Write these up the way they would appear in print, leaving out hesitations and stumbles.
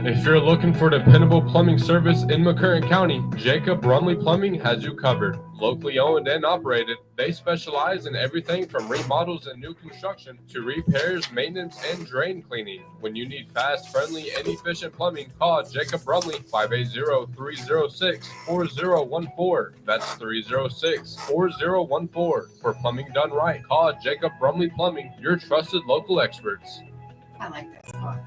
If you're looking for dependable plumbing service in McCurtain County, Jacob Brumley Plumbing has you covered. Locally owned and operated, they specialize in everything from remodels and new construction to repairs, maintenance, and drain cleaning. When you need fast, friendly, and efficient plumbing, call Jacob Brumley 580-306-4014. That's 306-4014. For plumbing done right, call Jacob Brumley Plumbing, your trusted local experts. I like that spot.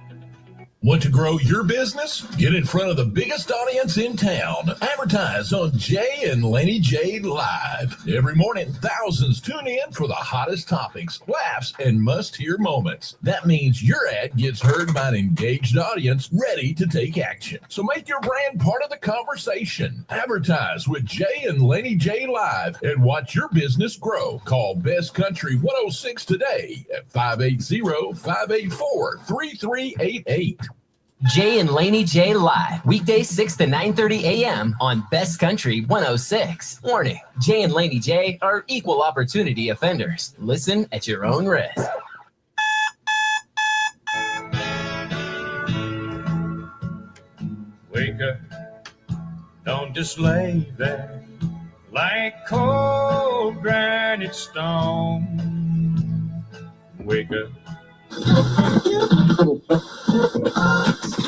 Want to grow your business? Get in front of the biggest audience in town. Advertise on Jay and Laney J Live. Every morning, thousands tune in for the hottest topics, laughs, and must-hear moments. That means your ad gets heard by an engaged audience ready to take action. So make your brand part of the conversation. Advertise with Jay and Laney J Live and watch your business grow. Call Best Country 106 today at 580-584-3388. Jay and Laney J Live, weekdays 6 to 9:30 a.m. on Best Country 106. Warning, Jay and Laney J are equal opportunity offenders. Listen at your own risk. Wake up, don't just lay there like cold granite stone. Wake up.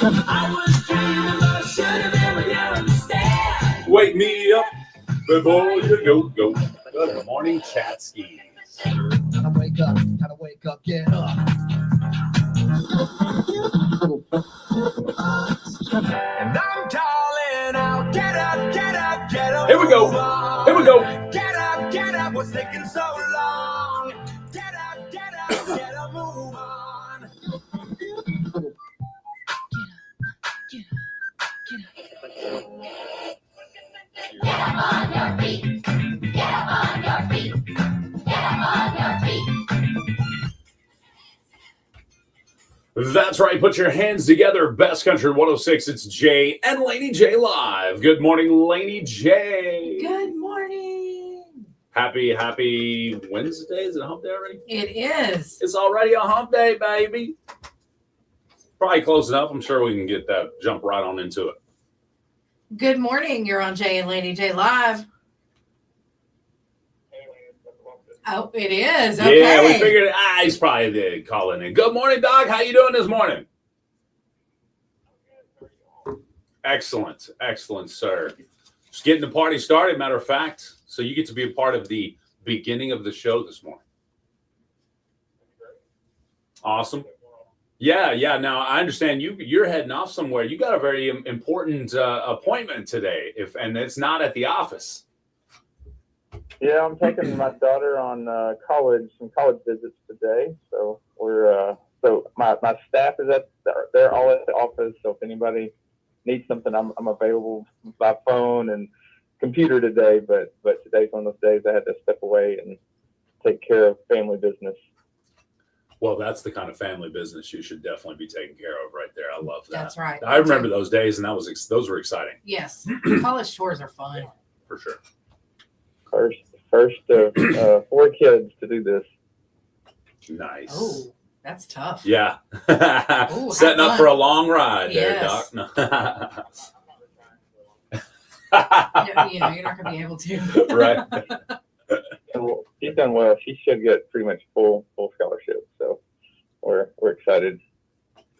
I was dreaming, but I should have never understand. Wake me up before you go. Good morning, chat skis. Gotta wake up, get up. And I'm calling out, get up, get up, get up. Here we go. Get up, what's taking so long? Get up, move on. Get up on your feet. Get up on your feet. Get up on your feet. That's right. Put your hands together. Best Country 106. It's Jay and Laney J Live. Good morning, Laney J. Good morning. Happy Wednesday. Is it hump day already? It is. It's already a hump day, baby. Probably close enough. I'm sure we can get that, jump right on into it. Good morning. You're on Jay and Laney J Live. Oh, it is. Okay. Yeah, we figured he's probably calling in. Good morning, Doc. How you doing this morning? Excellent, sir. Just getting the party started, matter of fact. So you get to be a part of the beginning of the show this morning. Awesome. Yeah. Now I understand you're heading off somewhere. You got a very important appointment today, and it's not at the office. Yeah, I'm taking my daughter on some college visits today. So my staff is they're all at the office. So if anybody needs something, I'm available by phone and computer today. But today's one of those days I had to step away and take care of family business. Well, that's the kind of family business you should definitely be taking care of right there. I love that. That's right. I remember those days, and those were exciting. Yes. College tours are fun. For sure. First 4 kids to do this. Nice. Oh, that's tough. Yeah. Ooh, setting up for a long ride there, yes. Doc. No. You're not going to be able to. Right. Well, she's done well. She should get pretty much full scholarship. So we're excited.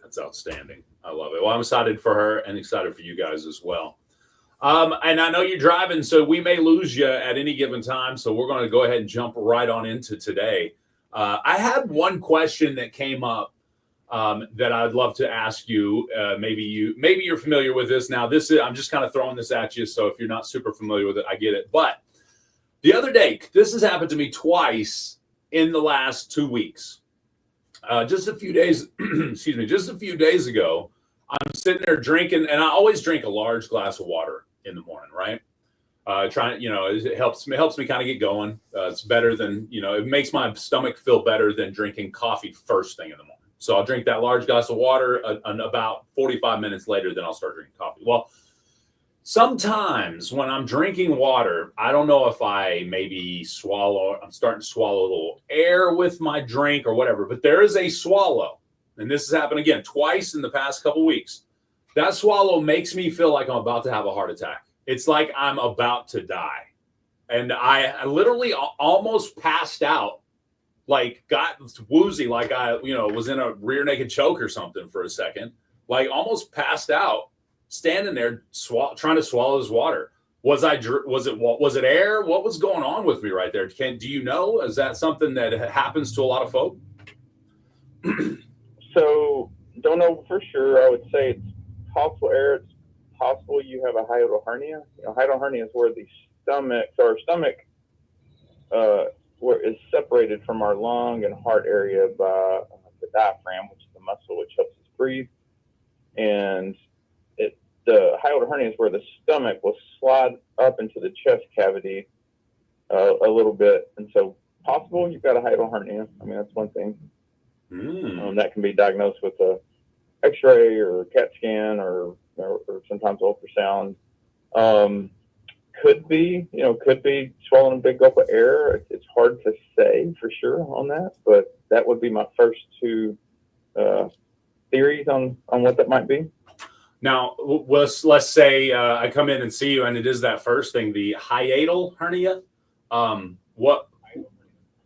That's outstanding. I love it. Well, I'm excited for her and excited for you guys as well. And I know you're driving, so we may lose you at any given time. So we're going to go ahead and jump right on into today. I had one question that came up that I'd love to ask you. Maybe you're familiar with this. Now, I'm just kind of throwing this at you. So if you're not super familiar with it, I get it. But the other day, this has happened to me twice in the last 2 weeks. Just a few days, just a few days ago, I'm sitting there drinking, and I always drink a large glass of water in the morning, right? It helps me kind of get going. It's better than, it makes my stomach feel better than drinking coffee first thing in the morning. So I'll drink that large glass of water, and about 45 minutes later, then I'll start drinking coffee. Well, sometimes when I'm drinking water, I don't know if I'm starting to swallow a little air with my drink or whatever, but there is a swallow. And this has happened again twice in the past couple weeks. That swallow makes me feel like I'm about to have a heart attack. It's like I'm about to die. And I literally almost passed out, like got woozy, like I, was in a rear naked choke or something for a second, like almost passed out, standing there trying to swallow his water. Was it air? What was going on with me right there? Do you know? Is that something that happens to a lot of folk? So don't know for sure. I would say it's possible air. It's possible you have a hiatal hernia. Hiatal hernia is where the stomach is separated from our lung and heart area by the diaphragm, which is the muscle which helps us breathe. And the hiatal hernia is where the stomach will slide up into the chest cavity a little bit. And so possible you've got a hiatal hernia. I mean, that's one thing. That can be diagnosed with a X-ray or a CAT scan or sometimes ultrasound. Could be swallowing a big gulp of air. It's hard to say for sure on that, but that would be my first two theories on what that might be. Now, let's say I come in and see you, and it is that first thing, the hiatal hernia. What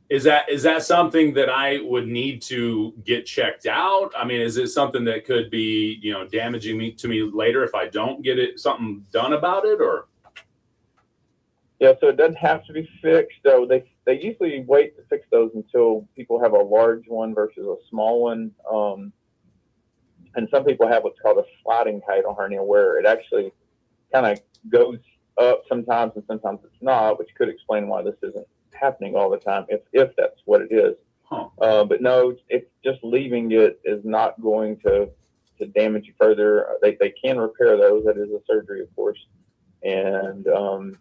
is that? Is that something that I would need to get checked out? I mean, is it something that could be, damaging to me later if I don't get something done about it, or? Yeah, so it doesn't have to be fixed. Though they usually wait to fix those until people have a large one versus a small one. And some people have what's called a sliding hiatal hernia, where it actually kind of goes up sometimes and sometimes it's not, which could explain why this isn't happening all the time, if that's what it is. But no, it's just leaving it is not going to damage you further. They can repair those. That is a surgery, of course. And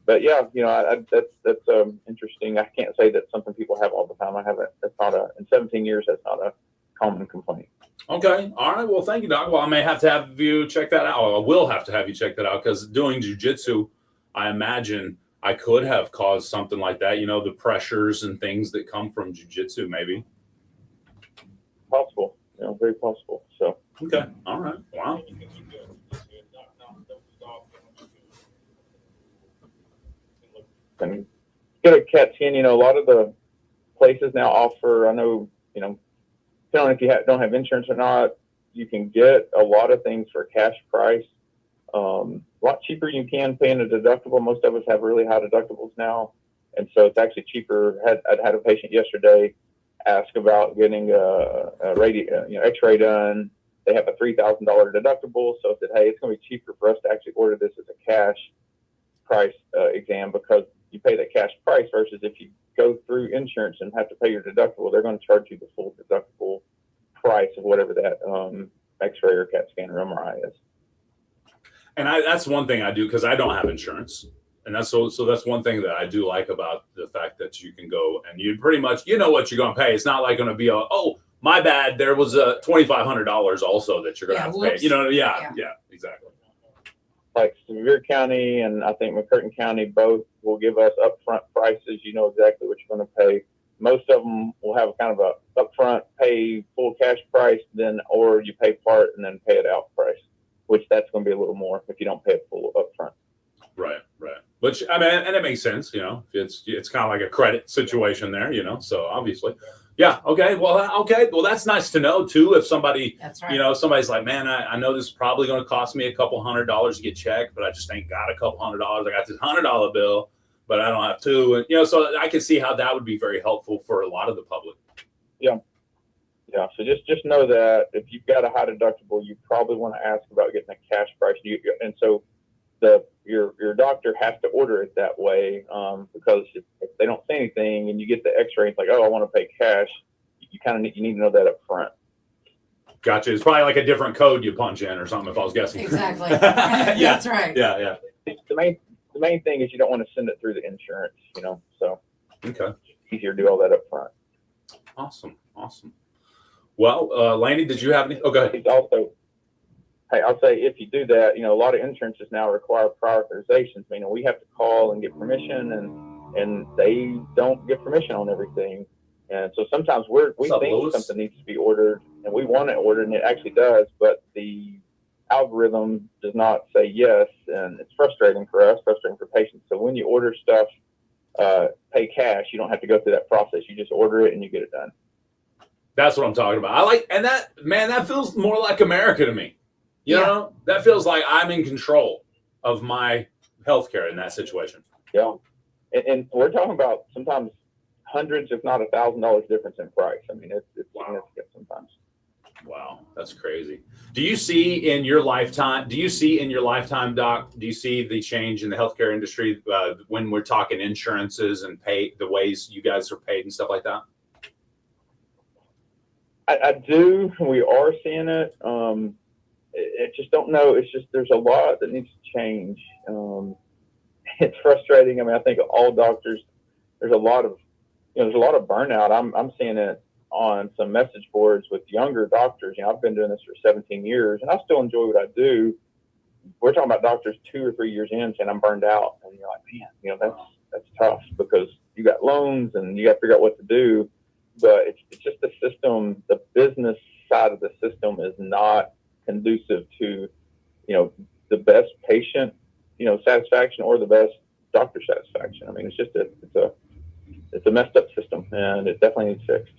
but yeah, that's interesting. I can't say that's something people have all the time. I haven't. That's not in 17 years. That's not a common complaint. Okay. All right. Well, thank you, Doc. Well, I may have to have you check that out. I will have to have you check that out, because doing jiu-jitsu, I imagine I could have caused something like that. The pressures and things that come from jiu-jitsu, maybe. Possible. Very possible. So. Okay. All right. Wow. And get a CAT scan. A lot of the places now offer. I know. Depending on if you don't have insurance or not, you can get a lot of things for a cash price. A lot cheaper you can pay in a deductible. Most of us have really high deductibles now, and so it's actually cheaper. I had a patient yesterday ask about getting a X-ray done. They have a $3,000 deductible, so I said, hey, it's going to be cheaper for us to actually order this as a cash price exam, because you pay the cash price versus if you go through insurance and have to pay your deductible, they're going to charge you the full deductible price of whatever that X-ray or CAT scan or MRI is. And that's one thing I do, because I don't have insurance, and that's so that's one thing that I do like about the fact that you can go and you pretty much what you're going to pay. It's not like going to be my bad, there was a $2,500 also that you're going to have to pay. Yeah, exactly. Like Sevier County and I think McCurtain County both will give us upfront prices. You know exactly what you're going to pay. Most of them will have kind of a upfront pay full cash price, or you pay part and then pay it out price, which that's going to be a little more if you don't pay it full upfront. Right. Which, I mean, and it makes sense, it's kind of like a credit situation there, so obviously. Yeah. Okay. Well, that's nice to know too. If somebody, That's right. Somebody's like, man, I know this is probably going to cost me a couple $100 to get checked, but I just ain't got a couple $100. I got this $100 bill, but I don't have two. And, so I can see how that would be very helpful for a lot of the public. Yeah. So just know that if you've got a high deductible, you probably want to ask about getting a cash price. And so your doctor has to order it that way, because if they don't say anything and you get the X-ray, it's like, oh, I want to pay cash. You need to know that up front. Gotcha. It's probably like a different code you punch in or something, if I was guessing. Exactly. Yeah. That's right. Yeah. The main thing is you don't want to send it through the insurance, so okay. It's easier to do all that up front. Awesome. Well, Laney, did you have any? Oh, go ahead. It's also, hey, I'll say if you do that, a lot of insurances now require prior authorizations. Meaning we have to call and get permission, and they don't give permission on everything. And so sometimes we think Louis? something needs to be ordered, and we want it ordered, and it actually does, but the algorithm does not say yes, and it's frustrating for us, frustrating for patients. So when you order stuff, pay cash, you don't have to go through that process. You just order it and you get it done. That's what I'm talking about. I like, and that feels more like America to me. You know, that feels like I'm in control of my healthcare in that situation. Yeah. And we're talking about sometimes hundreds, if not $1,000 difference in price. I mean, it's significant sometimes. Wow, that's crazy. Do you see in your lifetime, Doc, do you see the change in the healthcare industry when we're talking insurances and the ways you guys are paid and stuff like that? I do. We are seeing it. I just don't know. It's just there's a lot that needs to change. It's frustrating. I mean, I think all doctors, there's a lot of burnout. I'm seeing it on some message boards with younger doctors. I've been doing this for 17 years, and I still enjoy what I do. We're talking about doctors 2 or 3 years in saying I'm burned out, and you're like, man, that's tough because you got loans and you got to figure out what to do. But it's just the system, the business side of the system is not conducive to, the best patient, satisfaction or the best doctor satisfaction. I mean, it's a messed up system, and it definitely needs fixed.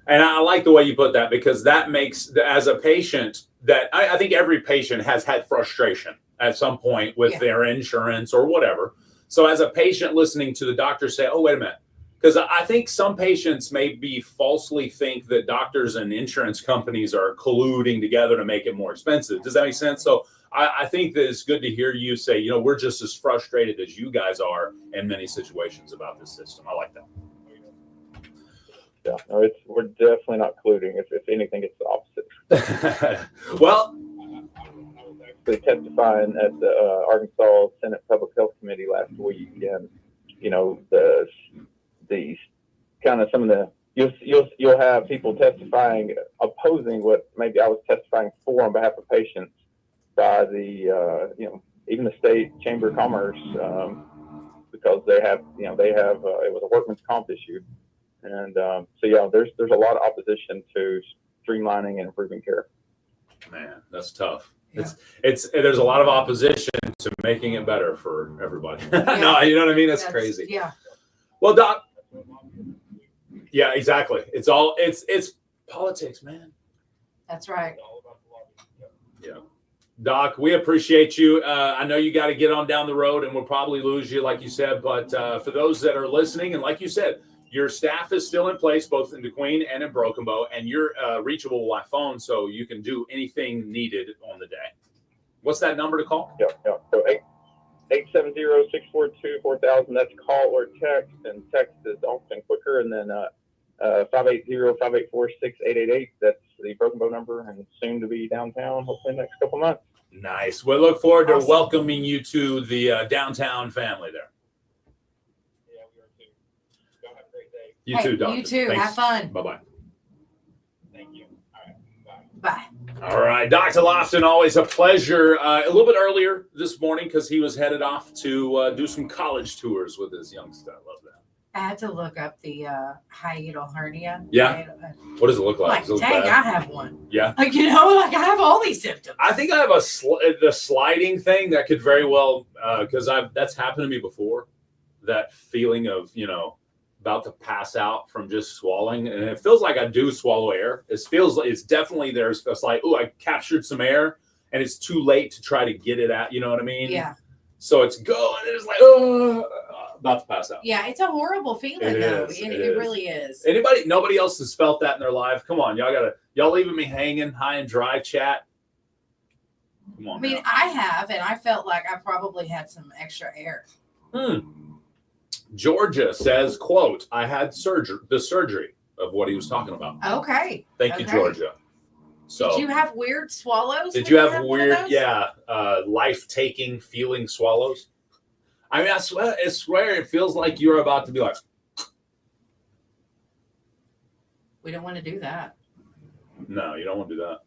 And I like the way you put that, because that makes, as a patient, that I think every patient has had frustration at some point with their insurance or whatever. So as a patient listening to the doctor say, oh, wait a minute, because I think some patients maybe falsely think that doctors and insurance companies are colluding together to make it more expensive. Does that make sense? So I think that it's good to hear you say, we're just as frustrated as you guys are in many situations about this system. I like that. Yeah, no, we're definitely not colluding. If anything, it's the opposite. Well, actually testifying at the Arkansas Senate Public Health Committee last week, and the kind of some of the you'll have people testifying opposing what maybe I was testifying for on behalf of patients by the even the state chamber of commerce, because they have it was a workman's comp issue. And there's a lot of opposition to streamlining and improving care. Man, that's tough. Yeah. There's a lot of opposition to making it better for everybody. No, you know what I mean? That's crazy. Yeah. Well, Doc. Yeah, exactly. It's politics, man. That's right. Yeah. Doc, we appreciate you. I know you got to get on down the road, and we'll probably lose you, like you said. But for those that are listening, and like you said, your staff is still in place, both in DeQueen and in Broken Bow, and you're reachable by phone, so you can do anything needed on the day. What's that number to call? Yeah. So 870-642-4000. That's call or text, and text is often quicker. And then 580-584-6888. That's the Broken Bow number, and soon to be downtown, hopefully next couple months. Nice. We look forward to welcoming you to the downtown family there. You too, Doctor. You too. Thanks. Have fun. Bye-bye. Thank you. All right. Bye. All right. Dr. Lofton, always a pleasure. A little bit earlier this morning because he was headed off to do some college tours with his youngster. I love that. I had to look up the hiatal hernia. Yeah. What does it look like? Like, dang, I have one. Yeah. Like, I have all these symptoms. I think I have the sliding thing that could very well, because that's happened to me before. That feeling of, about to pass out from just swallowing, and it feels like I do swallow air. It feels like it's definitely there's like, oh, I captured some air, and it's too late to try to get it out. You know what I mean? Yeah. So it's going, and it's like, oh, about to pass out. Yeah, it's a horrible feeling, though. It really is. Nobody else has felt that in their life. Come on, y'all leaving me hanging high and dry, chat. Come on. I mean, I have, and I felt like I probably had some extra air. Georgia says, quote, I had the surgery of what he was talking about. Okay. Thank you, Georgia. So, did you have weird swallows? Did you have weird, life-taking feeling swallows? I mean, I swear it feels like you're about to be like. We don't want to do that. No, you don't want to do that.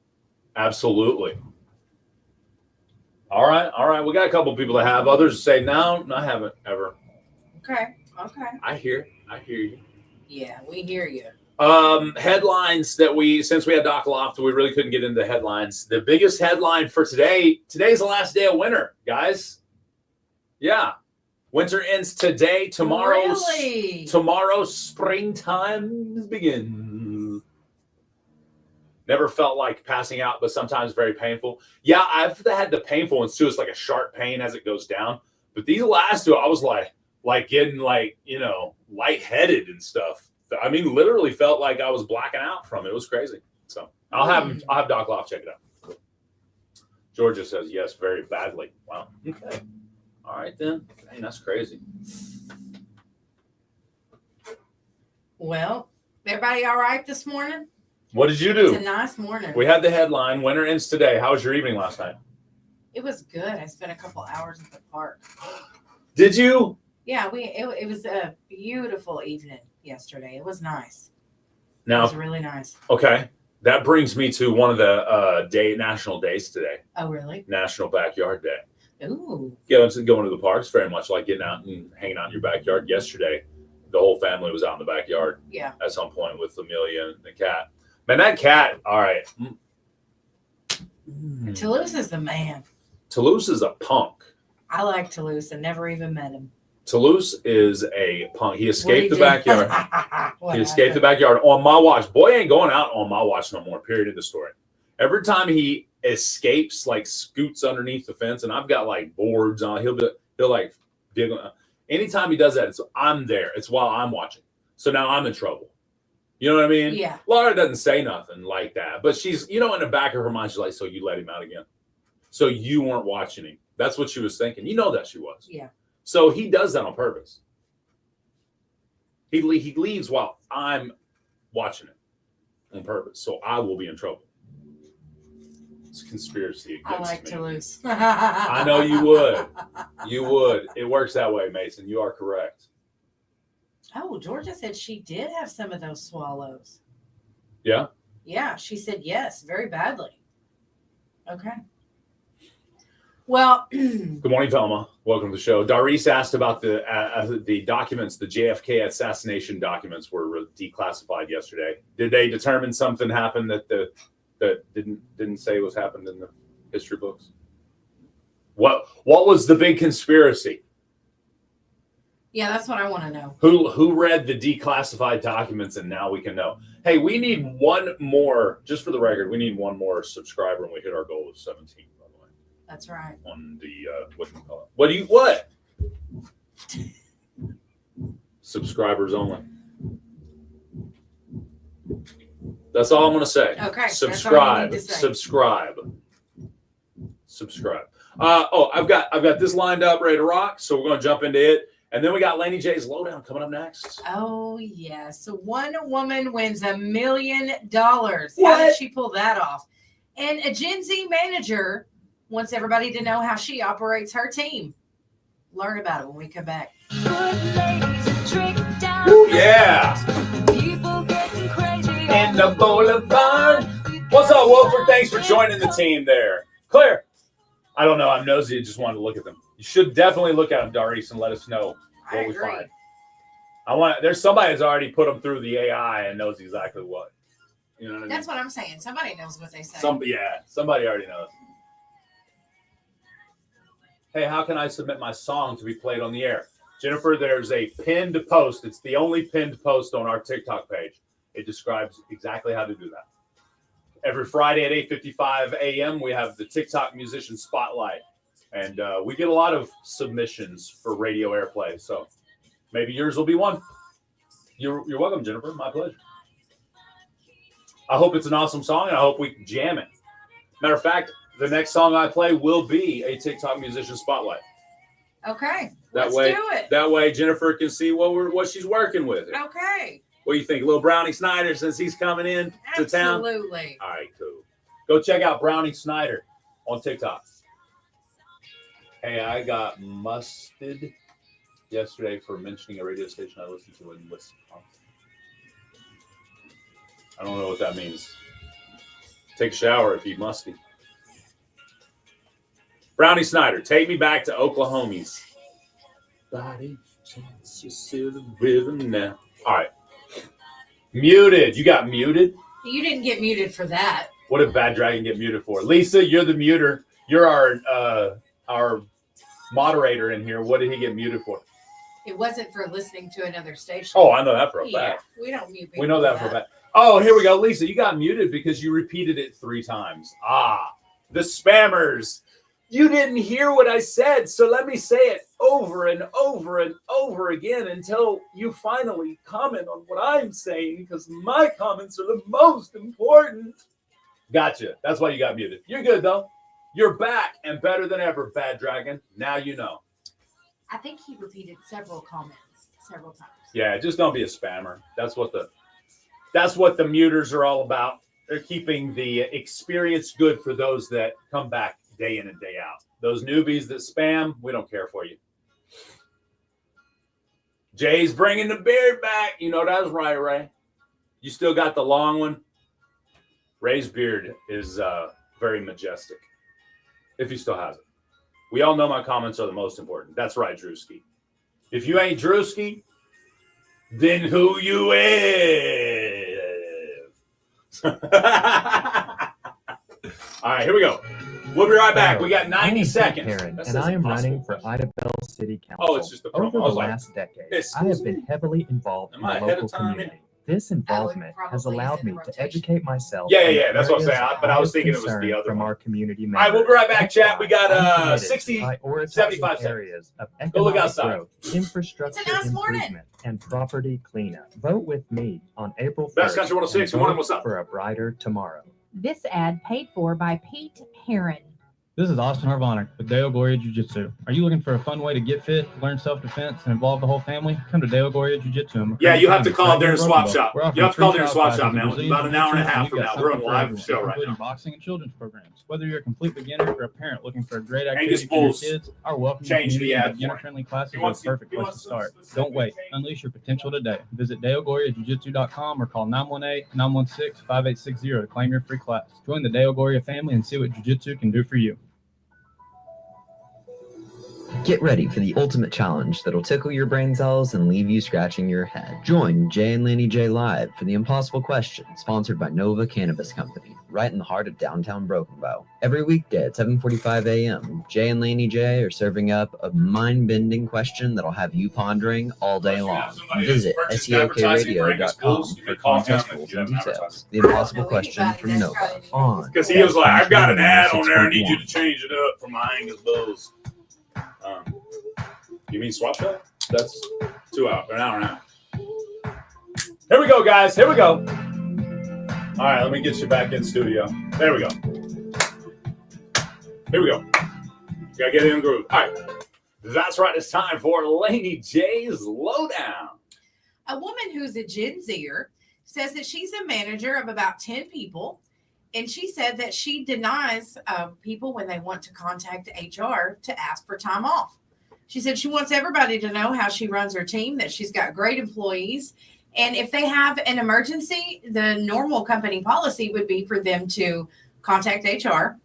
Absolutely. All right. We got a couple people that have. Others say, no, I haven't ever. Okay. I hear you. Yeah, we hear you. Headlines that since we had Doc Loft, we really couldn't get into the headlines. The biggest headline for today's the last day of winter, guys. Yeah. Winter ends today. Tomorrow springtime begins. Never felt like passing out, but sometimes very painful. Yeah, I've had the painful ones too. It's like a sharp pain as it goes down. But these last two, I was like getting lightheaded and stuff. I mean, literally felt like I was blacking out from it. It was crazy. So I'll have Doc Loft check it out. Georgia says yes, very badly. Wow. Okay. All right then. Dang, that's crazy. Well, everybody all right this morning? What did you do? It's a nice morning. We had the headline, winter ends today. How was your evening last night? It was good. I spent a couple hours at the park. Did you? Yeah, it was a beautiful evening yesterday. It was nice. Now, it was really nice. Okay. That brings me to one of the national days today. Oh, really? National Backyard Day. Ooh. Going to the parks, very much like getting out and hanging out in your backyard. Yesterday, the whole family was out in the backyard. Yeah. At some point with Amelia and the cat. Man, that cat, all right. Toulouse is the man. Toulouse is a punk. I like Toulouse. I never even met him. Toulouse is a punk. He escaped the backyard. He escaped the happened? backyard on my watch. Boy ain't going out on my watch no more, period of the story. Every time he escapes, like scoots underneath the fence, and I've got like boards on, he'll like dig on. Anytime he does that, I'm there. It's while I'm watching. So now I'm in trouble. You know what I mean? Yeah. Laura doesn't say nothing like that, but she's, in the back of her mind, she's like, so you let him out again. So you weren't watching him. That's what she was thinking. You know that she was. Yeah. So he does that on purpose. He leaves while I'm watching it on purpose. So I will be in trouble. It's a conspiracy against me. I like Toulouse. I know you would. You would. It works that way, Mason. You are correct. Oh, Georgia said she did have some of those swallows. Yeah? Yeah, she said yes, very badly. Okay. Well, good morning, Velma. Welcome to the show. Darice asked about the documents, the JFK assassination documents were declassified yesterday. Did they determine something happened that didn't say was happened in the history books? What was the big conspiracy? yeah, that's what I want to know. Who read the declassified documents and now we can know? Hey, we need one more, just for the record, we need one more subscriber and we hit our goal of 17, by the way. That's right. On the, what? Subscribers only. That's all I'm going to say. Okay. Subscribe. I've got this lined up, ready to rock. So we're going to jump into it. And then we got Laney J's Lowdown coming up next. Oh, yeah. So one woman wins $1 million. How What? did she pull that off? And a Gen Z manager wants everybody to know how she operates her team. Learn about it when we come back. Ooh, yeah. In the boulevard. What's up, Wolford? Thanks for joining the team there. Claire. I don't know. I'm nosy. I just wanted to look at them. You should definitely look at them, Darice, and let us know what we find. There's somebody that's already put them through the AI and knows exactly what. You know what I mean? That's what I'm saying. Somebody knows what they say. Somebody already knows. Hey, how can I submit my song to be played on the air? Jennifer, there's a pinned post. It's the only pinned post on our TikTok page. It describes exactly how to do that. Every Friday at 8:55 a.m., we have the TikTok Musician Spotlight. And we get a lot of submissions for radio airplay. So maybe yours will be one. You're welcome, Jennifer. My pleasure. I hope it's an awesome song, and I hope we can jam it. Matter of fact, the next song I play will be a TikTok Musician Spotlight. Okay. Let's do it. That way Jennifer can see what she's working with. Okay. What do you think? Little Brownie Snyder, since he's coming in to town? Absolutely. All right, cool. Go check out Brownie Snyder on TikTok. Hey, I got musted yesterday for mentioning a radio station I listened to in Wisconsin. I don't know what that means. Take a shower if you musty. Brownie Snyder, take me back to Oklahomies. Body, chance, you see the rhythm now. All right. Muted. You got muted? You didn't get muted for that. What did Bad Dragon get muted for? Lisa, you're the muter. You're our moderator in here. What did he get muted for? It wasn't for listening to another station. Oh, I know that for a Yeah, fact. we don't mute people We know that for a fact. Oh, here we go. Lisa, you got muted because you repeated it 3 times. The spammers. You didn't hear what I said, so let me say it over and over and over again until you finally comment on what I'm saying, because my comments are the most important. Gotcha. That's why you got muted. You're good, though. You're back and better than ever, Bad Dragon. Now you know. I think he repeated several comments several times. Yeah, just don't be a spammer. That's what the muters are all about. They're keeping the experience good for those that come back day in and day out. Those newbies that spam, we don't care for you. Jay's bringing the beard back. You know that's right, Ray. You still got the long one. Ray's beard is very majestic, if he still has it. We all know my comments are the most important. That's right, Drewski. If you ain't Drewski, then who you is? All right, here we go. We'll be right back. We got 90 seconds. Karen, and I am running for Idabel City Council. Oh, it's just the promo. Over the last decade, I have been heavily involved in the local community. This involvement has allowed me to educate myself. Yeah. That's what I'm saying. But I was thinking it was the other from one. our community members. All right, we'll be right back, chat. We got 75 areas of Go look economic outside. growth, infrastructure It's a nice morning. improvement, and property cleanup. Vote with me on April 1st. Best Country 106. Good morning. What's up? For a brighter tomorrow. This ad paid for by Pete Heron. This is Austin Harvonic with Deo Gloria Jiu-Jitsu. Are you looking for a fun way to get fit, learn self-defense, and involve the whole family? Come to Deo Gloria Jiu-Jitsu. Yeah, you have to call during swap shop. You have to call during swap shop now. About an hour and a half from now. We're on a live show right now. Boxing and children's programs. Whether you're a complete beginner or a parent looking for a great activity Angus for your Bulls kids, our welcoming changed the community ad and for beginner-friendly classes He are wants the perfect he place wants to start. some Don't wait. specific Unleash your potential today. Visit DeoGloriaJiu-Jitsu.com or call 918-916-5860 to claim your free class. Join the Deo Gloria family and see what Jiu-Jitsu can do for you. Get ready for the ultimate challenge that'll tickle your brain cells and leave you scratching your head. Join Jay and Laney J live for the Impossible Question, sponsored by Nova Cannabis Company, right in the heart of downtown Broken Bow. Every weekday at 7:45 a.m., Jay and Laney J are serving up a mind-bending question that'll have you pondering all day long. Visit SEOKRadio.com for contest rules and details. The Impossible Question from Nova on. Because he was like, I've got an ad on there. I need you to change it up for my Angus Bulls. You mean swap shop? That's 2 hours, an hour and a half. Here we go, guys. Here we go. All right, let me get you back in studio. There we go. Here we go. Gotta get in the groove. All right. That's right. It's time for Laney J's Lowdown. A woman who's a Gen Zer says that she's a manager of about 10 people. And she said that she denies people when they want to contact HR to ask for time off. She said she wants everybody to know how she runs her team, that she's got great employees. And if they have an emergency, the normal company policy would be for them to contact HR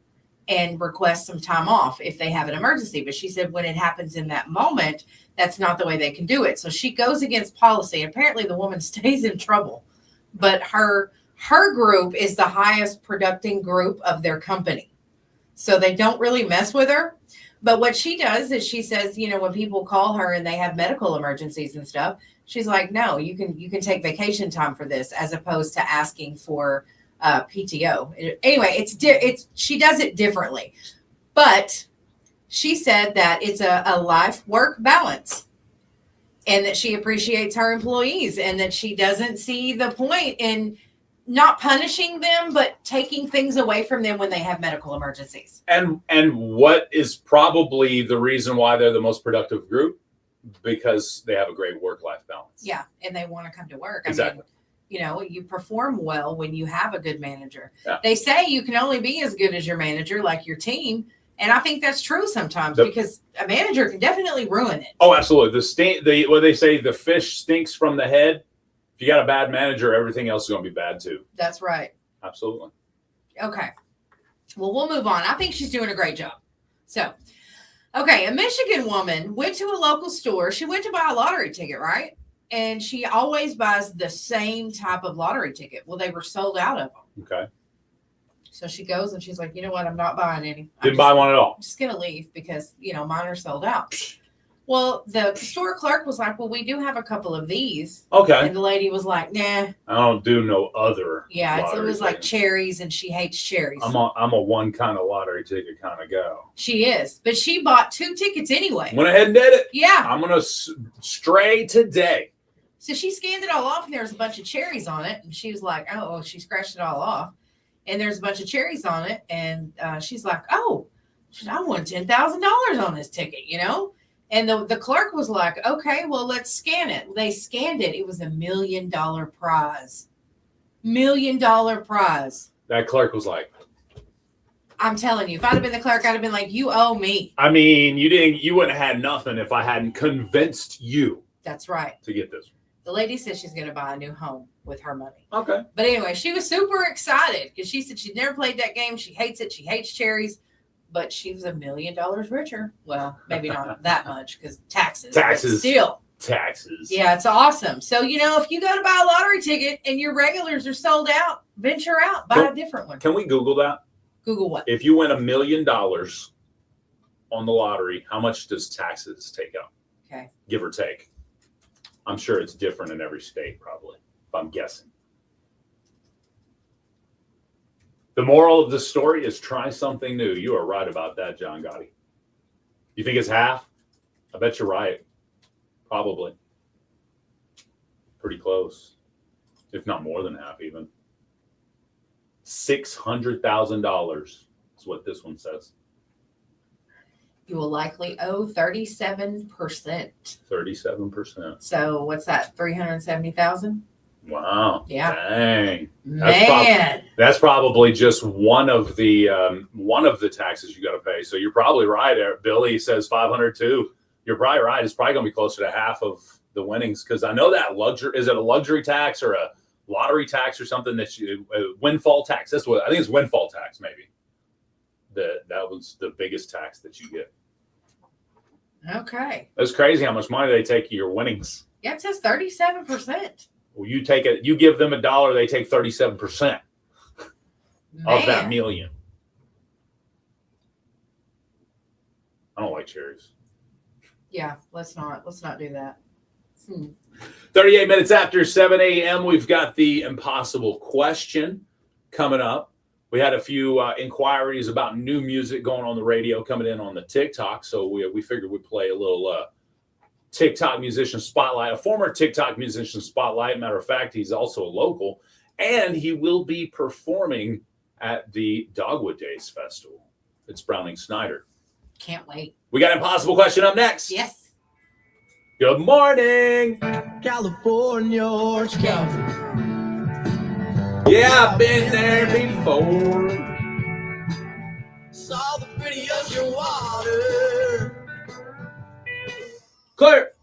and request some time off if they have an emergency. But she said when it happens in that moment, that's not the way they can do it. So she goes against policy. Apparently the woman stays in trouble, but her group is the highest producing group of their company. So they don't really mess with her. But what she does is she says, you know, when people call her and they have medical emergencies and stuff, she's like, no, you can take vacation time for this, as opposed to asking for PTO. Anyway, she does it differently. But she said that it's a life-work balance and that she appreciates her employees and that she doesn't see the point in not punishing them, but taking things away from them when they have medical emergencies. And what is probably the reason why they're the most productive group? Because they have a great work-life balance. Yeah, and they want to come to work. Exactly. I mean, you know, you perform well when you have a good manager. Yeah. They say you can only be as good as your manager, like your team. And I think that's true sometimes because a manager can definitely ruin it. Oh, absolutely. What they say, the fish stinks from the head. If you got a bad manager, everything else is going to be bad too. That's right. Absolutely. Okay. Well, we'll move on. I think she's doing a great job. So, okay, a Michigan woman went to a local store. She went to buy a lottery ticket, right? and she always buys the same type of lottery ticket. Well, they were sold out of them. Okay. So she goes and she's like, you know what? I'm not buying any. Didn't buy one at all. I'm just going to leave because, mine are sold out. Well, the store clerk was like, well, we do have a couple of these. Okay. And the lady was like, nah. I don't do no other. Yeah, it was like things. cherries, and she hates cherries. I'm a one kind of lottery ticket kind of go. She is. But she bought 2 tickets anyway. Went ahead and did it. Yeah. I'm going to stray today. So she scanned it all off, and there was a bunch of cherries on it. And she was like, oh, she scratched it all off. And there's a bunch of cherries on it. And she's like, oh, I won $10,000 on this ticket, And the clerk was like, okay, well, let's scan it. They scanned it. It was $1 million prize. $1 million prize. That clerk was like, I'm telling you, if I'd have been the clerk, I'd have been like, you owe me. I mean, you wouldn't have had nothing if I hadn't convinced you. That's right. To get this. The lady said she's going to buy a new home with her money. Okay. But anyway, she was super excited because she said she'd never played that game. She hates it. She hates cherries. But she was $1 million richer. Well, maybe not that much because taxes. Taxes. Still. Taxes. Yeah, it's awesome. So, if you go to buy a lottery ticket and your regulars are sold out, venture out. Buy a different one. Can we Google that? Google what? If you win $1 million on the lottery, how much does taxes take out? Okay. Give or take. I'm sure it's different in every state, probably, if I'm guessing. The moral of the story is try something new. You are right about that, John Gotti. You think it's half? I bet you're right. Probably. Pretty close. If not more than half, even. $600,000 is what this one says. You will likely owe 37%. 37%. So what's that? 370,000? Wow. Yeah. Dang. Man. That's probably just one of the taxes you got to pay. So you're probably right. Billy says 502. You're probably right. It's probably going to be closer to half of the winnings because I know that is it a luxury tax or a lottery tax or something that windfall tax? That's what I think it's windfall tax maybe. That was the biggest tax that you get. Okay. That's crazy how much money they take your winnings. Yeah, it says 37%. Well, you give them $1, they take 37% of that million. I don't like cherries. Yeah, let's not do that. 38 minutes after 7 a.m., we've got the impossible question coming up. We had a few inquiries about new music going on the radio coming in on the TikTok, so we figured we'd play a little TikTok musician spotlight, a former TikTok musician spotlight. Matter of fact, he's also a local, and he will be performing at the Dogwood Days Festival. It's Browning Snyder. Can't wait. We got impossible question up next. Yes. Good morning. California, Orange County. Yeah, I've been there before. Saw the pretty ocean water. Clear.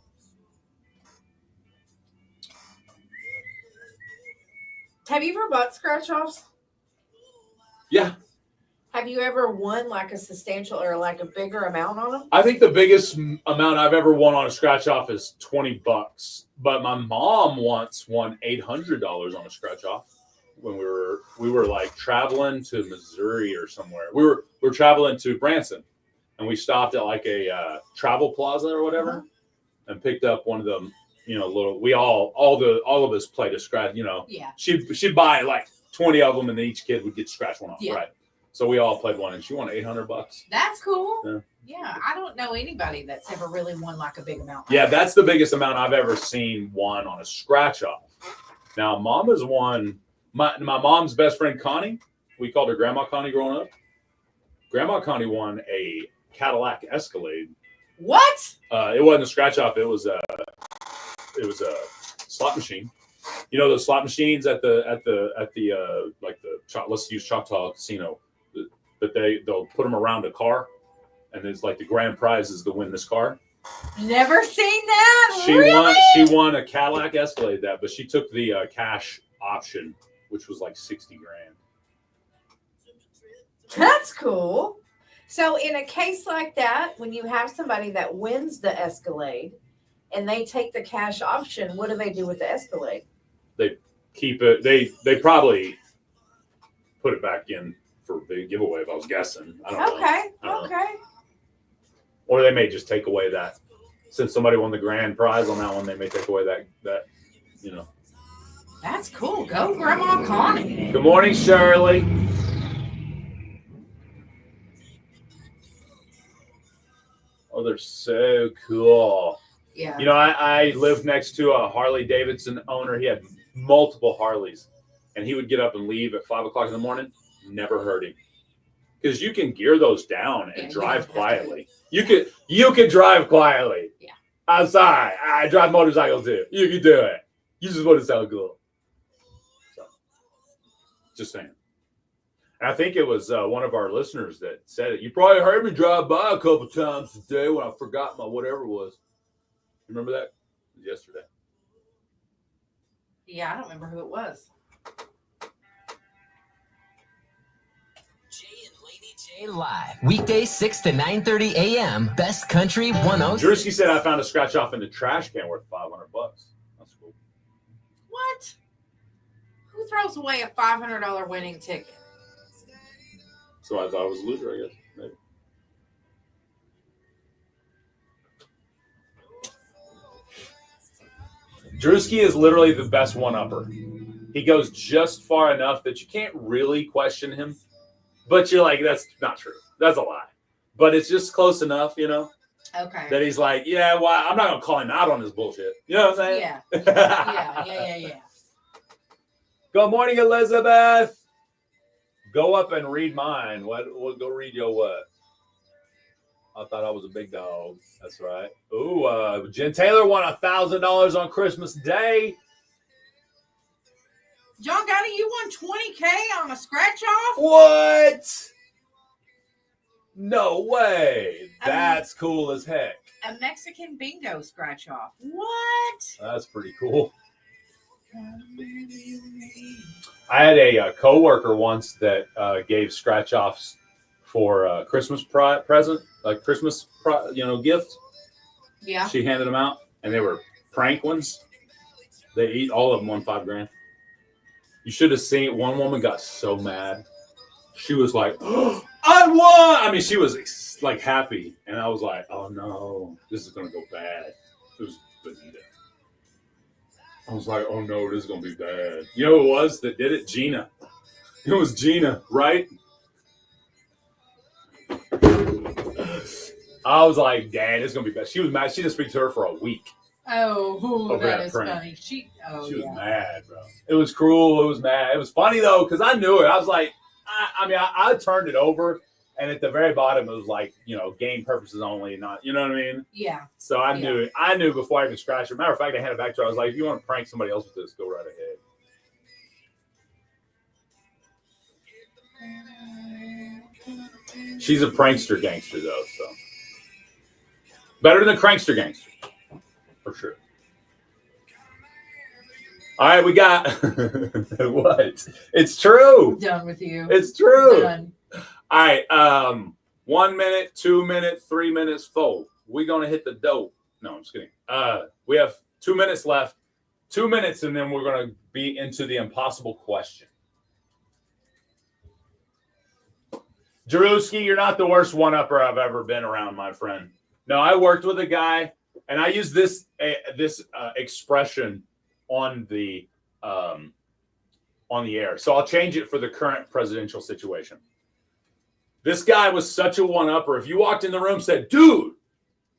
Have you ever bought scratch offs? Yeah. Have you ever won like a substantial or like a bigger amount on them? I think the biggest amount I've ever won on a scratch off is $20. But my mom once won $800 on a scratch off when we were like traveling to Missouri or somewhere. We were traveling to Branson, and we stopped at like a travel plaza or whatever, and picked up one of them. Little. We all of us played a scratch. Yeah. She'd buy like 20 of them, and then each kid would get scratch one off. Yeah. Right. So we all played one, and she won $800. That's cool. Yeah. Yeah, I don't know anybody that's ever really won like a big amount. Yeah, that's the biggest amount I've ever seen won on a scratch off. Now, Mama's won. My mom's best friend Connie, we called her Grandma Connie growing up. Grandma Connie won a Cadillac Escalade. What? It wasn't a scratch off. It was a slot machine. You know those slot machines at the let's use Choctaw Casino, but they'll put them around a car, and it's like the grand prize is to win this car. Never seen that. She won a Cadillac Escalade but she took the cash option, which was like 60 grand. That's cool. So in a case like that, when you have somebody that wins the Escalade, and they take the cash option, what do they do with the Escalade? They keep it. They probably put it back in for the giveaway. If I was guessing, I don't know. I don't know. Or they may just take away that. Since somebody won the grand prize on that one, they may take away that. That's cool. Go, Grandma Connie. Good morning, Shirley. Oh, they're so cool. Yeah. I lived next to a Harley Davidson owner. He had multiple Harleys, and he would get up and leave at 5 o'clock in the morning. Never heard him, because you can gear those down and drive quietly. You could drive quietly. Yeah. I'm sorry. I drive motorcycles too. You can do it. You just want to sound cool. So, just saying. And I think it was one of our listeners that said it. You probably heard me drive by a couple times today when I forgot my whatever it was. Remember that? It was yesterday. Yeah, I don't remember who it was. Jay and Laney J live weekdays 6 to 9:30 a.m. Best Country 106. Drewski said I found a scratch off in the trash can worth $500. That's cool. What? Who throws away a $500 winning ticket? So I thought I was a loser, I guess. Maybe. Drewski is literally the best one-upper. He goes just far enough that you can't really question him, but you're like, that's not true. That's a lie. But it's just close enough, Okay. that he's like, yeah, well, I'm not going to call him out on his bullshit. You know what I'm saying? Yeah. Good morning, Elizabeth. Go up and read mine. Go read your what? I thought I was a big dog. That's right. Ooh, Jen Taylor won $1,000 on Christmas Day. John Gotti, you won $20K on a scratch off? What? No way. That's cool as heck. A Mexican bingo scratch off. What? That's pretty cool. I had a coworker once that gave scratch offs for a Christmas present, like Christmas gift. Yeah. She handed them out, and they were prank ones. All of them won $5,000. You should have seen it. One woman got so mad. She was like, oh, I won. I mean, she was like happy, and I was like, oh no, this is gonna go bad. It was Benita. I was like, oh no, this is going to be bad. You know who it was that did it? Gina. It was Gina, right? I was like, dang, it's going to be bad. She was mad. She didn't speak to her for a week. Oh, that is funny. She was mad, bro. It was cruel. It was mad. It was funny, though, because I knew it. I was like, I turned it over. And at the very bottom, it was like, game purposes only, not, you know what I mean? Yeah. So I knew it. I knew before I even scratched it. Matter of fact, I handed it back to her. I was like, if you want to prank somebody else with this, go right ahead. She's a prankster gangster, though, so. Better than a crankster gangster. For sure. All right, we got. What? It's true. I'm done with you. It's true. Done. All right, 1 minute, 2 minutes, 3 minutes, 4. We're gonna hit the dope. No, I'm just kidding. We have 2 minutes left. 2 minutes, and then we're gonna be into the impossible question. Jaruski, you're not the worst one-upper I've ever been around, my friend. No, I worked with a guy, and I use this expression on the air. So I'll change it for the current presidential situation. This guy was such a one-upper. If you walked in the room and said, dude,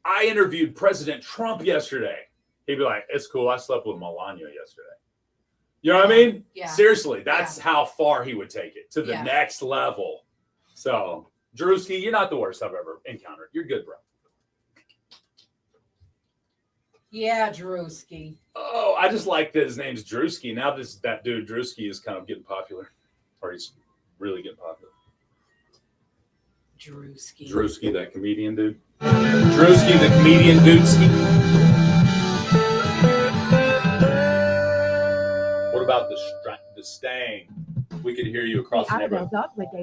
I interviewed President Trump yesterday, he'd be like, it's cool. I slept with Melania yesterday. You know what I mean? Yeah. Seriously, that's how far he would take it, to the next level. So, Drewski, you're not the worst I've ever encountered. You're good, bro. Yeah, Drewski. Oh, I just like that his name's Drewski. Now that dude Drewski is kind of getting popular. Or he's really getting popular. Drewski, that comedian dude. Drewski, the comedian dudeski. What about the stang? We could hear you across the neighborhood.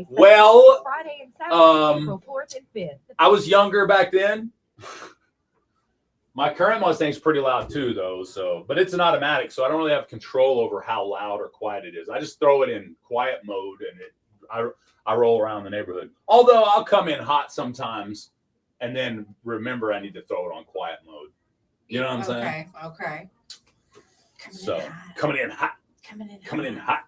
Well, Friday and Saturday, April 4th and 5th. I was younger back then. My current Mustang's pretty loud too, though. So, but it's an automatic, so I don't really have control over how loud or quiet it is. I just throw it in quiet mode, and I roll around the neighborhood. Although I'll come in hot sometimes, and then remember I need to throw it on quiet mode. You know what I'm saying? Okay. Coming in hot. Coming in hot.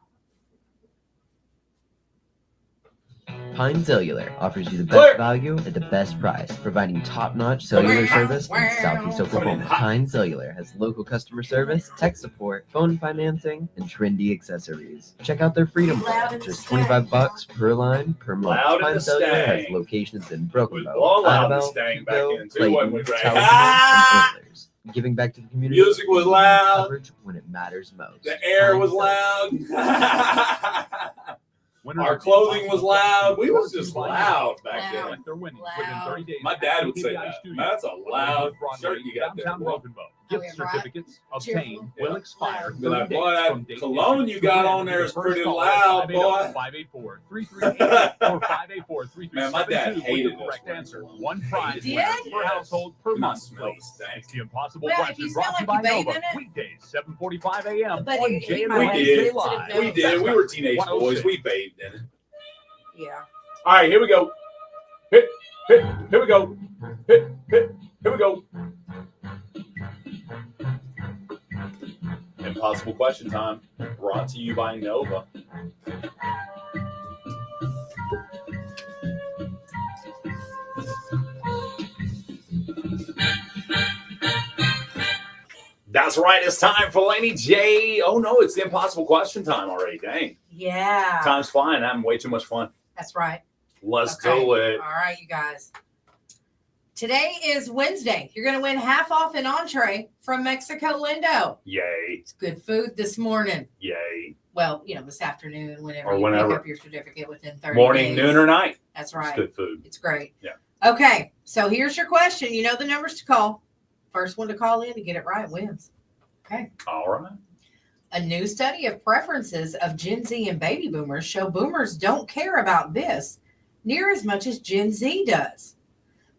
Pine Cellular offers you the best value at the best price, providing top-notch cellular service in Southeast Oklahoma. Pine Cellular has local customer service, tech support, phone financing, and trendy accessories. Check out their Freedom Plan, just $25 per line per month. Pine Cellular has locations in Broken Bow, Annabelle, Hugo, Clayton, Tallahassee, and Antlers. Giving back to the community. Music was loud. Coverage when it matters most. The air was loud. Our clothing was loud. We was just loud back then. They're winning within 30 days. My dad would say that. Man, that's a loud shirt you got there. Gift certificates obtained will expire. Be like, boy, that cologne you got on there is pretty loud, boy. 584-338 or 584-337. Man, my dad hated this. Correct answer. One prize Did? per household per month. It's the impossible question brought to you by Nova. Weekdays, 7:45 a.m. But on he Jay and might Laney have J Live. sensitive We did. We were teenage boys. We bathed in it. Yeah. All right, here we go. Here we go. Here we go. Impossible question time. Brought to you by Nova. That's right. It's time for Laney J. Oh no, it's the impossible question time already. Dang. Yeah. Time's flying. I'm having way too much fun. That's right. Let's Okay. do it. All right, you guys. Today is Wednesday. You're going to win half off an entree from Mexico Lindo. Yay. It's good food this morning. Yay. Well, this afternoon, whenever Or you whenever. pick up your certificate within 30 Morning, days. noon, or night. That's right. It's good food. It's great. Yeah. Okay, so here's your question. You know the numbers to call. First one to call in to get it right wins. Okay. All right. A new study of preferences of Gen Z and baby boomers show boomers don't care about this near as much as Gen Z does.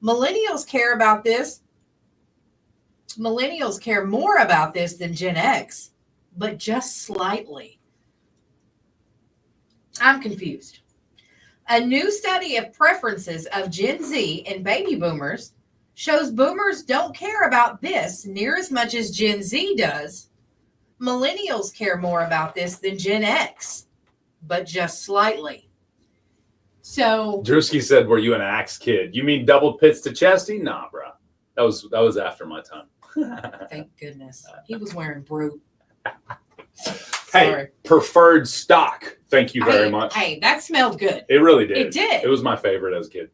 Millennials care about this. Millennials care more about this than Gen X, but just slightly. I'm confused. A new study of preferences of Gen Z and baby boomers shows boomers don't care about this near as much as Gen Z does. Millennials care more about this than Gen X, but just slightly. So Drewski said, "Were you an axe kid? You mean doubled pits to chesty? Nah, bro. That was after my time." thank goodness he was wearing brute. Hey, Sorry. preferred stock. Thank you very much. Hey, that smelled good. It really did. It did. It was my favorite as a kid.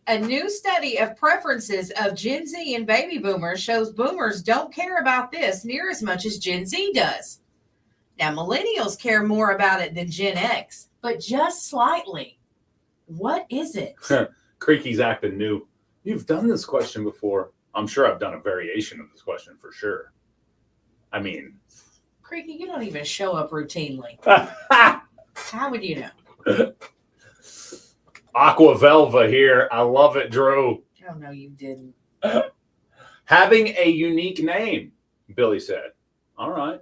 A new study of preferences of Gen Z and baby boomers shows boomers don't care about this near as much as Gen Z does. Now, millennials care more about it than Gen X, but just slightly. What is it? Creaky's acting new. You've done this question before. I'm sure I've done a variation of this question for sure. I mean, Creaky, you don't even show up routinely. How would you know? Aqua Velva here. I love it, Drew. Oh, no, you didn't. Having a unique name, Billy said. All right.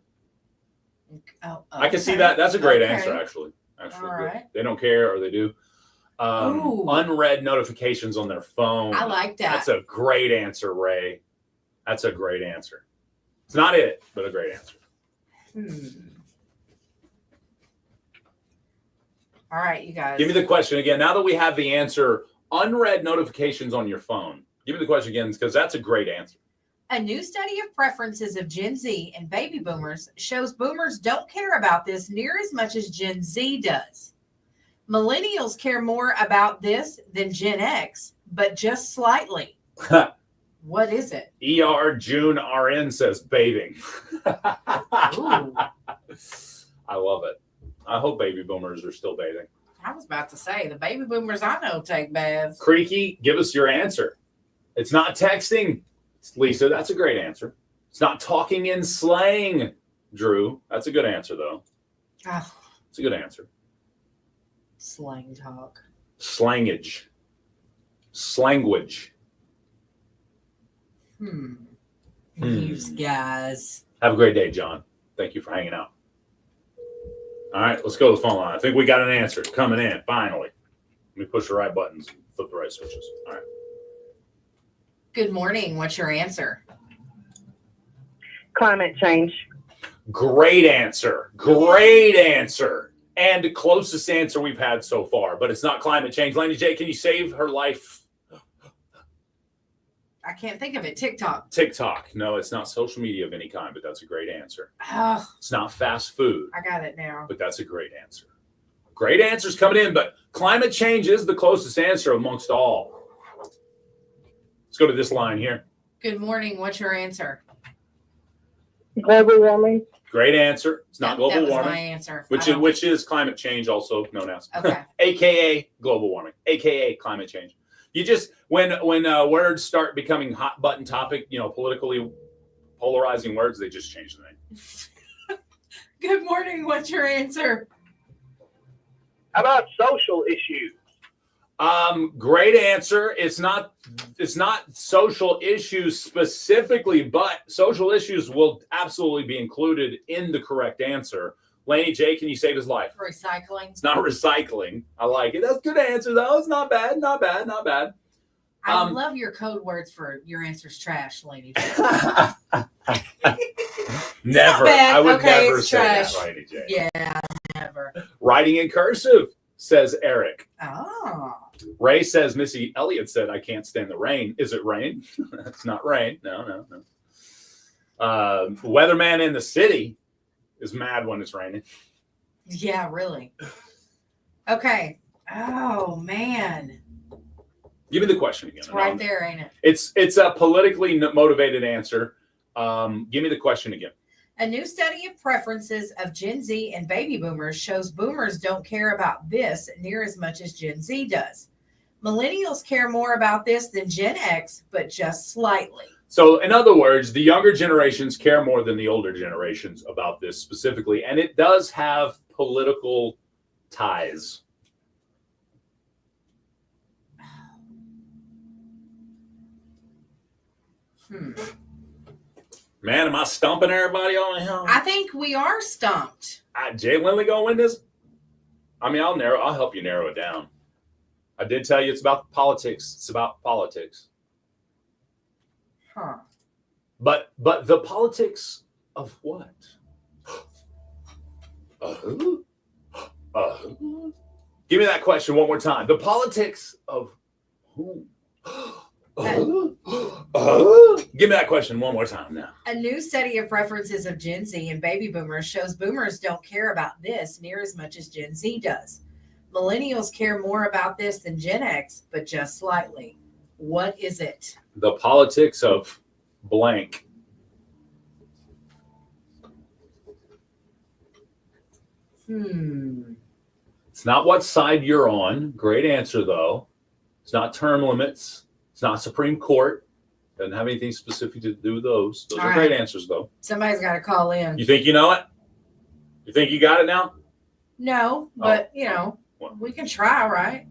Oh, I can see that. That's a great Okay. answer, actually. All good. right. They don't care, or they do. Ooh. Unread notifications on their phone. I like that. That's a great answer, Ray. That's a great answer. It's not it, but a great answer. All right, you guys. Give me the question again. Now that we have the answer, unread notifications on your phone. Give me the question again, because that's a great answer. A new study of preferences of Gen Z and baby boomers shows boomers don't care about this near as much as Gen Z does. Millennials care more about this than Gen X, but just slightly. What is it? ER June RN says bathing. Ooh. I love it. I hope baby boomers are still bathing. I was about to say, the baby boomers I know take baths. Creaky, give us your answer. It's not texting. Lisa, that's a great answer. It's not talking in slang. Drew, that's a good answer, though. Oh, It's a good answer. slang talk. Slangage. Slanguage. These guys. Have a great day, John. Thank you for hanging out. All right, let's go to the phone line. I think we got an answer coming in, finally. Let me push the right buttons, flip the right switches. All right. Good morning. What's your answer? Climate change. Great answer. Great answer. And the closest answer we've had so far, but it's not climate change. Laney J, can you save her life? I can't think of it. TikTok. TikTok. No, it's not social media of any kind, but that's a great answer. Oh, It's not fast food, I got it now. but that's a great answer. Great answers coming in, but climate change is the closest answer amongst all. Let's go to this line here. Good morning. What's your answer? Global warming. Great answer. It's not global that was warming, my answer. which is climate change, also known as, Okay. AKA global warming, AKA climate change. You just when words start becoming hot button topic, politically polarizing words, they just change the name. Good morning. What's your answer? How about social issues? Great answer. It's not social issues specifically, but social issues will absolutely be included in the correct answer. Laney J, can you save his life? Recycling. It's not recycling. I like it. That's a good answer, though. It's not bad. Not bad. Not bad. I love your code words for your answer's trash, lady. Never. bad. I would Okay, never it's say trash. that, Laney J. Yeah, never. Writing in cursive, says Eric. Oh. Ray says, Missy Elliott said, I can't stand the rain. Is it rain? It's not rain. No. Weatherman in the city is mad when it's raining. Yeah, really. Okay. Oh, man. Give me the question again. It's right there, ain't it? It's a politically motivated answer. Give me the question again. A new study of preferences of Gen Z and baby boomers shows boomers don't care about this near as much as Gen Z does. Millennials care more about this than Gen X, but just slightly. So, in other words, the younger generations care more than the older generations about this specifically, and it does have political ties. Man, am I stumping everybody on the hill? I think we are stumped. Jay Lindley gonna win this? I mean, I'll help you narrow it down. I did tell you it's about politics. It's about politics. Huh. But the politics of what? Give me that question one more time. The politics of who? Give me that question one more time now. A new study of preferences of Gen Z and baby boomers shows boomers don't care about this near as much as Gen Z does. Millennials care more about this than Gen X, but just slightly. What is it? The politics of blank. It's not what side you're on. Great answer, though. It's not term limits. It's not Supreme Court. Doesn't have anything specific to do with those. Those All are great right. answers, though. Somebody's got to call in. You think you know it? You think you got it now? No, but, Well. we can try, right?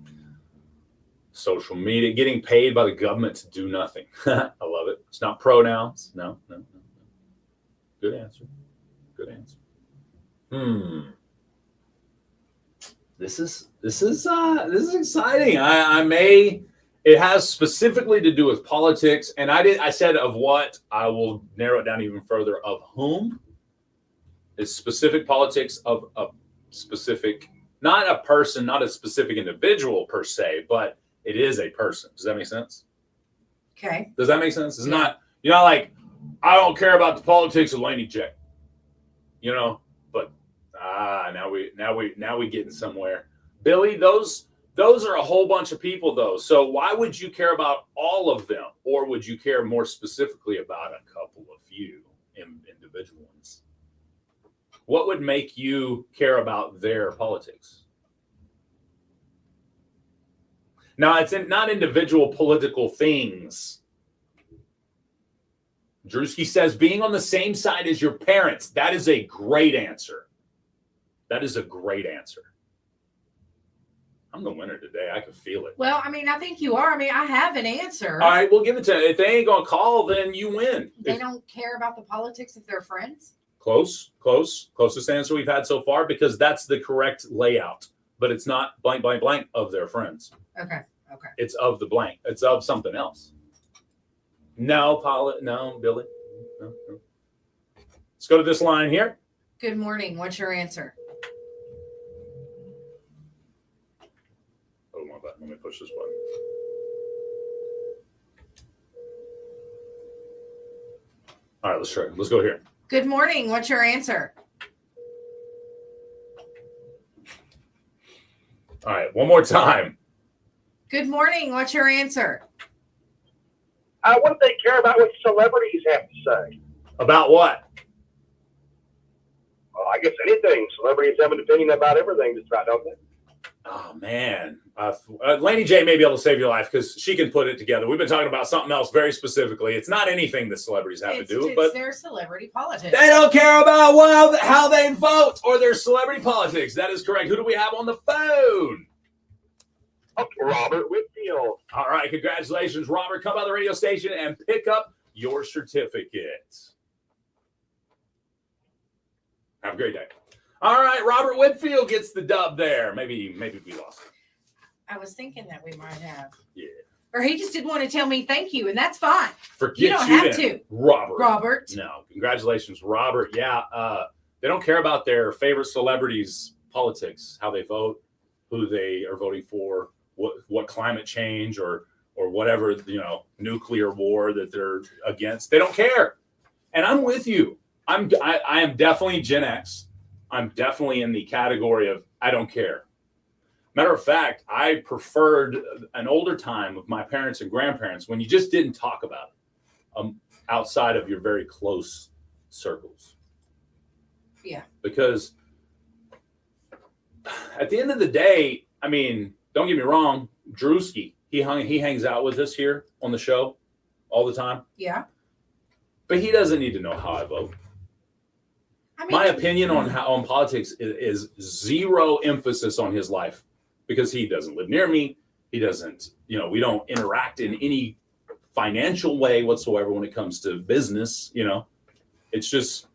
Social media, getting paid by the government to do nothing. I love it. It's not pronouns. No. Good answer. Good answer. This is exciting. It has specifically to do with politics, and I said of what. I will narrow it down even further. Of whom? It's specific politics of a specific, not a person, not a specific individual per se, but it is a person. Does that make sense? Okay. Does that make sense? It's not, you're not like, I don't care about the politics of Laney J. But now we getting somewhere. Billy, those are a whole bunch of people though. So why would you care about all of them, or would you care more specifically about a couple of few individual ones? What would make you care about their politics? Now, it's not individual political things. Drewski says, being on the same side as your parents. That is a great answer. That is a great answer. I'm the winner today. I can feel it. Well, I mean, I think you are. I mean, I have an answer. All right, we'll give it to them. If they ain't gonna call, then you win. They don't care about the politics if they're friends. Closest answer we've had so far, because that's the correct layout. But it's not blank, blank, blank of their friends. Okay. It's of the blank. It's of something else. No, Billy. No. Let's go to this line here. Good morning. What's your answer? Oh, my bad. Let me push this button. All right, let's try. Let's go here. Good morning. What's your answer? All right, one more time. Good morning. What's your answer? What do they care about what celebrities have to say? About what? Well, I guess anything. Celebrities have an opinion about everything, just about, don't they? Oh, man. Laney J may be able to save your life because she can put it together. We've been talking about something else very specifically. It's not anything that celebrities have to do, but their celebrity politics. they don't care about how they vote or their celebrity politics. That is correct. Who do we have on the phone? Robert Whitfield. All right. Congratulations, Robert. Come by the radio station and pick up your certificate. Have a great day. All right, Robert Whitfield gets the dub there. Maybe we lost it. I was thinking that we might have. Yeah. Or he just didn't want to tell me thank you, and that's fine. Forget you don't have then. to. Robert. No. Congratulations, Robert. Yeah. They don't care about their favorite celebrities' politics, how they vote, who they are voting for, what climate change or whatever, nuclear war that they're against. They don't care. And I'm with you. I am definitely Gen X. I'm definitely in the category of I don't care. Matter of fact, I preferred an older time of my parents and grandparents when you just didn't talk about it outside of your very close circles. Yeah. Because at the end of the day, I mean, don't get me wrong, Drewski, he hangs out with us here on the show all the time. Yeah. But he doesn't need to know how I vote. My opinion on politics is zero emphasis on his life because he doesn't live near me. He doesn't, we don't interact in any financial way whatsoever when it comes to business, It's just,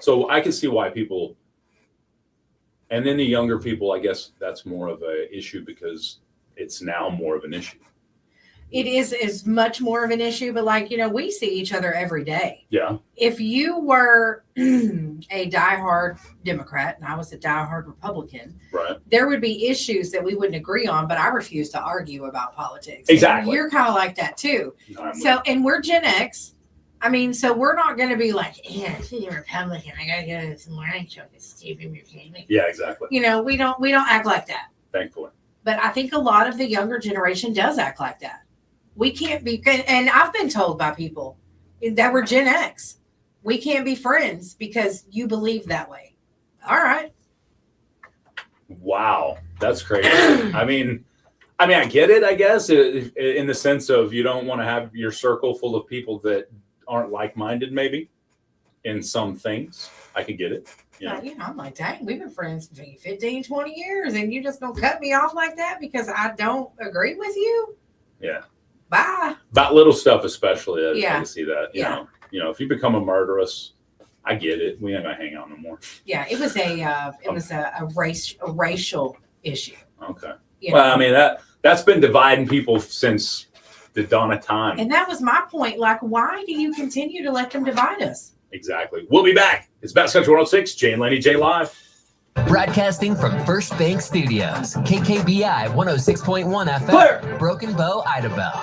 so I can see why people, and then the younger people, I guess that's more of an issue because it's now more of an issue. It is much more of an issue, but we see each other every day. Yeah. If you were a diehard Democrat and I was a diehard Republican, right, there would be issues that we wouldn't agree on, but I refuse to argue about politics. Exactly. And you're kind of like that too. And we're Gen X. I mean, so we're not going to be like, yeah, she's a Republican. I got to go to some morning show. Yeah, exactly. We don't act like that. Thankfully. But I think a lot of the younger generation does act like that. We can't be, and I've been told by people that we're Gen X, we can't be friends because you believe that way. All right. Wow, that's crazy. I mean, I get it, I guess, in the sense of you don't want to have your circle full of people that aren't like-minded, maybe, in some things. I can get it. I'm like, dang, we've been friends for 15, 20 years, and you just gonna cut me off like that because I don't agree with you? Yeah. Bye. About little stuff, especially. I can see that. Yeah. If you become a murderess, I get it. We ain't gonna hang out no more. Yeah, it was a racial issue. Okay. Well, I mean that's been dividing people since the dawn of time. And that was my point. Like, why do you continue to let them divide us? Exactly. We'll be back. It's Best Country 106, Jay and Laney J live. Broadcasting from First Bank Studios, KKBI 106.1 FM, Clear. Broken Bow, Idabel.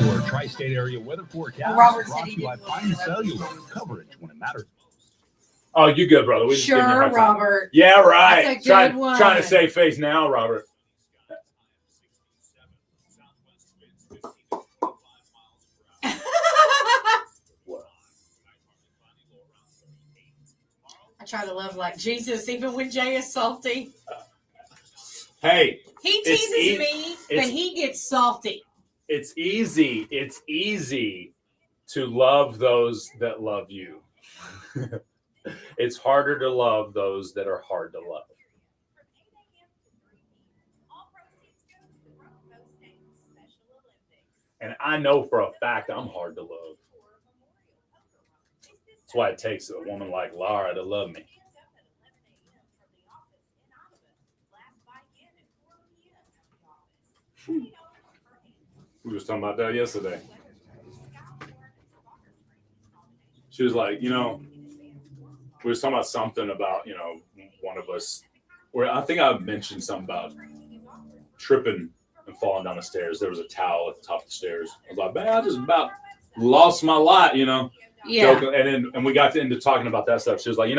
Your tri-state area weather forecast Robert brought said to he you by didn't Pine Cellular, coverage when it matters. Oh, you good, brother? We just giving you a Sure, hard time. Robert. Yeah, right. That's a good one. Trying to save face now, Robert. I try to love like Jesus, even when Jay is salty. Hey. He teases me, but he gets salty. It's easy. It's easy to love those that love you. It's harder to love those that are hard to love. And I know for a fact I'm hard to love. That's why it takes a woman like Laura to love me. We was talking about that yesterday. She was like, we was talking about something about, one of us, where I think I mentioned something about tripping and falling down the stairs. There was a towel at the top of the stairs. I was like, man, I just about lost my lot, Yeah. Joking. And we got into talking about that stuff. She was like,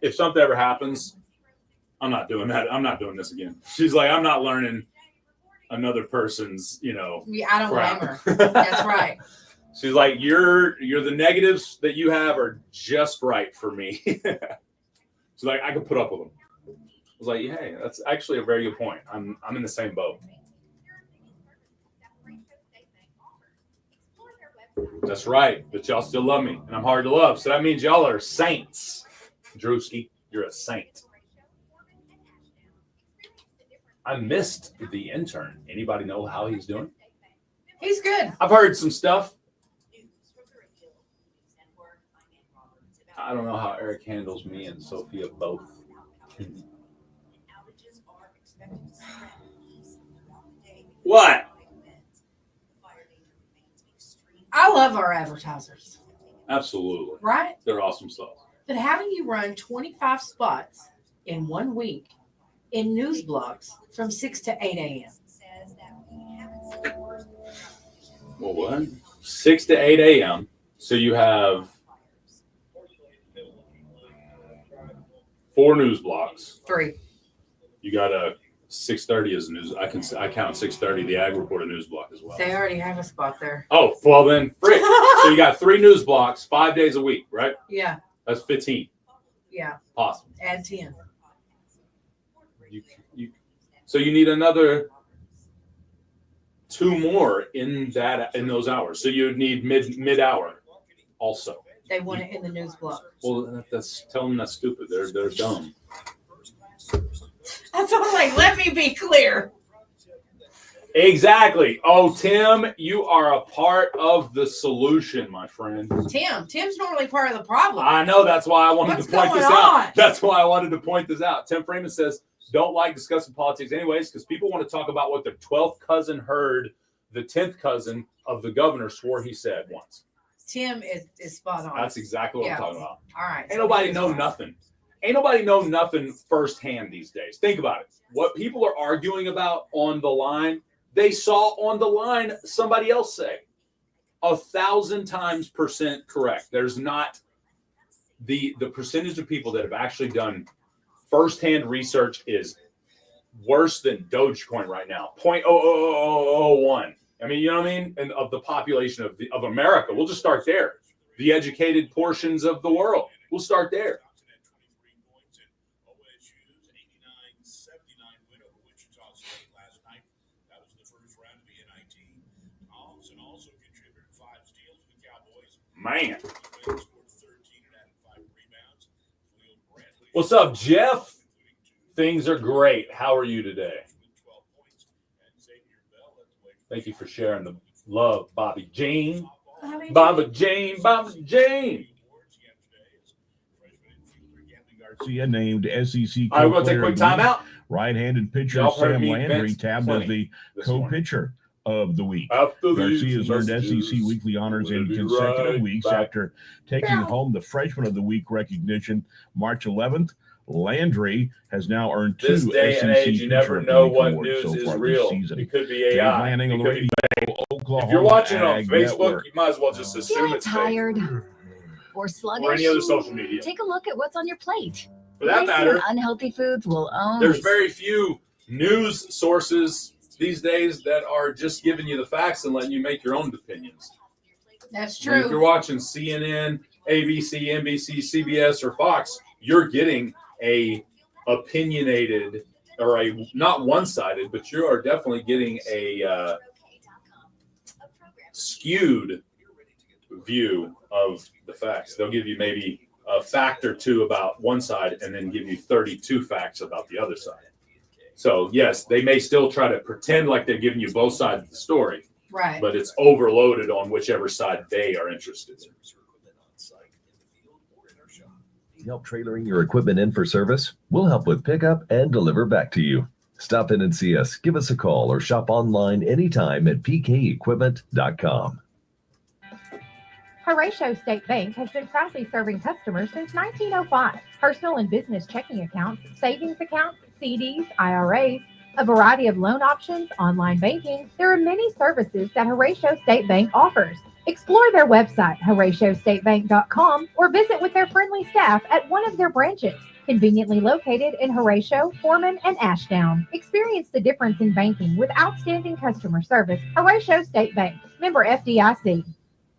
if something ever happens, I'm not doing that. I'm not doing this again. She's like, I'm not learning another person's, Yeah, I don't crap. blame her. That's right. She's like, you're the negatives that you have are just right for me. She's like, I can put up with them. I was like, hey, that's actually a very good point. I'm in the same boat. That's right, but y'all still love me, and I'm hard to love. So that means y'all are saints. Drewski, you're a saint. I missed the intern. Anybody know how he's doing? He's good. I've heard some stuff. I don't know how Eric handles me and Sophia both. What? I love our advertisers. Absolutely. Right? They're awesome stuff. But how do you run 25 spots in 1 week in news blogs from 6 to 8 a.m.? Well, what? 6 to 8 a.m. So you have 4 news blocks. 3. You got a 6:30 as news. I count 6:30 the Ag Reporter news block as well. They already have a spot there. Oh, well then, frick. So you got 3 news blocks, 5 days a week, right? Yeah. That's 15. Yeah. Awesome. Add 10. So you need another 2 more in those hours. So you would need mid hour also. They want it in the news blog. Well, tell them that's stupid. They're dumb. That's all. Like, let me be clear. Exactly. Oh, Tim, you are a part of the solution, my friend. Tim's normally part of the problem. I know. That's why I wanted to point this out. That's why I wanted to point this out. Tim Freeman says, don't like discussing politics anyways, because people want to talk about what their 12th cousin heard the 10th cousin of the governor swore he said once. Tim is spot on. That's exactly what I'm talking about. All right. Ain't nobody know nothing. Ain't nobody know nothing firsthand these days. Think about it. What people are arguing about on the line, they saw on the line somebody else say. 1,000 times % correct. There's not the percentage of people that have actually done firsthand research is worse than Dogecoin right now. 0.00001. I mean, you know what I mean? And of the population of America, we'll just start there. The educated portions of the world, we'll start there. Man. What's up, Jeff? Things are great. How are you today? Thank you for sharing the love, Bobby Jean. Bobby Jean. Garcia named SEC. All right, we're going to take a quick timeout. Right-handed pitcher Sam Landry tabbed as the co-pitcher of the week. Garcia has earned SEC weekly honors in consecutive weeks after taking home the Freshman of the Week recognition March 11th. Landry has now earned 2 this day SEC and age, you never know what news so is far real. this season. It could be AI. Landing on the radio, Oklahoma if you're watching on Ag Facebook, Network. you might as well just assume Feeling it's fake. tired or sluggish? Or any other social media. Take a look at what's on your plate. For that Greasy matter, and unhealthy foods will only. there's very few news sources these days that are just giving you the facts and letting you make your own opinions. That's I mean, if true. you're watching CNN, ABC, NBC, CBS, or Fox, you're getting a opinionated or a not one-sided, but you are definitely getting a skewed view of the facts. They'll give you maybe a fact or two about one side and then give you 32 facts about the other side. So yes, they may still try to pretend like they're giving you both sides of the story, Right. But it's overloaded on whichever side they are interested in. Help trailering your equipment in for service? We'll help with pickup and deliver back to you. Stop in and see us, give us a call, or shop online anytime at pkequipment.com. Horatio State Bank has been proudly serving customers since 1905. Personal and business checking accounts, savings accounts, CDs, IRAs, a variety of loan options, online banking. There are many services that Horatio State Bank offers. Explore their website, HoratioStateBank.com, or visit with their friendly staff at one of their branches, conveniently located in Horatio, Foreman, and Ashdown. Experience the difference in banking with outstanding customer service. Horatio State Bank, member FDIC.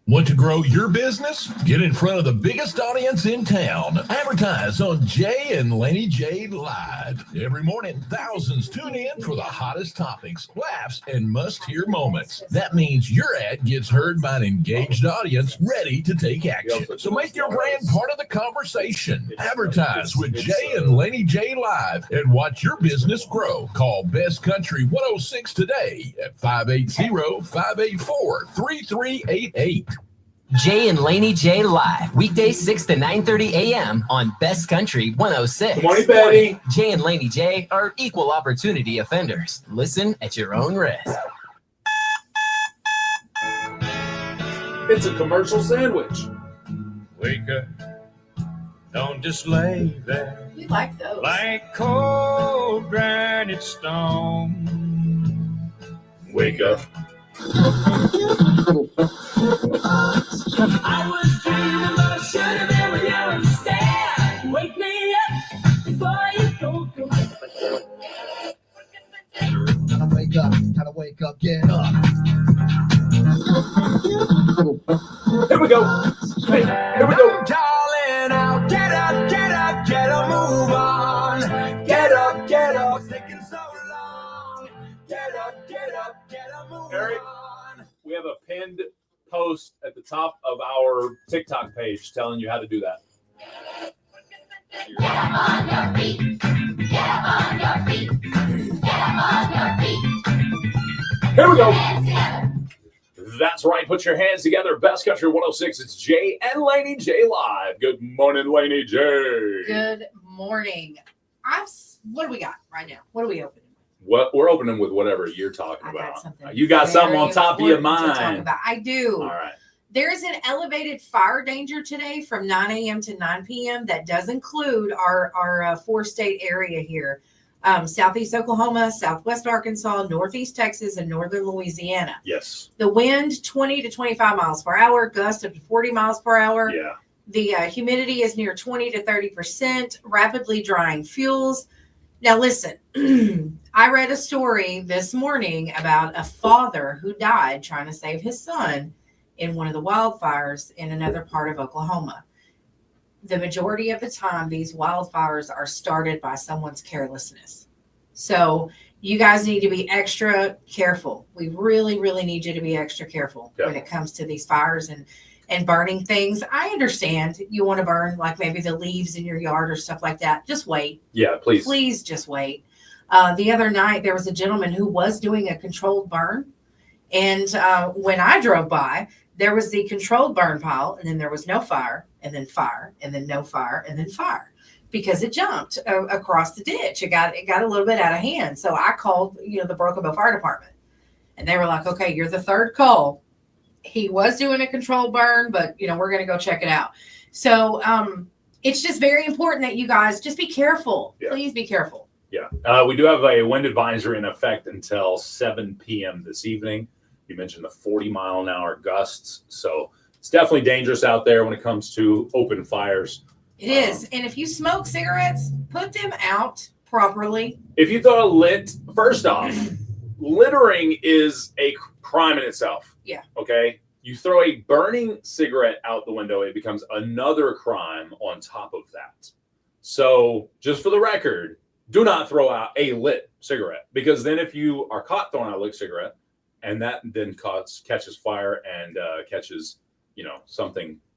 Want to grow your business? Get in front of the biggest audience in town. Advertise on Jay and Laney J Live. Every morning, thousands tune in for the hottest topics, laughs, and must-hear moments. That means your ad gets heard by an engaged audience ready to take action. So make your brand part of the conversation. Advertise with Jay and Laney J Live and watch your business grow. Call Best Country 106 today at 580-584-3388. Jay and Laney J Live, weekdays 6 to 9:30 a.m. on Best Country 106. Good morning, Betty. Jay and Laney J are equal opportunity offenders. Listen at your own risk. It's a commercial sandwich. Wake up, don't just lay there We like those. like cold granite stone. Wake up. I was dreaming, but I should have been with you instead. Wake me up before you go. Gotta wake up, get up. Here we go. Hey, here we go. Darling, now get up, get a move on. Get up, it's taking so long. Get up, get a move Eric, on. we have a pinned post at the top of our TikTok page telling you how to do that. Get up on your feet. Get up on your feet. Get up on your feet. Here we go. Hands together. That's right. Put your hands together. Best Country 106. It's Jay and Laney J Live. Good morning, Laney J. Good morning. What do we got right now? What are we opening? What we're opening with whatever you're talking about. something You got something very on top of your important to talk mind. about. I do. All right. There's an elevated fire danger today from 9 a.m. to 9 p.m. That does include our 4-state area here. Southeast Oklahoma, Southwest Arkansas, Northeast Texas, and Northern Louisiana. Yes. The wind, 20 to 25 miles per hour, gust up to 40 miles per hour. Yeah. The humidity is near 20 to 30%, rapidly drying fuels. Now, listen, I read a story this morning about a father who died trying to save his son in one of the wildfires in another part of Oklahoma. The majority of the time, these wildfires are started by someone's carelessness. So you guys need to be extra careful. We really, really need you to be extra careful when it comes to these fires and burning things. I understand you want to burn like maybe the leaves in your yard or stuff like that. Just wait. Yeah, please. Please just wait. The other night, there was a gentleman who was doing a controlled burn. And when I drove by, there was the controlled burn pile, and then there was no fire, and then fire, and then no fire, and then fire, because it jumped across the ditch. It got a little bit out of hand. So I called, the Brokenville Fire Department, and they were like, "Okay, you're the third call." He was doing a controlled burn, but we're going to go check it out. So it's just very important that you guys just be careful. Yeah. Please be careful. Yeah, we do have a wind advisory in effect until 7 p.m. this evening. You mentioned the 40-mile-an-hour gusts, so it's definitely dangerous out there when it comes to open fires. It is, and if you smoke cigarettes, put them out properly. If you throw a lit, first off, littering is a crime in itself. Yeah. Okay? You throw a burning cigarette out the window, it becomes another crime on top of that. So, just for the record, do not throw out a lit cigarette, because then if you are caught throwing out a lit cigarette, and that then catches fire and catches,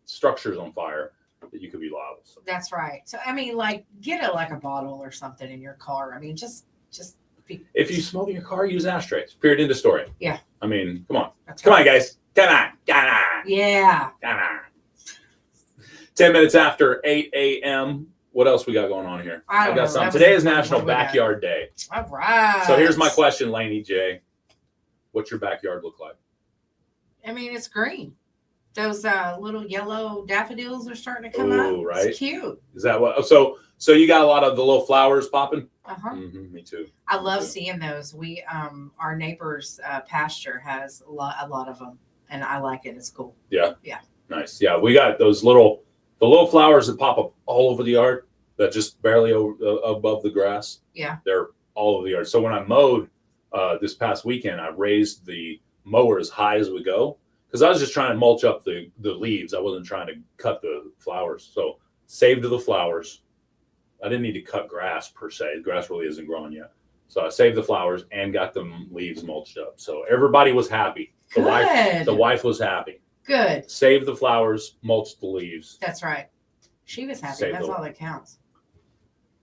structures on fire, that you could be liable. So. That's right. So, get a bottle or something in your car. Just If you smoke in your car, use ashtrays. Period. End of story. Yeah. I mean, come on. That's Come right. on, guys. Come on. Come on. Yeah. Come on. 10 minutes after 8 a.m. What else we got going on here? I don't got know. something. That was Today is fun. National What do we got? Backyard Day. All right. So here's my question, Laney J. What's your backyard look like? I mean, it's green. Those little yellow daffodils are starting to come Ooh, up. right. It's cute. Is that what? So you got a lot of the little flowers popping? Uh-huh. Mm-hmm, me too. I love seeing those. We our neighbor's pasture has a lot of them, and I like it. It's cool. Yeah. Yeah. Nice. Yeah, we got those the little flowers that pop up all over the yard that just barely above the grass. Yeah. They're all over the yard. So when I mowed this past weekend, I raised the mower as high as we go because I was just trying to mulch up the leaves. I wasn't trying to cut the flowers. So saved the flowers. I didn't need to cut grass per se. The grass really isn't growing yet. So I saved the flowers and got the leaves mulched up. So everybody was happy. The wife was happy. Good. Save the flowers, mulch the leaves. That's right. She was happy. Save That's the- all that counts.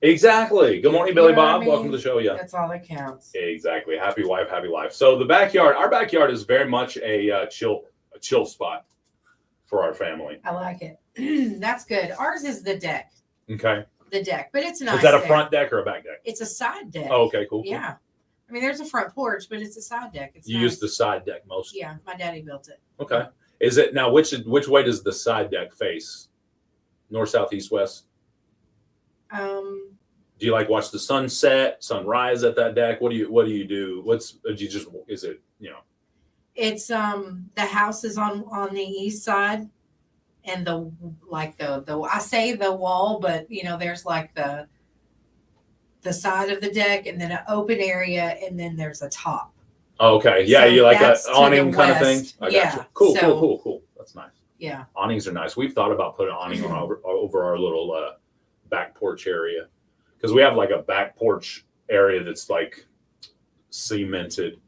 Exactly. Good morning, You Billy know what I Bob. mean? Welcome to the show. Yeah. That's all that counts. Exactly. Happy wife, happy life. So the backyard, our backyard is very much a chill spot for our family. I like it. That's good. Ours is the deck. Okay. The deck, but it's nice. Is that a there. front deck or a back deck? It's a side deck. Oh, okay, cool. Yeah. I mean, there's a front porch, but it's a side deck. It's You nice. use the side deck most. Yeah, my daddy built it. Okay. Is it now? Which way does the side deck face? North, south, east, west. Do you like watch the sunset, sunrise at that deck? What do you do? Is it It's the house is on the east side, and the I say the wall, but there's like the side of the deck, and then an open area, and then there's a top. Oh, okay. Yeah, So you like that that's to awning the kind of thing? west. I Yeah, got you. Cool. so- That's nice. Yeah. Awnings are nice. We've thought about putting an awning on over our little back porch area because we have like a back porch area that's like cemented,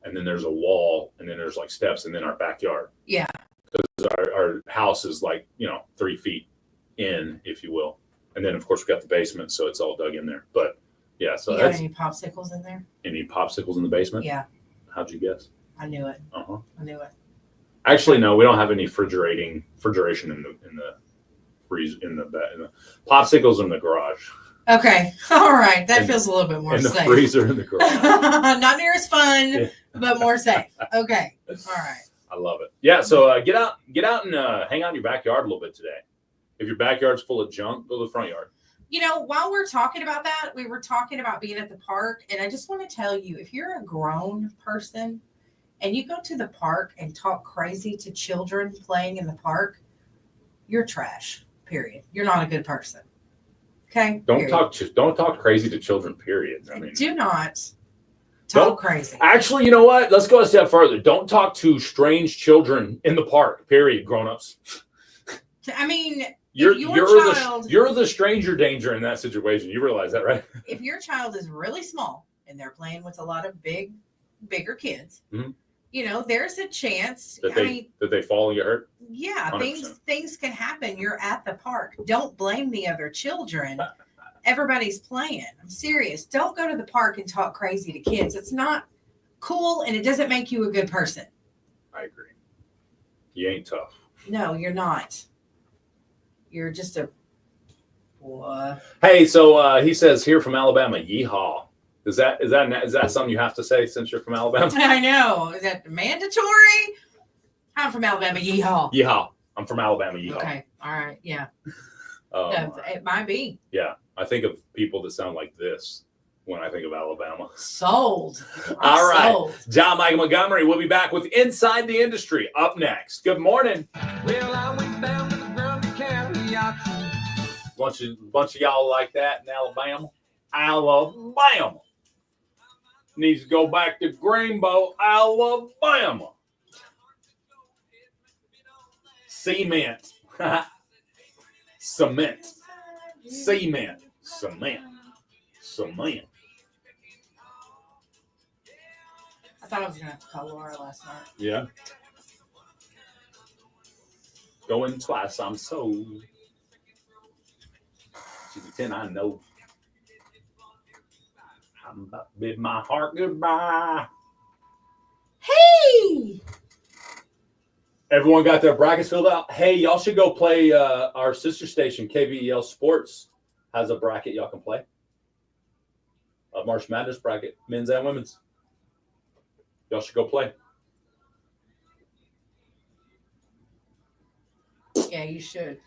and then there's a wall, and then there's like steps, and then our backyard. Yeah. Because our house is like 3 feet in, if you will, and then of course we got the basement, so it's all dug in there. But yeah, so You got that's any popsicles in there? any popsicles in the basement. Yeah, How'd you guess? I knew it. Uh-huh. I knew it. Actually, no, we don't have any refrigeration in the popsicles in the garage. Okay. All right. That And- feels a little bit more and the safe. freezer in the garage. Not near as fun, Yeah. but more safe. Okay. All right. I love it. Yeah, so get out and hang out in your backyard a little bit today. If your backyard's full of junk, go to the front yard. While we're talking about that, we were talking about being at the park, and I just want to tell you, if you're a grown person and you go to the park and talk crazy to children playing in the park, you're trash. Period. You're not a good person. Okay. Don't Period. talk crazy to children. Period. I mean, Do not talk don't crazy. Actually, you know what? Let's go a step further. Don't talk to strange children in the park. Period. Grown-ups. I mean, You're if your child, you're the stranger danger in that situation. You realize that, right? if your child is really small and they're playing with a lot of bigger kids, Mhm. There's a chance. That they fall and get hurt. Yeah, 100%. things can happen. You're at the park. Don't blame the other children. Everybody's playing. I'm serious. Don't go to the park and talk crazy to kids. It's not cool, and it doesn't make you a good person. I agree. You ain't tough. No, you're not. You're just a boy. Hey, so he says here from Alabama, yeehaw. Is that something you have to say since you're from Alabama? I know. Is that mandatory? I'm from Alabama. Yeehaw. Yeehaw. I'm from Alabama, yeehaw. Okay. All right. Yeah. It might be. Yeah. I think of people that sound like this when I think of Alabama. Sold. All right. Sold. John Michael Montgomery will be back with Inside the Industry up next. Good morning. Well, I went down to the Grundy County auction. Bunch of y'all like that in Alabama. Alabama needs to go back to Greenbow, Alabama. Cement. Cement. Cement. Cement. Cement. I thought I was going to have to call Laura last night. Yeah. Going twice, I'm sold. She's a 10, I know. I'm about to bid my heart goodbye. Hey! Everyone got their brackets filled out. Hey, y'all should go play our sister station, KVEL Sports, has a bracket y'all can play. A March Madness bracket, men's and women's. Y'all should go play. Yeah, you should.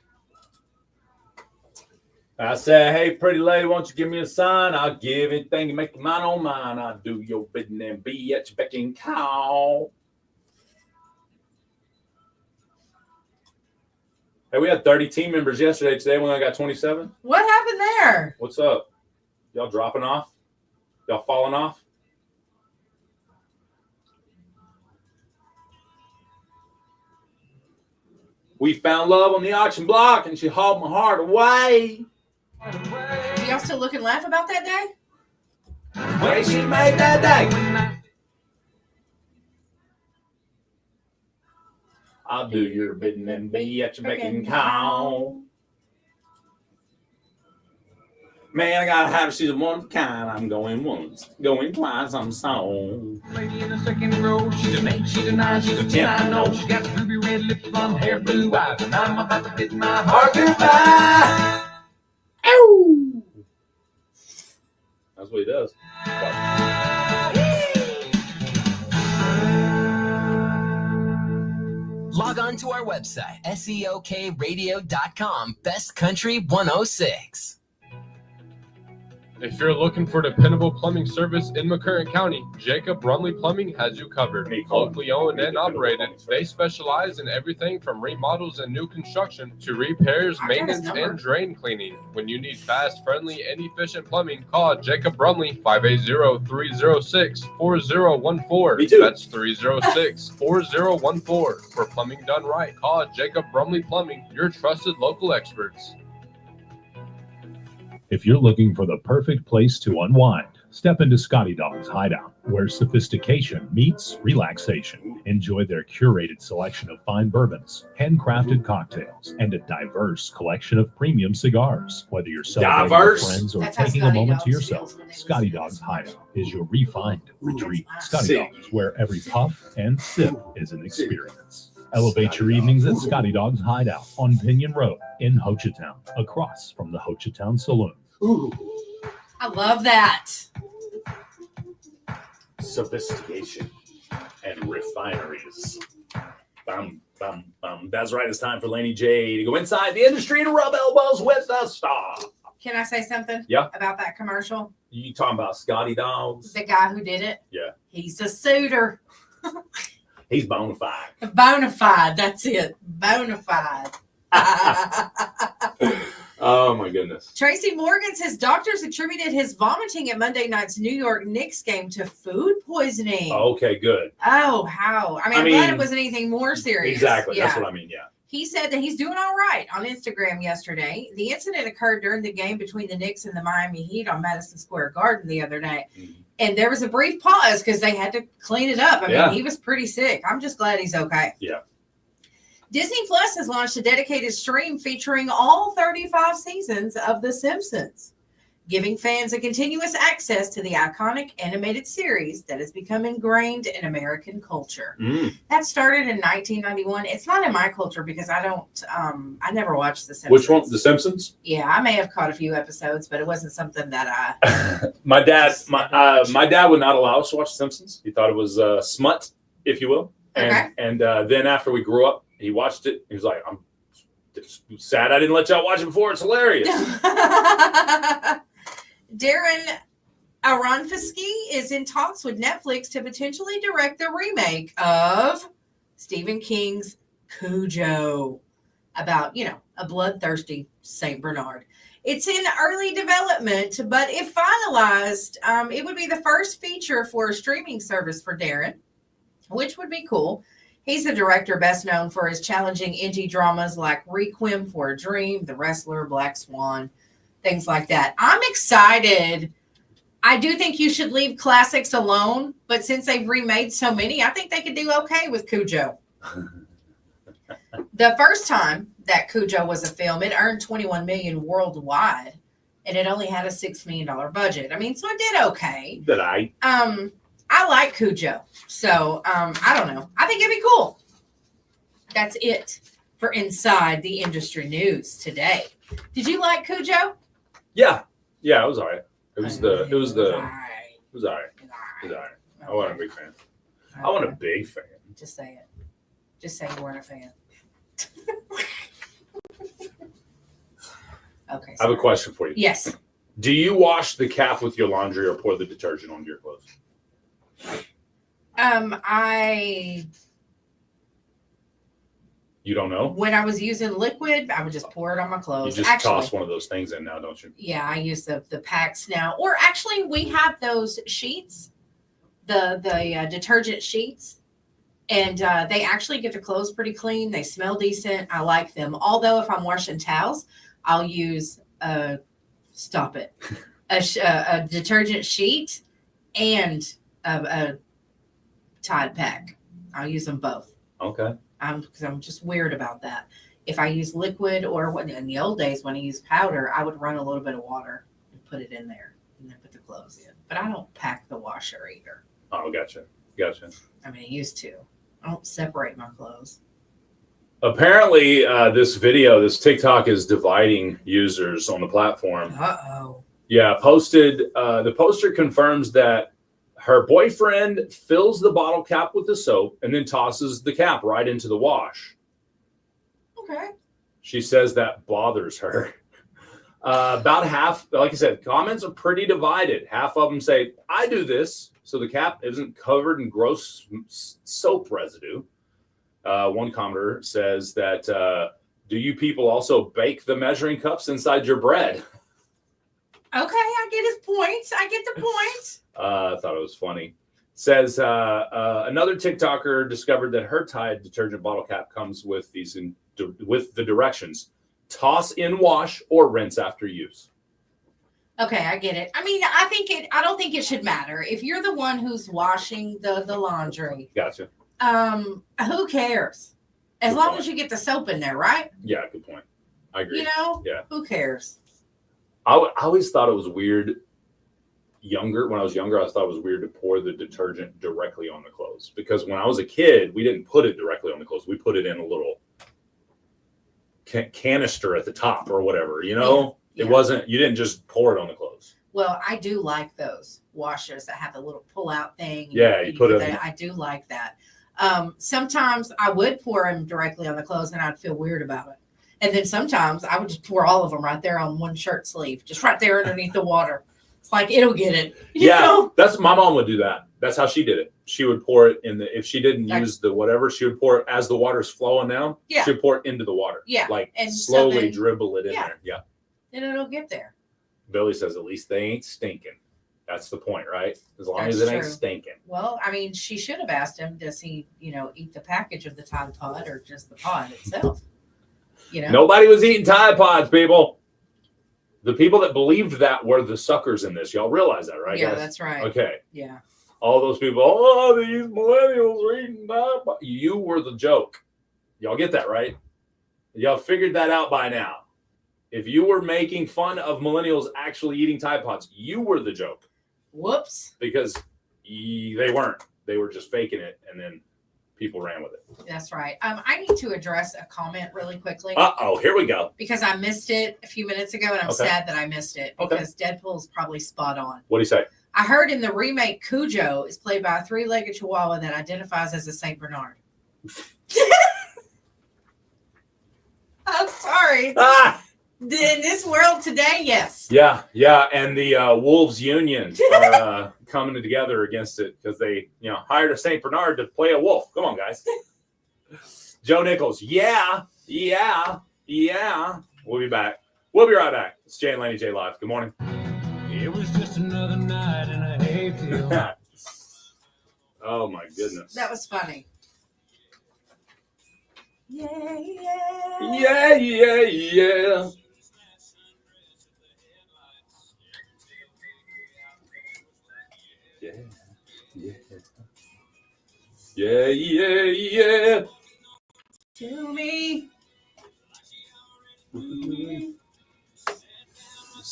I said, hey, pretty lady, won't you give me a sign? I'll give anything you make mine on mine. I'll do your bidding and be at your beck and call. Hey, we had 30 team members yesterday. Today we only got 27. What happened there? What's up? Y'all dropping off? Y'all falling off? We found love on the auction block and she hauled my heart away. Do y'all still look and laugh about that day? Way she made that day. I'll do your bidding and be at your beck and call. Man, I gotta have she's a one of a kind. I'm going once, going twice. I'm so. Lady in the second row, she's an 8, she's a 9, she's a 10. I know she got ruby red lips, blonde hair, blue eyes, and I'm about to bid my heart goodbye. Ow! That's what he does. Log on to our website, seokradio.com, Best Country 106. If you're looking for dependable plumbing service in McCurtain County, Jacob Brumley Plumbing has you covered. Locally owned and operated, they specialize in everything from remodels and new construction to repairs, maintenance, and drain cleaning. When you need fast, friendly, and efficient plumbing, call Jacob Brumley 580-306-4014. Me too. That's 306-4014. For plumbing done right, call Jacob Brumley Plumbing, your trusted local experts. If you're looking for the perfect place to unwind, step into Scotty Dog's Hideout, where sophistication meets relaxation. Enjoy their curated selection of fine bourbons, handcrafted cocktails, and a diverse collection of premium cigars. Whether you're celebrating with friends or taking a moment to yourself, Scotty Dog's Hideout is your refined retreat. Scotty Dog's, where every puff and sip is an experience. Elevate your evenings at Scotty Dog's Hideout on Pinion Road in Hochatown, across from the Hochatown Saloon. Ooh. I love that. Sophistication and refineries. Bum, bum, bum. That's right. It's time for Laney J to go inside the industry and rub elbows with the star. Can I say something? Yeah. About that commercial? You talking about Scotty Dogs? The guy who did it? Yeah. He's a suitor. He's bona fide. Bona fide. That's it. Bona fide. Oh, my goodness. Tracy Morgan says doctors attributed his vomiting at Monday night's New York Knicks game to food poisoning. Okay, good. Oh, how? I mean, I'm glad it wasn't anything more serious. Exactly. Yeah. That's what I mean, yeah. He said that he's doing all right on Instagram yesterday. The incident occurred during the game between the Knicks and the Miami Heat on Madison Square Garden the other night. And there was a brief pause because they had to clean it up. I mean, he was pretty sick. I'm just glad he's okay. Yeah. Disney Plus has launched a dedicated stream featuring all 35 seasons of The Simpsons, giving fans a continuous access to the iconic animated series that has become ingrained in American culture. That started in 1991. It's not in my culture because I never watched The Simpsons. Which one? The Simpsons? Yeah, I may have caught a few episodes, but it wasn't something that I... My dad would not allow us to watch The Simpsons. He thought it was smut, if you will. And then after we grew up, he watched it. He was like, I'm sad I didn't let y'all watch it before. It's hilarious. Darren Aronofsky is in talks with Netflix to potentially direct the remake of Stephen King's Cujo about, a bloodthirsty St. Bernard. It's in early development, but if finalized, it would be the first feature for a streaming service for Darren, which would be cool. He's a director best known for his challenging indie dramas like Requiem for a Dream, The Wrestler, Black Swan, things like that. I'm excited. I do think you should leave classics alone, but since they've remade so many, I think they could do okay with Cujo. The first time that Cujo was a film, it earned $21 million worldwide. and it only had a $6 million budget. I mean, so it did okay. Did I? I like Cujo, so I don't know. I think it'd be cool. That's it for Inside the Industry News today. Did you like Cujo? Yeah, it was all right. It was all right. I wasn't a big fan. I wasn't a big fan. Just say it. Just say you weren't a fan. Okay. I have a question for you. Yes. Do you wash the cap with your laundry or pour the detergent onto your clothes? You don't know? When I was using liquid, I would just pour it on my You clothes. just toss one of those things in now, don't you? Yeah, I use the packs now. Or actually, we have those sheets, the detergent sheets, and they actually get the clothes pretty clean. They smell decent. I like them. Although if I'm washing towels, I'll use a detergent sheet and a Tide pack. I'll use them both. Okay. Because I'm just weird about that. If I use liquid or in the old days when I used powder, I would run a little bit of water and put it in there and then put the clothes in. But I don't pack the washer either. Oh, gotcha. I mean, I used to. I don't separate my clothes. Apparently, this TikTok is dividing users on the platform. Uh-oh. Yeah, the poster confirms that her boyfriend fills the bottle cap with the soap and then tosses the cap right into the wash. Okay. She says that bothers her. About half, like I said, comments are pretty divided. Half of them say, I do this, so the cap isn't covered in gross soap residue. One commenter says that, do you people also bake the measuring cups inside your bread? Okay, I get his point. I get the point. I thought it was funny. Says another TikToker discovered that her Tide detergent bottle cap comes with with the directions: toss in wash or rinse after use. Okay, I get it. I mean, I don't think it should matter. If you're the one who's washing the laundry. Gotcha. Who cares? As long as you get the soap in there, right? Yeah, good point. I agree. Yeah. Who cares? I always thought it was weird. When I was younger, I thought it was weird to pour the detergent directly on the clothes, because when I was a kid, we didn't put it directly on the clothes. We put it in a little canister at the top or whatever, Yeah. It wasn't, you didn't just pour it on the clothes. Well, I do like those washers that have the little pull-out thing. Yeah, you put it in. I do like that. Sometimes I would pour them directly on the clothes and I'd feel weird about it. And then sometimes I would just pour all of them right there on one shirt sleeve, just right there underneath the water. It's like, it'll get it. You know? That's my mom would do that. That's how she did it. She would pour it if she didn't use the whatever, she would pour it as the water's flowing down. Yeah. She would pour it into the water. Yeah. Like and slowly dribble it in there. Yeah. And it'll get there. Billy says, at least they ain't stinking. That's the point, right? As long as it ain't stinking. Well, I mean, she should have asked him, does he, eat the package of the Tide Pod or just the pod itself? Nobody was eating Tide Pods, people. The people that believed that were the suckers in this. Y'all realize that, right? Yeah, guys? That's right. Okay. Yeah. All those people, these millennials are eating Tide Pods. You were the joke. Y'all get that, right? Y'all figured that out by now. If you were making fun of millennials actually eating Tide Pods, you were the joke. Whoops. Because they weren't. They were just faking it, and then people ran with it. That's right. I need to address a comment really quickly. Uh-oh, here we go. Because I missed it a few minutes ago, and I'm sad that I missed it. Because Deadpool's probably spot on. What do you say? I heard in the remake, Cujo is played by a three-legged chihuahua that identifies as a Saint Bernard. I'm sorry. In this world today, yes. Yeah, and the Wolves Union are coming together against it because they, hired a Saint Bernard to play a wolf. Come on, guys. Joe Nichols, yeah. We'll be back. We'll be right back. It's Jay and Laney J Live. Good morning. It was just another night in a hayfield. Oh my goodness. That was funny. Yeah. Yeah. Yeah. To me.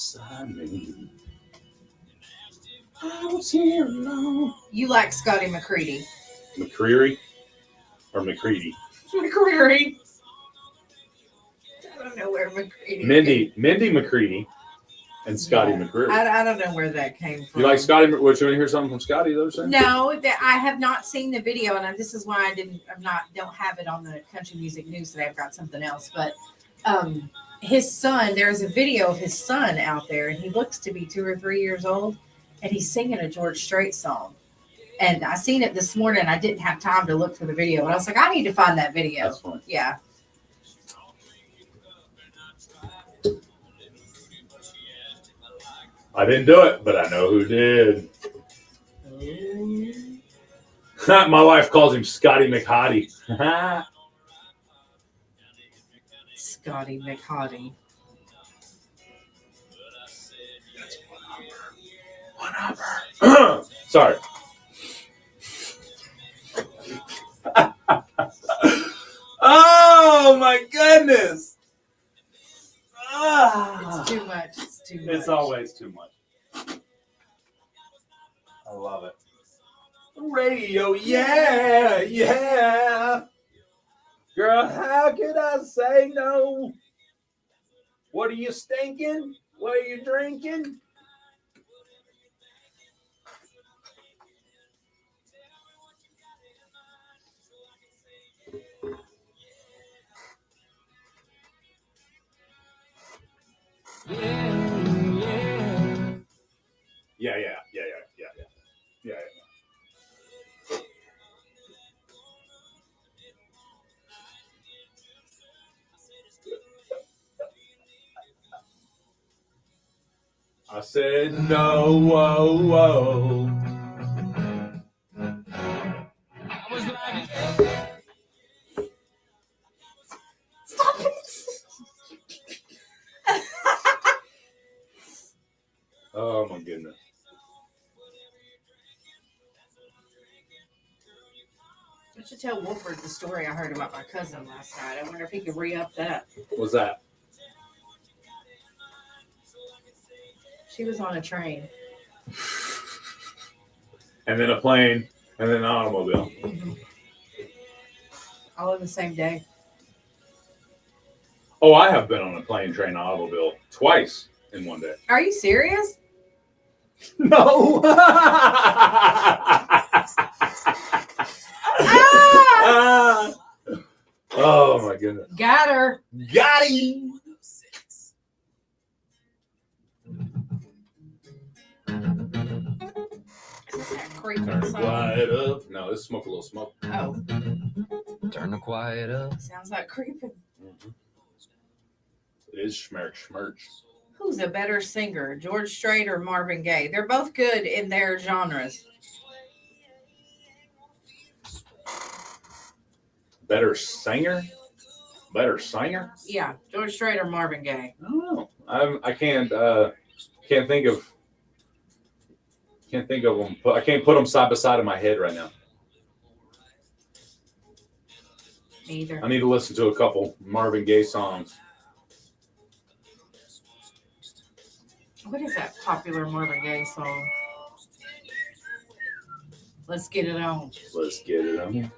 beside me. I was here alone. You like Scotty McCready. McCreary or McCready? McCreary. I don't know where McCready. Mindy McCready and Scotty McCreary. I don't know where that came from. You like Scotty? What, you want to hear something from Scotty? Though, sir? No, I have not seen the video, and this is why don't have it on the country music news today. I've got something else, but his son. There's a video of his son out there, and he looks to be 2 or 3 years old, and he's singing a George Strait song. And I seen it this morning. I didn't have time to look for the video, and I was like, I need to find that video. That's fine. Yeah. I didn't do it, but I know who did. My wife calls him Scotty McHottie. Scotty McHottie. One upper. Sorry. Oh my goodness. It's too much. It's too much. It's always too much. I love it. Radio, yeah, yeah. Girl, how could I say no? What are you stinking? What are you drinking? Yeah. I said no, whoa, whoa. Stop it. Oh my goodness. I should tell Wolford the story I heard about my cousin last night. I wonder if he could re-up that. What's that? She was on a train. And then a plane, and then an automobile. Mm-hmm. All in the same day. Oh, I have been on a plane, train, automobile twice in one day. Are you serious? No. Oh my goodness. Got her. Got him. Turn the quiet up. No, let's smoke a little smoke. Oh. Turn the quiet up. Sounds like creeping. Mm-hmm. It is schmerch. Who's a better singer, George Strait or Marvin Gaye? They're both good in their genres. Better singer? Yeah, George Strait or Marvin Gaye. I don't know. I can't think of them. I can't put them side by side in my head right now. Me either. I need to listen to a couple Marvin Gaye songs. What is that popular Marvin Gaye song? Let's get it on. Let's get it on.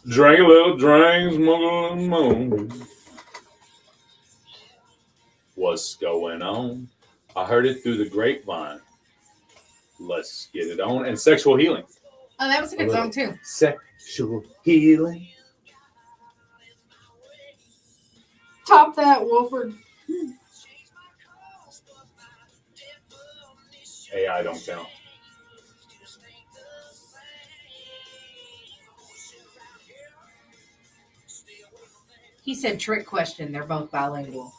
Drink a little drink, smoke a little more. What's going on? I heard it through the grapevine. Let's get it on. And sexual healing. Oh, that was a good song too. Sexual healing. Top that, Wolford. AI don't count. He said trick question. They're both bilingual.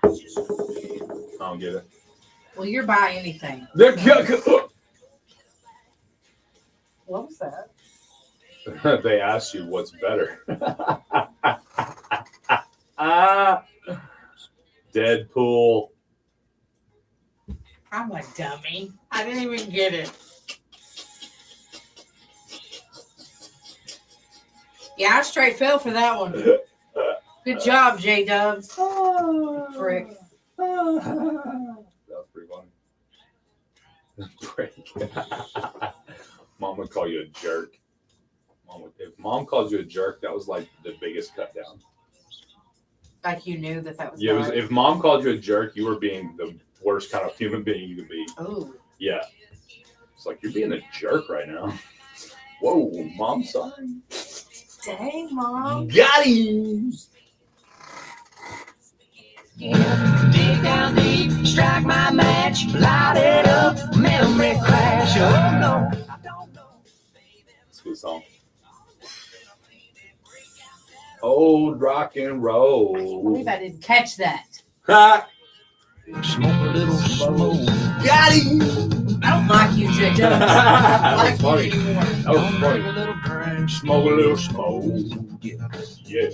I don't get it. Well, you're by anything. What was that? They asked you what's better. Deadpool. I'm a dummy. I didn't even get it. Yeah, I straight fell for that one. Good job, J Dubs. Frick. That was pretty funny. Mom would call you a jerk. If mom calls you a jerk, that was like the biggest cut down. Like you knew that was. Yeah, if mom called you a jerk, you were being the worst kind of human being you can be. Oh. Yeah. It's like, you're being a jerk right now. Whoa, mom, sorry. Dang, Mom. Got him. Dig down deep, strike my match, light it up, memory crash. Oh no. It's a good song. Old rock and roll. I believe I didn't catch that. Ha! Smoke a little smoke. Got him. I don't like you, J Dubs. I don't like you anymore. That was funny. Smoke a little smoke. Yeah.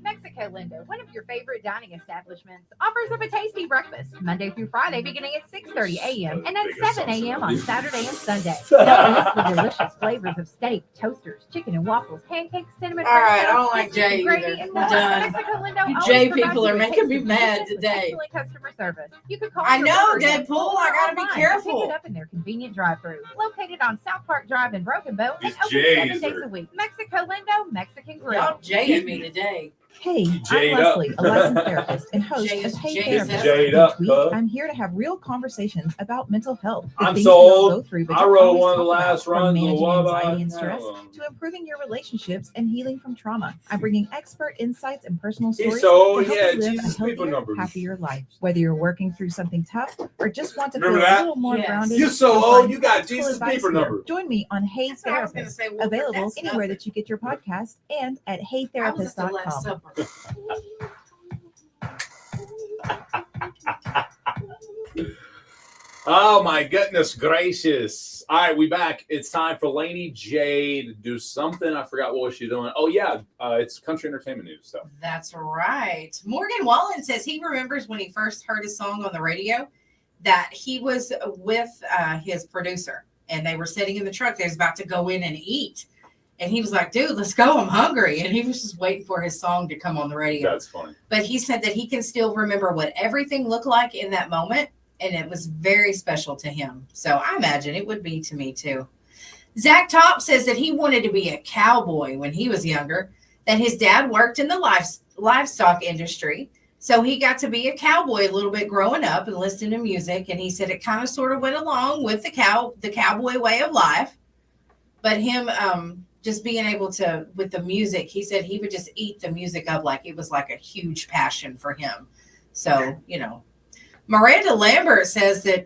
Mexico Lindo, one of your favorite dining establishments, offers up a tasty breakfast Monday through Friday beginning at 6:30 a.m. and at 7 a.m. on Saturday and Sunday. Don't miss the delicious flavors of steak, toasters, chicken and waffles, pancakes, cinnamon All right, bread I don't toast, like Jay gravy, either. and more. Done. Mexico Lindo You always Jay provides people you are with making me tasty mad dishes and today. excellent customer service. You can call I your know, order in Deadpool. I gotta be online or careful. Pick it up in their convenient drive-thru, located on South Park Drive in Broken Bow, and It's open Jay's 7 days or- a week. Mexico Lindo, Mexican Grill. Y'all jaying me today. Hey, I'm Jayed up. Leslie, a licensed therapist and host Jay- of Hey Jay- Therapist. Jayed Each up, week, huh? I'm here to have real conversations about mental health. The I'm things we all sold. go through, but I don't rode always one of the talk about, last from runs of managing Wawa. anxiety and stress to improving your relationships and healing from trauma. I'm bringing expert insights and personal stories sold, to help yeah, you live Jesus a people healthier, numbers. happier life. Whether you're working through something tough or just want to Remember feel that? a little more Yes. grounded, You're so you'll old, find you got practical Jesus advice people here. number. Join me on Hey That's what I was gonna Therapist, say, Wilford, available that's anywhere nothing. that you get your podcast and at I was at the Last heytherapist.com. Supper. Oh my goodness gracious. All right, we back. It's time for Laney J to do something. I forgot what was she doing. Oh yeah, it's country entertainment news stuff. That's right. Morgan Wallen says he remembers when he first heard a song on the radio that he was with his producer and they were sitting in the truck. They was about to go in and eat. And he was like, dude, let's go. I'm hungry. And he was just waiting for his song to come on the radio. That's funny. But he said that he can still remember what everything looked like in that moment. And it was very special to him. So I imagine it would be to me too. Zach Top says that he wanted to be a cowboy when he was younger, that his dad worked in the livestock industry. So he got to be a cowboy a little bit growing up and listening to music. And he said it kind of sort of went along with the cowboy way of life. But him just being able to, with the music, he said he would just eat the music up like it was like a huge passion for him. So, you know, Miranda Lambert says that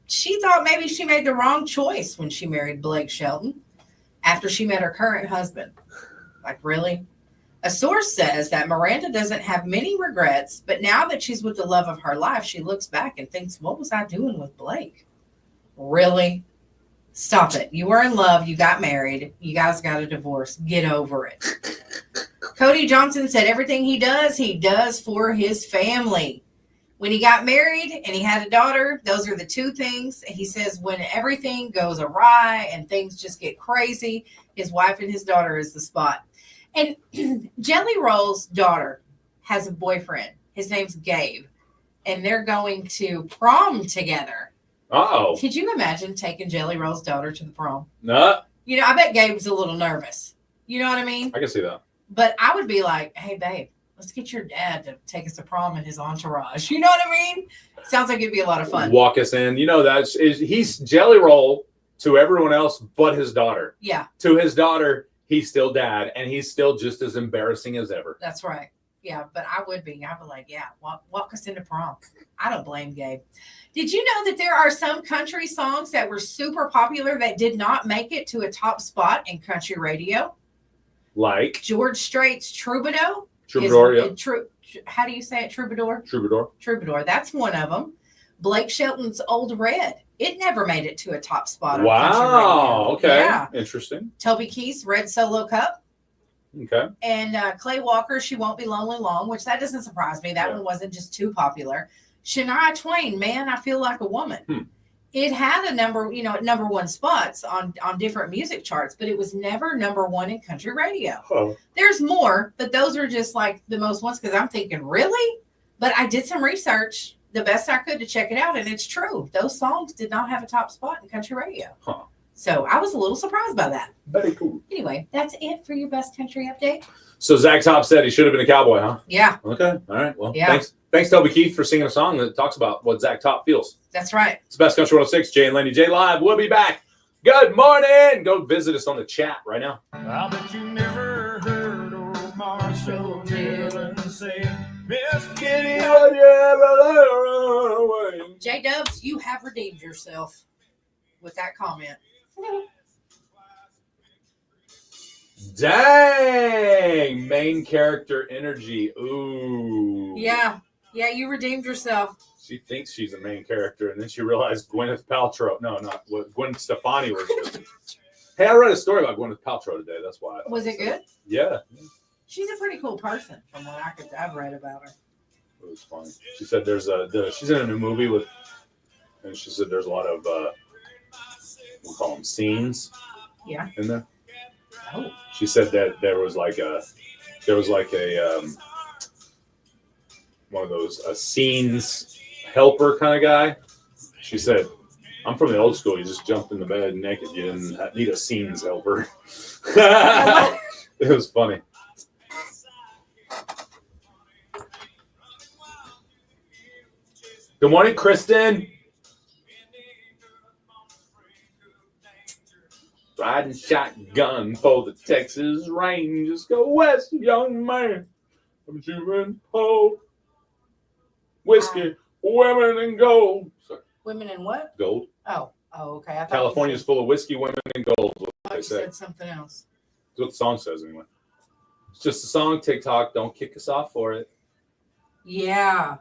she thought maybe she made the wrong choice when she married Blake Shelton after she met her current husband. Like, really? A source says that Miranda doesn't have many regrets, but now that she's with the love of her life, she looks back and thinks, what was I doing with Blake? Really? Stop it. You were in love. You got married. You guys got a divorce. Get over it. Cody Johnson said everything he does for his family. When he got married and he had a daughter, those are the two things. He says when everything goes awry and things just get crazy, his wife and his daughter is the spot. And Jelly Roll's daughter has a boyfriend. His name's Gabe. And they're going to prom together. Uh-oh. Could you imagine taking Jelly Roll's daughter to the prom? No. You know, I bet Gabe was a little nervous. You know what I mean? I can see that. But I would be like, hey, babe, let's get your dad to take us to prom in his entourage. You know what I mean? Sounds like it'd be a lot of fun. Walk us in. You know, he's Jelly Roll to everyone else but his daughter. Yeah, To his daughter, he's still dad, and he's still just as embarrassing as ever. that's right. Yeah, but I would be. I'd be like, yeah, walk us into prom. I don't blame Gabe. Did you know that there are some country songs that were super popular that did not make it to a top spot in country radio? Like George Strait's Troubadour. Troubadour, yeah. How do you say it? Troubadour? Troubadour. That's one of them. Blake Shelton's Old Red. It never made it to a top spot on country Wow. radio. Okay. Yeah. Interesting. Toby Keith's Red Solo Cup. Okay. And Clay Walker, She Won't Be Lonely Long, which that doesn't surprise me. That one wasn't just too popular. Shania Twain, Man, I Feel Like a Woman. It had a number, number one spots on different music charts, but it was never number one in country radio. Oh. There's more, but those are just like the most ones because I'm thinking, really? But I did some research, the best I could to check it out, and it's true. Those songs did not have a top spot in country radio. Huh. So I was a little surprised by that. Very cool. Anyway, that's it for your best country update. So Zach Top said he should have been a cowboy, huh? Yeah. Okay. All right. Well, Yeah. Thanks, Toby Keith, for singing a song that talks about what Zach Top feels. That's right. It's Best Country 106, Jay and Laney J Live. We'll be back. Good morning. Go visit us on the chat right now. I bet you never heard old Marshall Dillon say, Miss Kitty, would you ever let her run away? J-Dubs, you have redeemed yourself with that comment. Dang. Main character energy. Ooh. Yeah, you redeemed yourself. She thinks she's a main character, and then she realized Gwyneth Paltrow. No, not what Gwen Stefani was with. Hey, I read a story about Gwyneth Paltrow today. That's why. Was it good? Yeah. She's a pretty cool person from what I've read about her. It was funny. She said she's in a new movie and she said there's a lot of we'll call them scenes. Yeah. In there. Oh. She said that there was like a one of those scenes helper kind of guy. She said, I'm from the old school. You just jumped in the bed naked. You didn't need a scenes helper. It was funny. Good morning, Kristen. Riding shotgun for the Texas Rangers. Go west, young man. I'm chewing pole. Whiskey, women, and gold. Sorry. Women in what? Gold. Oh, okay. I thought California's full of whiskey, women, and gold. What you they say. said something else. That's what the song says, anyway. It's just a song, TikTok. Don't kick us off for it. Yeah.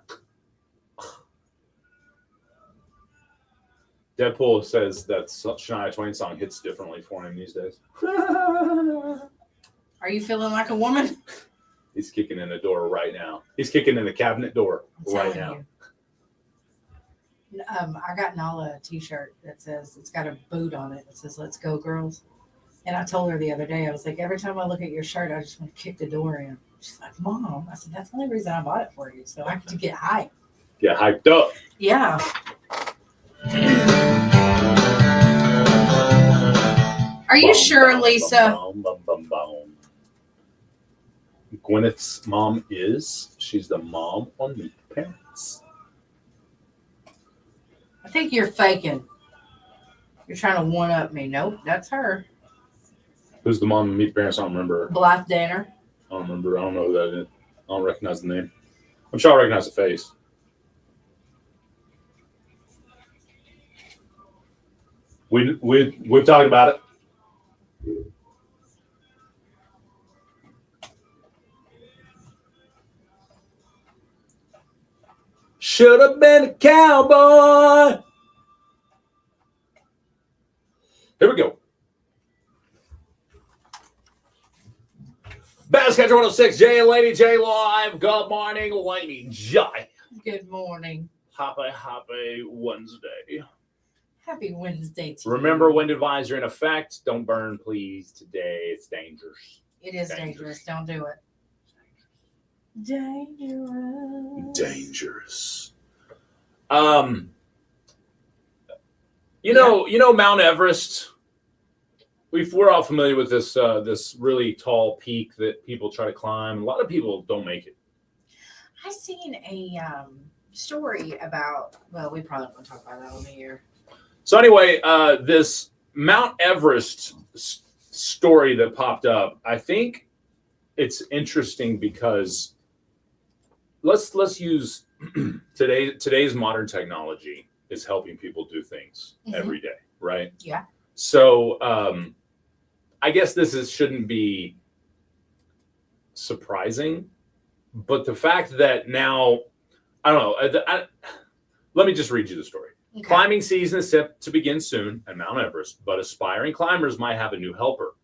Deadpool says that Shania Twain song hits differently for him these days. Are you feeling like a woman? He's kicking in the door right now. He's kicking in the cabinet door right now. I got Nala a t-shirt that says, it's got a boot on it. It says, let's go, girls. And I told her the other day, I was like, every time I look at your shirt, I just want to kick the door in. She's like, Mom. I said, that's the only reason I bought it for you. So I could get hyped. Get hyped up. Yeah. Are you sure, Lisa? Gwyneth's mom is. She's the mom on Meet the Parents. I think you're faking. You're trying to one-up me. Nope, that's her. Who's the mom on Meet the Parents? I don't remember. Blythe Danner. I don't remember. I don't know who that is. I don't recognize the name. I'm sure I recognize the face. We've talked about it. Should have been a cowboy. Here we go. Best Country 106, Jay and Laney J Live. Good morning, Laney J. Good morning. Happy Wednesday. Happy Wednesday to Remember, wind advisory in effect. Don't burn, please. Today, it's dangerous. It is dangerous. Don't do it. Dangerous. Dangerous. You know Mount Everest. We're all familiar with this this really tall peak that people try to climb. A lot of people don't make it. I seen a story about. Well, we probably won't talk about that on the air. So anyway, this Mount Everest story that popped up, I think it's interesting because let's use today's modern technology is helping people do things every day, right? Yeah. So I guess shouldn't be surprising, but the fact that now, I don't know. Let me just read you the story. Okay. Climbing season is set to begin soon at Mount Everest, but aspiring climbers might have a new helper.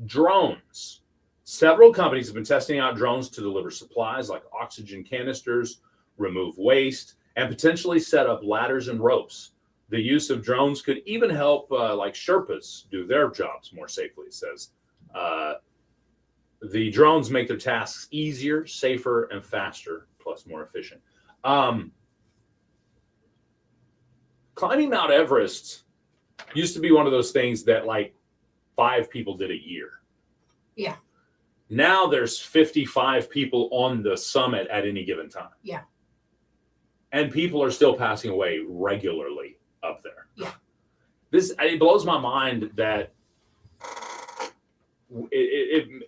Drones. Several companies have been testing out drones to deliver supplies like oxygen canisters, remove waste, and potentially set up ladders and ropes. The use of drones could even help like Sherpas do their jobs more safely, it says. The drones make their tasks easier, safer, and faster, plus more efficient. Climbing Mount Everest used to be one of those things that like 5 people did a year. Yeah. Now there's 55 people on the summit at any given time. Yeah. And people are still passing away regularly up there. Yeah. It blows my mind that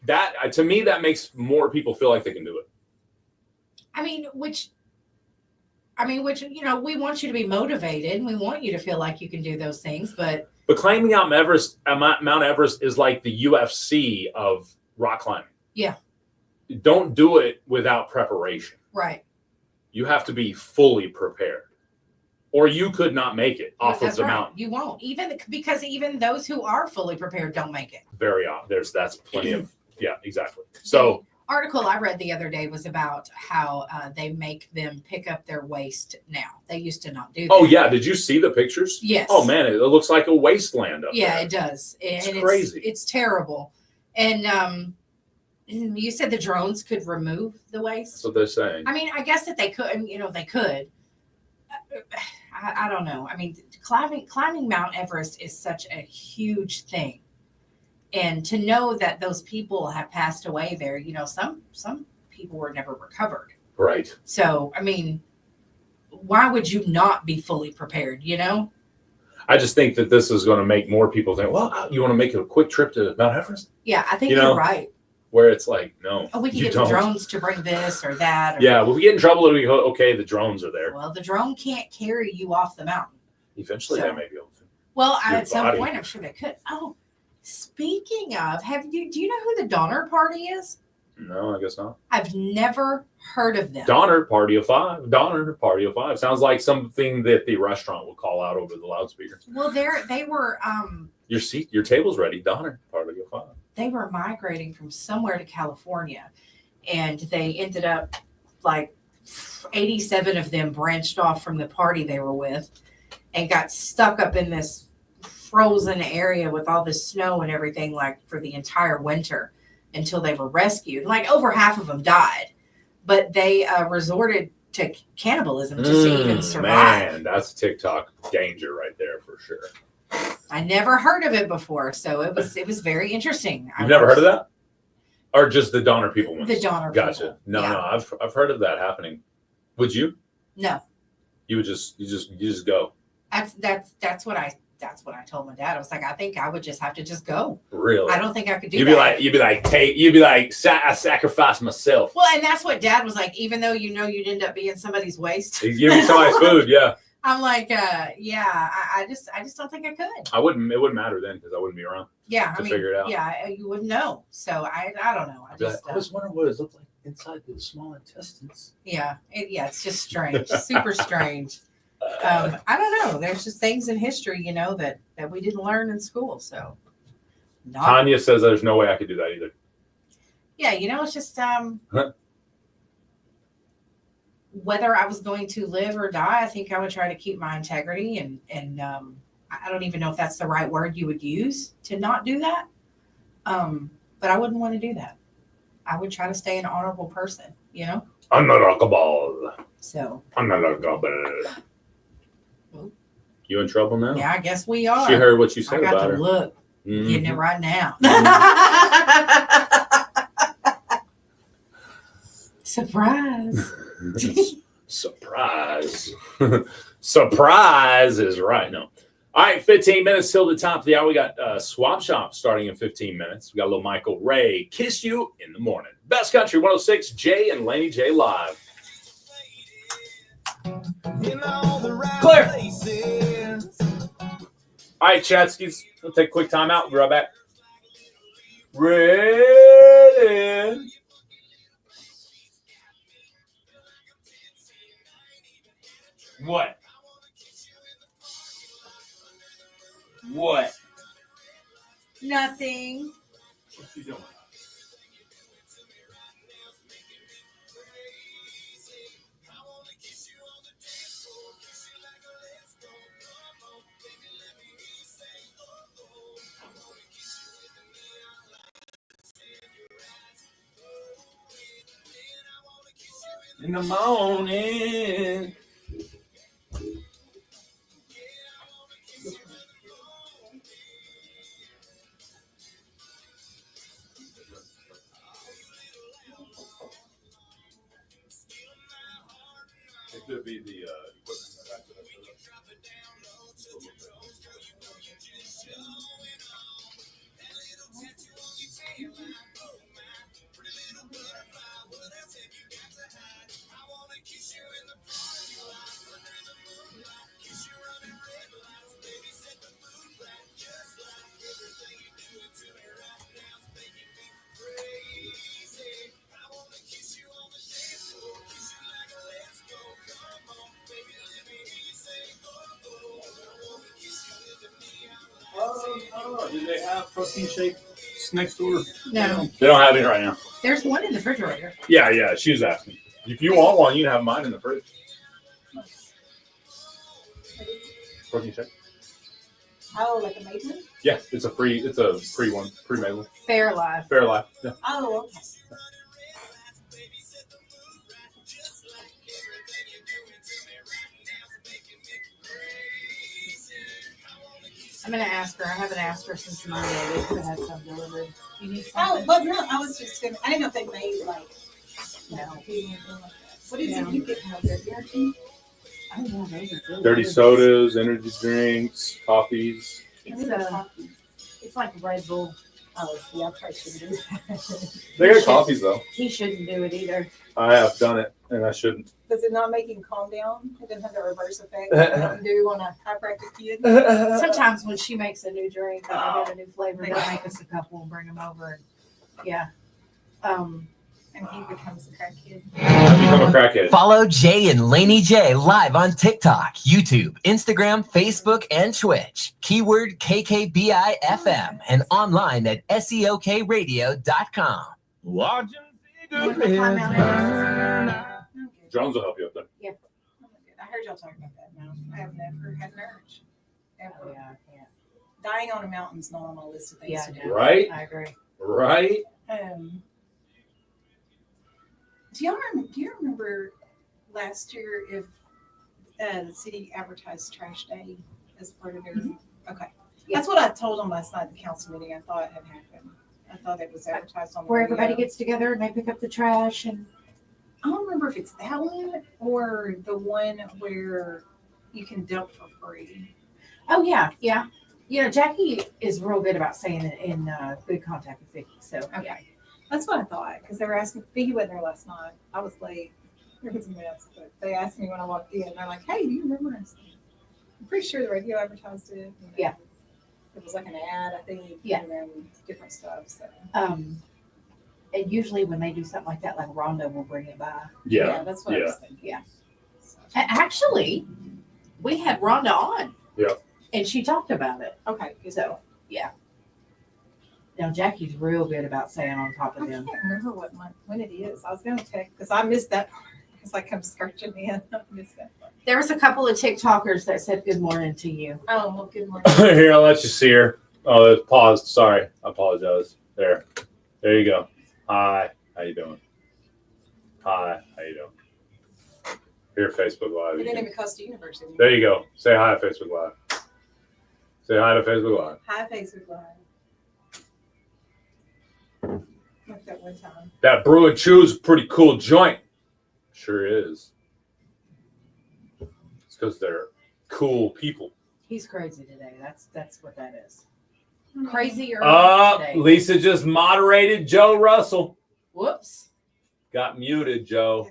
that to me that makes more people feel like they can do it. Which you know, we want you to be motivated and we want you to feel like you can do those things, but climbing Mount Everest is like the UFC of rock climbing. Yeah. Don't do it without preparation. Right. You have to be fully prepared, or you could not make it off of the mountain. You won't, because even those who are fully prepared don't make it. Very odd. That's plenty of exactly. So the article I read the other day was about how they make them pick up their waste now. They used to not do that. Oh yeah, did you see the pictures? Yes. Oh man, it looks like a wasteland up there. Yeah, it does. It's crazy. It's terrible. And you said the drones could remove the waste. That's what they're saying. I guess that they could. You know, they could. I don't know. Climbing Mount Everest is such a huge thing, and to know that those people have passed away there, you know, some people were never recovered. Right. So, why would you not be fully prepared? You know. I just think that this is going to make more people think, well, you want to make a quick trip to Mount Everest? Yeah, I think you're right. Where it's like, no. Oh, we can get the drones to bring this or that. Or yeah, well, if we get in trouble, we go, okay, the drones are there. Well, the drone can't carry you off the mountain. Eventually, they may be able to. Well, at some point, I'm sure they could. Oh, speaking of, do you know who the Donner Party is? No, I guess not. I've never heard of them. Donner Party of 5. Donner Party of 5. Sounds like something that the restaurant will call out over the loudspeaker. Well, they were. Your table's ready. Donner Party of 5. They were migrating from somewhere to California, and they ended up like 87 of them branched off from the party they were with and got stuck up in this frozen area with all this snow and everything, like for the entire winter until they were rescued. Like over half of them died, but they resorted to cannibalism just to even survive. Man, that's TikTok danger right there for sure. I never heard of it before, so it was very interesting. You've never heard of that, or just the Donner people ones? The Donner people. People. No, I've heard of that happening. Would you? No. You would you just go. That's what I told my dad. I was like, I think I would just have to just go. Really? I don't think I could do you'd that. You'd be like, I sacrifice myself. Well, and that's what Dad was like. Even though you know you'd end up being somebody's waste. He's giving somebody's food, yeah. I'm like, I just don't think I could. It wouldn't matter then because I wouldn't be around. Yeah, to figure it out. Yeah, you wouldn't know. So I don't know. I was wondering what it looked like inside the small intestines. Yeah, it's just strange, super strange. I don't know. There's just things in history, you know, that we didn't learn in school. So Tanya says there's no way I could do that either. Yeah, you know, it's just whether I was going to live or die, I think I would try to keep my integrity and I don't even know if that's the right word you would use to not do that. But I wouldn't want to do that. I would try to stay an honorable person, you know? Honorable. So. Honorable. You in trouble now? Yeah, I guess we are. She heard what you said about about her. Look, getting it right now. Surprise. Surprise. Surprise is right. No. All right, 15 minutes till the top of the hour. We got Swap Shop starting in 15 minutes. We got a little Michael Ray, Kiss You in the Morning. Best Country 106, Jay and Laney J live. Clear. All right, Chatskis. We'll take a quick time out. We'll be right back. Ready. What? What? Nothing. What's she doing? in the morning. It could be the equipment that I put up. Oh, do they have protein shakes next door? No. They don't have any right now. There's one in the refrigerator. Yeah, she was asking. If you want one, you can have mine in the fridge. Protein shake? Oh, like a maiden? Yeah, it's a free one, pre-made one. Fairlife. Fairlife. Yeah. Oh, okay. I'm gonna ask her. I haven't asked her since Monday. They could have had some delivered. You need Oh, something? but no, I was just gonna. I didn't know if they made like. No. What is it you get out there? DRT? Oh, yeah, those are good. Dirty sodas, energy drinks, coffees. It's like Red Bull. Oh, see, I probably shouldn't do that. They got coffees though. He shouldn't do it either. I have done it, and I shouldn't. Does it not make him calm down? It doesn't have the reverse effect like Mountain Dew on a chiropractic kid. Sometimes when she makes a new drink or they have a new flavor, they'll make us a couple and bring them over. And, yeah. And he becomes a crackhead. I become a crackhead. Follow Jay and Laney J live on TikTok, YouTube, Instagram, Facebook, and Twitch. Keyword KKBIFM and online at SEOKradio.com. Watching Jones will help you up there. Yeah. I heard y'all talking about that mountain. I have never had an urge. Ever. Yeah, I can't. Dying on a mountain's not on my list of things Yeah, to do. Right? I agree. Right? Do you remember last year if the city advertised Trash Day as part of their? Okay, that's what I told them last night at the council meeting. I thought had happened. I thought it was advertised on the Where radio. everybody gets together and they pick up the trash and. I don't remember if it's that one or the one where you can dump for free. Oh yeah, yeah. You know, Jackie is real good about saying it in good contact with Vicky. So Okay, that's what I thought because they were asking. Vicky wasn't there last night. I was late. It was a mess, but they asked me when I walked in. They're like, "Hey, do you remember us?" I'm pretty sure the radio advertised it. Yeah. It was like an ad, I think. Yeah. And then different stuff. So. And usually when they do something like that, like Rhonda will bring it by. Yeah. That's what I was thinking. Yeah. Actually, we had Rhonda on. Yeah. And she talked about it. Okay. So yeah. Now Jackie's real good about staying on top of I them. can't remember when it is. I was going to check because I missed that part. It's like I'm searching in. I missed that part. There was a couple of TikTokers that said good morning to you. Oh, well, good morning. Here, I'll let you see her. Oh, it's paused. Sorry. I apologize. There you go. Hi. How you doing? Hi. How you doing? Here, Facebook Live. It didn't even cost the university. There you go. Say hi to Facebook Live. Say hi to Facebook Live. Hi, Facebook Live. Like that one time. That Brew and Chew is a pretty cool joint. Sure is. It's because they're cool people. He's crazy today. That's what that is. Crazy or today. Lisa just moderated Joe Russell. Whoops. Got muted, Joe.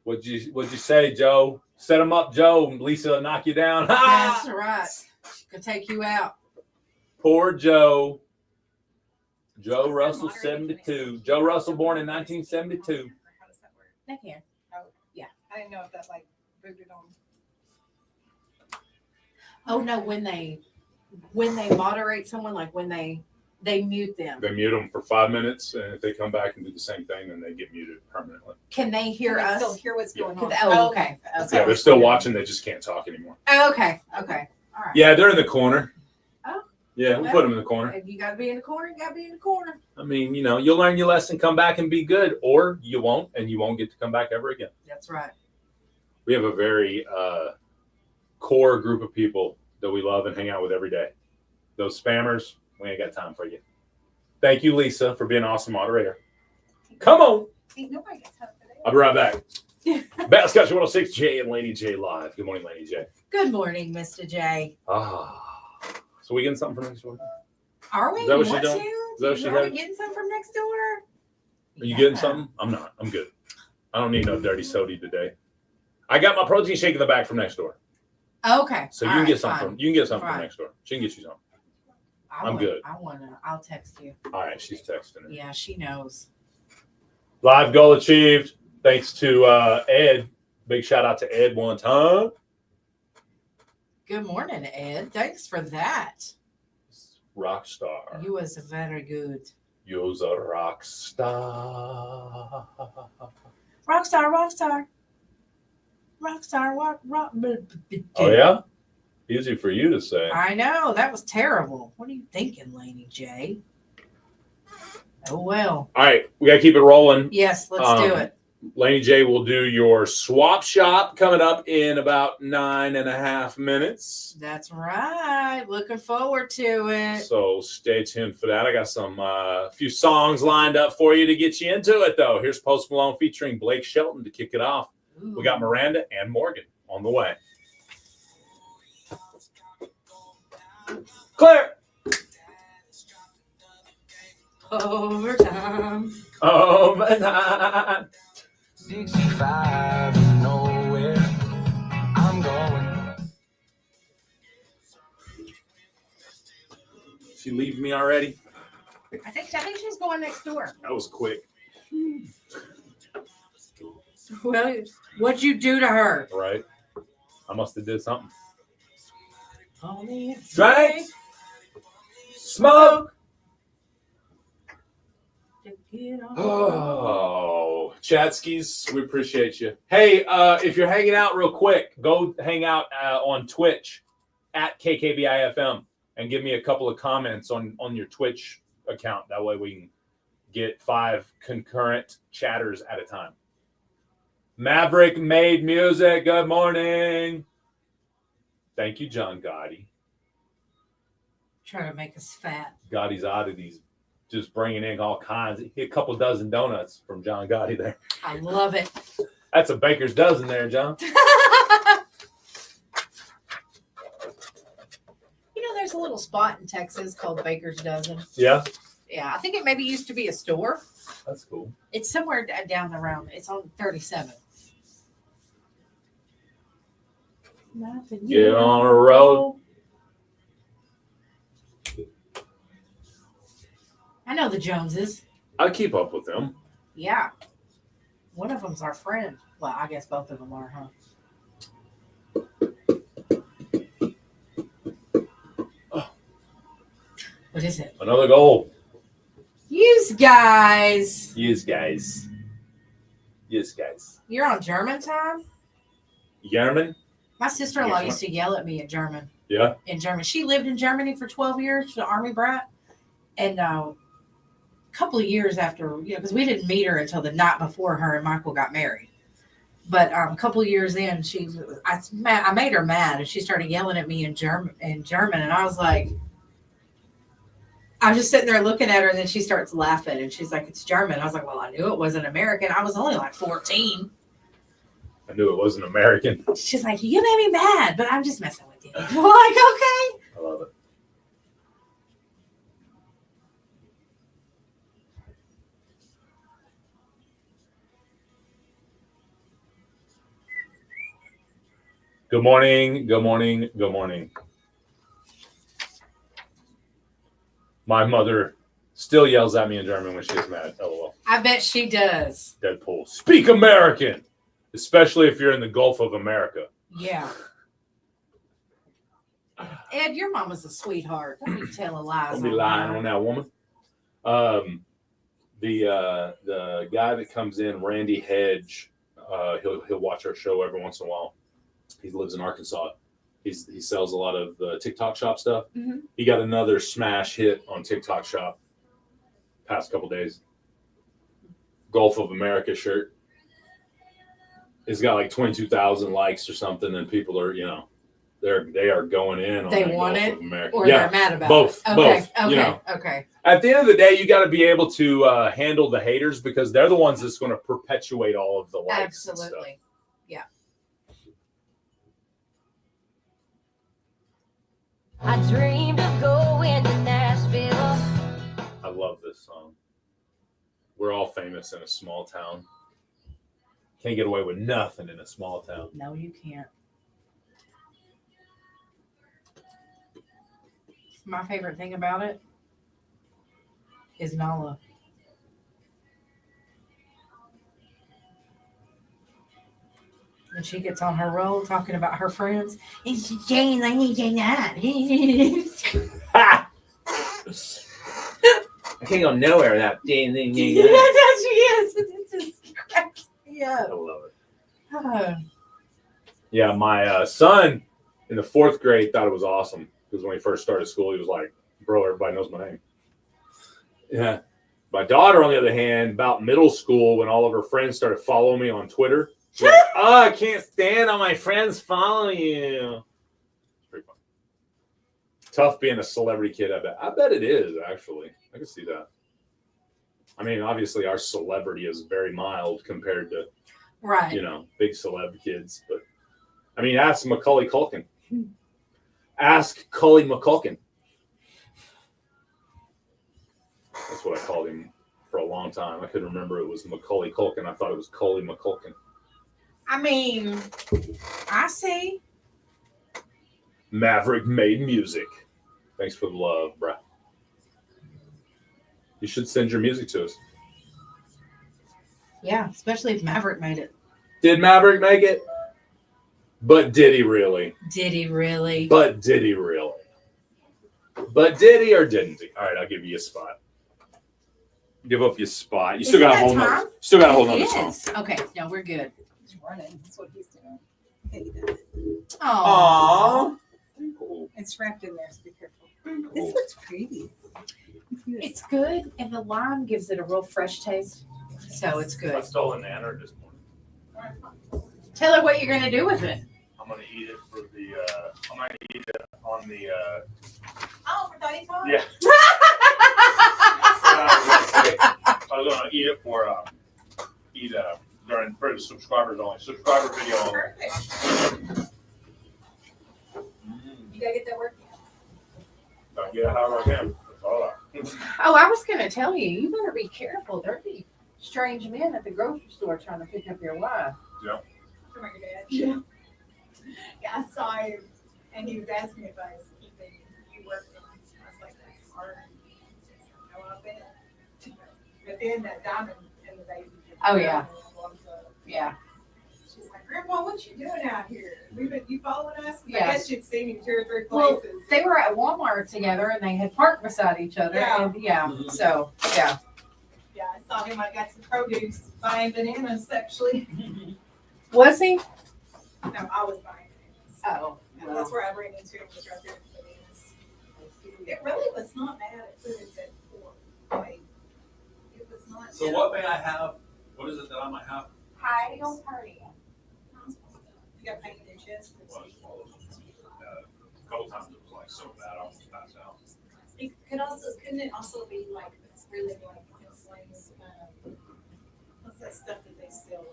What'd you say, Joe? Set him up, Joe. Lisa will knock you down. That's right. Could take you out. Poor Joe. Joe Russell, 72. Joe Russell, born in 1972. They can. Oh, yeah. I didn't know if that like booted on. Oh no, when they moderate someone, like when they mute them. They mute them for 5 minutes, and if they come back and do the same thing, then they get muted permanently. Can they hear Can they us? still hear what's going on? Oh, okay. Yeah, they're still watching. They just can't talk anymore. Oh, okay. Okay. All right. Yeah, they're in the corner. Oh, Yeah, we'll put them in the corner. If you got to be in the corner, you got to be in the corner. I mean, you'll learn your lesson, come back and be good, or you won't, and you won't get to come back ever again. That's right. We have a very core group of people that we love and hang out with every day. Those spammers, we ain't got time for you. Thank you, Lisa, for being an awesome moderator. Come on. Ain't nobody got time for that. I'll be right back. Bass Country 106, Jay and Laney J live. Good morning, Laney J. Good morning, Mr. J. So we getting something from next door? Are we? Is that what You want she's doing? to? Is that what she Are we had? getting some from next door? Are you getting something? I'm not. I'm good. I don't need no dirty soda today. I got my protein shake in the back from next door. Okay. So you can get something from next door. She can get you something. I'm good. I'll text you. All right, she's texting it. Yeah, she knows. Live goal achieved. Thanks to Ed. Big shout out to Ed one time. Good morning, Ed. Thanks for that. Rock star. You was very good. You was a rock star. Rock star, rock star. Rock star, rock. Oh, yeah? Easy for you to say. I know. That was terrible. What are you thinking, Laney J? Oh, well. All right. We got to keep it rolling. Yes, let's do it. Laney J will do your swap shop coming up in about 9.5 minutes. That's right. Looking forward to it. So stay tuned for that. I got some few songs lined up for you to get you into it, though. Here's Post Malone featuring Blake Shelton to kick it off. Ooh. We got Miranda and Morgan on the way. Claire. Overtime. Overtime. 65 nowhere I'm going. She leave me already? I think she's going next door. That was quick. Well, what'd you do to her? Right. I must have did something. Drink. Smoke. Oh, Chatskis, we appreciate you. Hey, if you're hanging out real quick, go hang out on Twitch at KKBIFM and give me a couple of comments on your Twitch account. That way we can get 5 concurrent chatters at a time. Maverick made music. Good morning. Thank you, John Gotti. Trying to make us fat. Gotti's oddities. Just bringing in all kinds. A couple dozen donuts from John Gotti there. I love it. That's a baker's dozen there, John. There's a little spot in Texas called Baker's Dozen. Yeah? Yeah, I think it maybe used to be a store. That's cool. It's somewhere down around. It's on 37. Get on a road. I know the Joneses. I keep up with them. Yeah. One of them's our friend. Well, I guess both of them are, huh? What is it? Another goal. Yous guys. Yes, guys. Yes, guys. You're on German time? German? My sister-in-law used to yell at me at German. Yeah. In German. She lived in Germany for 12 years. She's an army brat. And a couple of years after, because we didn't meet her until the night before her and Michael got married. But a couple of years in, I made her mad, and she started yelling at me in German. And I was like, I was just sitting there looking at her, and then she starts laughing, and she's like, "It's German." I was like, "Well, I knew it wasn't American. I was only like 14." I knew it wasn't American. She's like, "You made me mad, but I'm just messing with you." I'm like, "Okay." I love it. Good morning. Good morning. Good morning. My mother still yells at me in German when she gets mad. LOL. I bet she does. Deadpool. Speak American, especially if you're in the Gulf of America. Yeah. Ed, your mama's a sweetheart. Don't be telling lies. Don't be lying on that woman. The guy that comes in, Randy Hedge, he'll watch our show every once in a while. He lives in Arkansas. He sells a lot of TikTok Shop stuff. Mm-hmm. He got another smash hit on TikTok Shop past couple days. Gulf of America shirt. It's got like 22,000 likes or something, and people are, they are going in on They that want Gulf it, of America. or Yeah, they're mad about both, it. both. Okay. At the end of the day, you got to be able to handle the haters because they're the ones that's going to perpetuate all of the likes. Absolutely. Yeah. I dreamed of going to Nashville. I love this song. We're all famous in a small town. Can't get away with nothing in a small town. No, you can't. My favorite thing about it is Nala. And she gets on her roll talking about her friends. It's Jane, Laney J. I can't go nowhere without Jane. That's how she is. It just cracks me up. I love it. Oh. Yeah, my son in the 4th grade thought it was awesome because when he first started school, he was like, bro, everybody knows my name. Yeah. My daughter, on the other hand, about middle school, when all of her friends started following me on Twitter, she's like, oh, I can't stand all my friends following you. It's pretty fun. Tough being a celebrity kid, I bet. I bet it is, actually. I can see that. I mean, obviously, our celebrity is very mild compared to, right, big celeb kids. But, I mean, ask Macaulay Culkin. Ask Cully McCulkin. That's what I called him for a long time. I couldn't remember it was Macaulay Culkin. I thought it was Cully McCulkin. I mean, I see. Maverick made music. Thanks for the love, bruh. You should send your music to us. Yeah, especially if Maverick made it. Did Maverick make it? But did he really? Did he really? But did he really? But did he or didn't he? All right, I'll give you a spot. Give up your spot. You still got to hold on. Still got to hold on to this song. Okay, no, we're good. He's running. That's what he's doing. Okay, he did it. Aww. It's wrapped in there, so be careful. This looks pretty. It's good, and the lime gives it a real fresh taste, so it's I good. stole an anner this morning. Tell her what you're going to do with it. I'm going to eat it for the, I'm going to eat it on the, Oh, for Daddy Todd? yeah. I was going to eat it for, for the subscribers only. Subscriber video only. Perfect. You gotta get that working. Gotta get it however I can. That's all Oh, I was going to tell you, you better be careful. There'd be strange men at the grocery store trying to pick up your wife. Yeah. Come on, your dad. Yeah. Yeah, I saw him, and he was asking if I was keeping you working. I was like, that's hard. No, I bet. But then that diamond and the baby. Oh, yeah. Yeah. She's like, Grandpa, what you doing out here? You following us? Yeah. I guess she'd seen him 2 or 3 Well, places. they were at Walmart together, and they had parked beside each other. Yeah. And so, yeah. Yeah, I saw him. I got some produce buying bananas, actually. Was he? No, I was buying bananas. Oh. Yeah, that's where I ran into him, was right there with bananas. It really was not bad at foods at 4. Like, it was not. So what may I have? What is it that I might have? Hi, don't party. You got pain in your chest? A couple times it was like so bad I almost passed out. It couldn't it also be like it's really like slings, what's that stuff that they sell?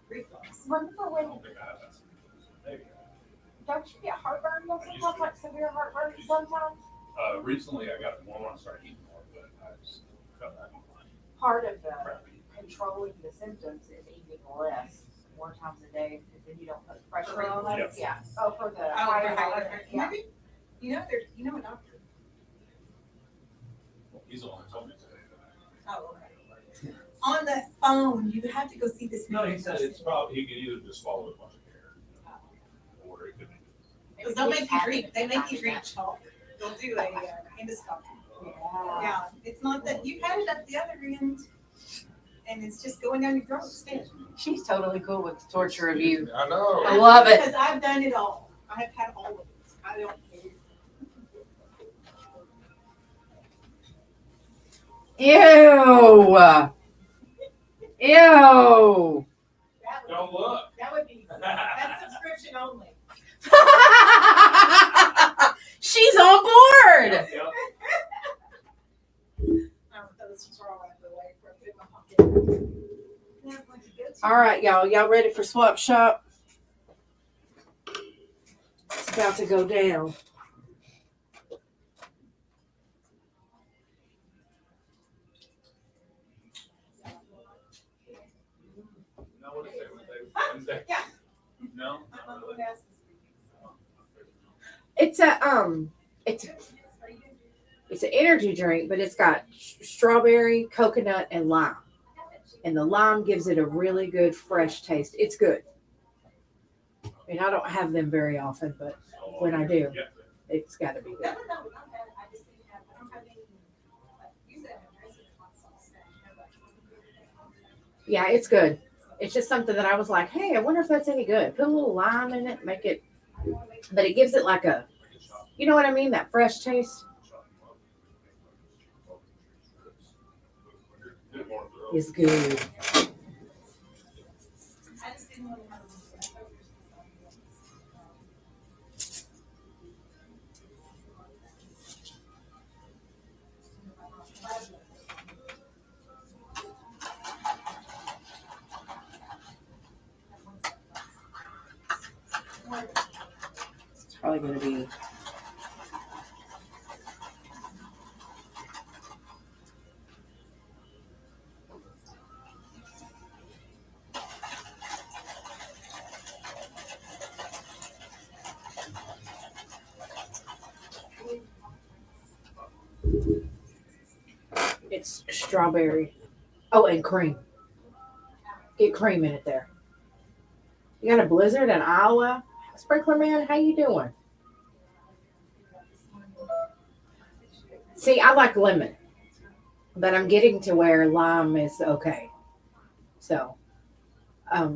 Reflux. Remember when? I don't think I have that. Maybe. Don't you get heartburn sometimes, like severe heartburn sometimes? Recently I got more when I started eating more, but I just cut that on my Part of the controlling the symptoms is eating less, more times a day, because then you don't put pressure on it. Yes. Yeah. Oh, for the Yeah. You know a doctor. He's the one who told me today that. Oh, okay. On the phone, you have to go see this. No, he said it's probably he could either just swallow a bunch of hair, or it could be. Because they'll make you drink. They make you drink chalk. They'll do a endoscopy. Yeah, it's not that you had it at the other end, and it's just going down your throat. Still. She's totally cool with the torture of you. I know. I love it. Because I've done it all. I have had all of it. I don't care. Ew. Ew. Don't look. That would be that's subscription only. She's on board. Yep. All right, y'all. Y'all ready for swap shop? It's about to go down. No. It's it's an energy drink, but it's got strawberry, coconut, and lime. And the lime gives it a really good fresh taste. It's good. And I don't have them very often, but when I do, it's got to be good. Yeah, it's good. It's just something that I was like, hey, I wonder if that's any good. Put a little lime in it, make it, but it gives it like a, you know what I mean? That fresh taste. It's good. It's probably going to be. It's strawberry. Oh, and cream. Get cream in it there. You got a blizzard in Iowa? Sprinkler Man, how you doing? See, I like lemon, but I'm getting to where lime is okay. So, I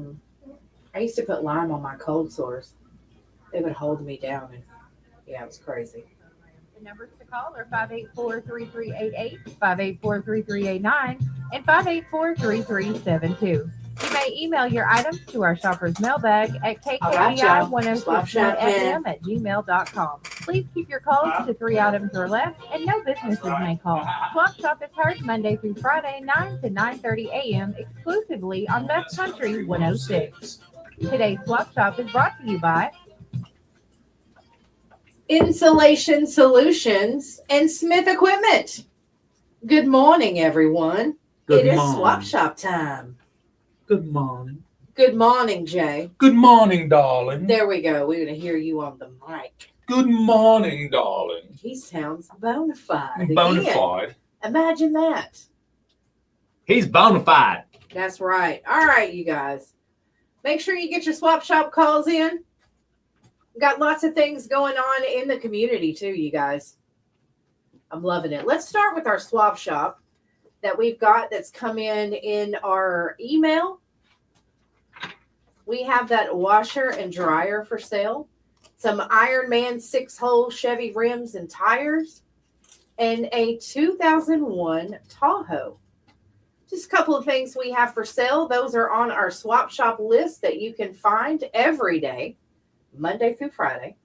used to put lime on my cold sores. They would hold me down, and yeah, it was crazy. The numbers to call are 584-3388, 584-3389, and 584-3372. You may email your items to our shopper's mailbag at kkbi1067fm@gmail.com. Please keep your calls to 3 items or less, and no businesses may call. Swap Shop is heard Monday through Friday, 9 to 9:30 a.m. exclusively on Best Country 106. Today's Swap Shop is brought to you by Insulation Solutions and Smith Equipment. Good morning, everyone. Good It is morning. Swap Shop time. Good morning. Good morning, Jay. Good morning, darling. There we go. We're going to hear you on the mic. Good morning, darling. He sounds bona fide. Bona again. fide. Imagine that. He's bona fide. That's right. All right, you guys. Make sure you get your Swap Shop calls in. We've got lots of things going on in the community, too, you guys. I'm loving it. Let's start with our Swap Shop that we've got that's come in our email. We have that washer and dryer for sale. Some Iron Man 6-hole Chevy rims and tires. And a 2001 Tahoe. Just a couple of things we have for sale. Those are on our Swap Shop list that you can find every day, Monday through Friday,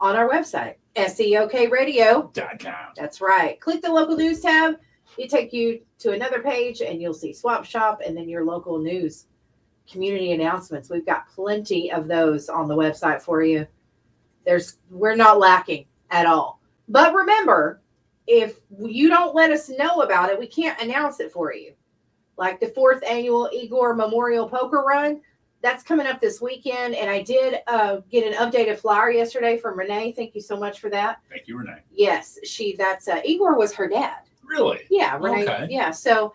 on our website, SEOKradio.com. That's right. Click the local news tab. It take you to another page, and you'll see Swap Shop and then your local news, community announcements. We've got plenty of those on the website for you. We're not lacking at all. But remember, if you don't let us know about it, we can't announce it for you. Like the 4th annual Igor Memorial Poker Run, that's coming up this weekend. And I did get an updated flyer yesterday from Renee. Thank you so much for that. Thank you, Renee. Yes, Igor was her dad. Really? Yeah, Renee. Okay. Yeah, so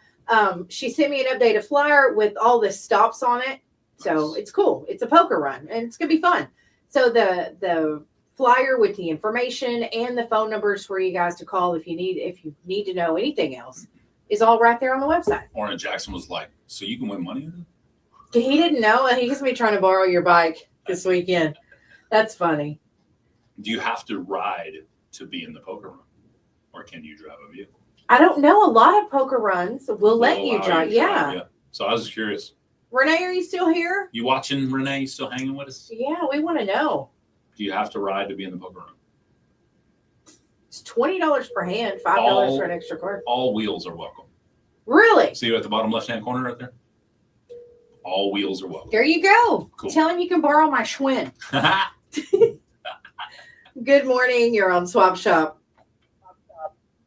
she sent me an updated flyer with all the stops on it. So it's cool. It's a poker run, and it's gonna be fun. So the flyer with the information and the phone numbers for you guys to call if you need to know anything else is all right there on the website. Orrin Jackson was like, so you can win money? He didn't know. He's going to be trying to borrow your bike this weekend. That's funny. Do you have to ride to be in the poker room? Or can you drive a vehicle? I don't know. A lot of poker runs will let you drive. Yeah. So I was just curious. Renee, are you still here? You watching, Renee? You still hanging with us? Yeah, we want to know. Do you have to ride to be in the poker room? It's $20 per hand, $5 for an extra card. All wheels are welcome. Really? See you at the bottom left-hand corner right there? All wheels are welcome. There you go. Cool. Tell him you can borrow my Schwinn. Good morning. You're on Swap Shop.